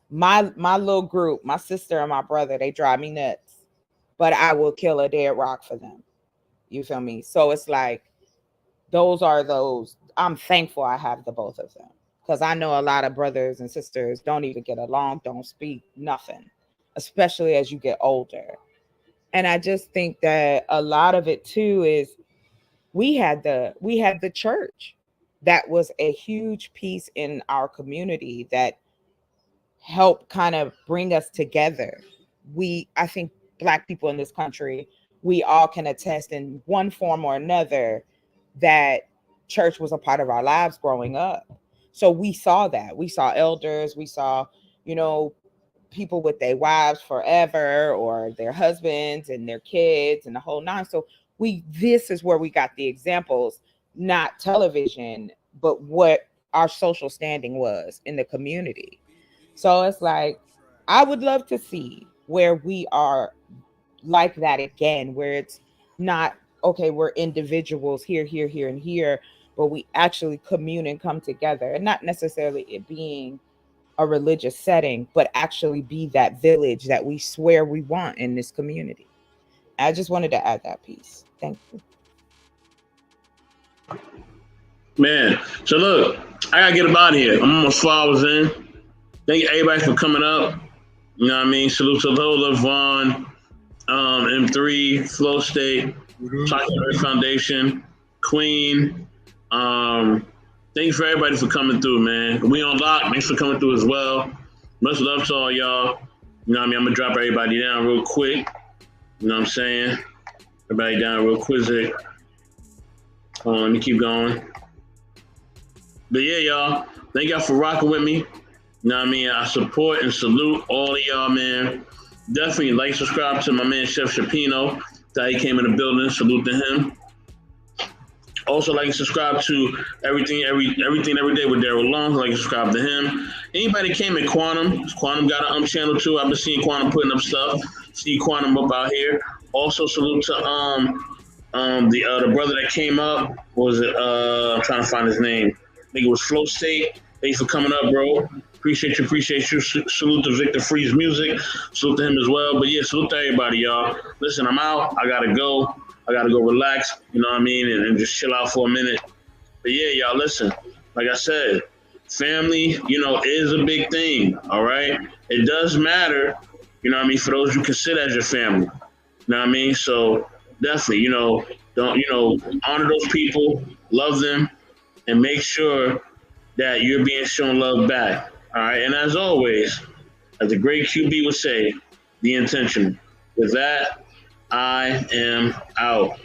[SPEAKER 9] my little group, my sister and my brother, they drive me nuts, but I will kill a dead rock for them. You feel me? So it's like, I'm thankful I have the both of them because I know a lot of brothers and sisters don't even get along, don't speak, nothing, especially as you get older. And I just think that a lot of it too is we had the church that was a huge piece in our community that helped kind of bring us together. I think Black people in this country, we all can attest in one form or another that church was a part of our lives growing up. So we saw that. We saw elders, we saw, people with their wives forever or their husbands and their kids and the whole nine. So this is where we got the examples, not television, but what our social standing was in the community. So it's like, I would love to see where we are like that again, where it's not, okay, we're individuals here, and here, but we actually commune and come together, and not necessarily it being a religious setting, but actually be that village that we swear we want in this community. I just wanted to add that piece. Thank you.
[SPEAKER 6] Man, so look, I gotta get up out of here. I'm almost 4 hours in. Thank you everybody for coming up. You know what I mean? Salute to Lola, Vaughn, M3, Flow State, Talking Earth Foundation, Queen. Thank you for everybody for coming through, man. We on lock. Thanks for coming through as well. Much love to all y'all. You know what I mean? I'm gonna drop everybody down real quick. You know what I'm saying? Everybody down real quick. Let me keep going. But yeah, y'all. Thank y'all for rocking with me. You You know what I mean? I support and salute all of y'all, man. Definitely like, subscribe to my man Chef Shapino. That he came in the building. Salute to him. Also, like and subscribe to everything every day with Daryl Long. Like and subscribe to him. Anybody came in Quantum got an channel too. I've been seeing Quantum putting up stuff. See Quantum up out here. Also salute to the brother that came up. What was it? I'm trying to find his name. I think it was Flow State. Thanks for coming up, bro. Appreciate you. Salute to Victor Freeze Music. Salute to him as well. But yeah, salute to everybody, y'all. Listen, I'm out. I gotta go. I gotta go relax, you know what I mean, and just chill out for a minute. But yeah, y'all, listen, like I said, family, you know, is a big thing, all right? It does matter, you know what I mean, for those you consider as your family, you know what I mean? So definitely, you know, don't, you know, honor those people, love them, and make sure that you're being shown love back, all right? And as always, as the great QB would say, be intentional. With that, I am out.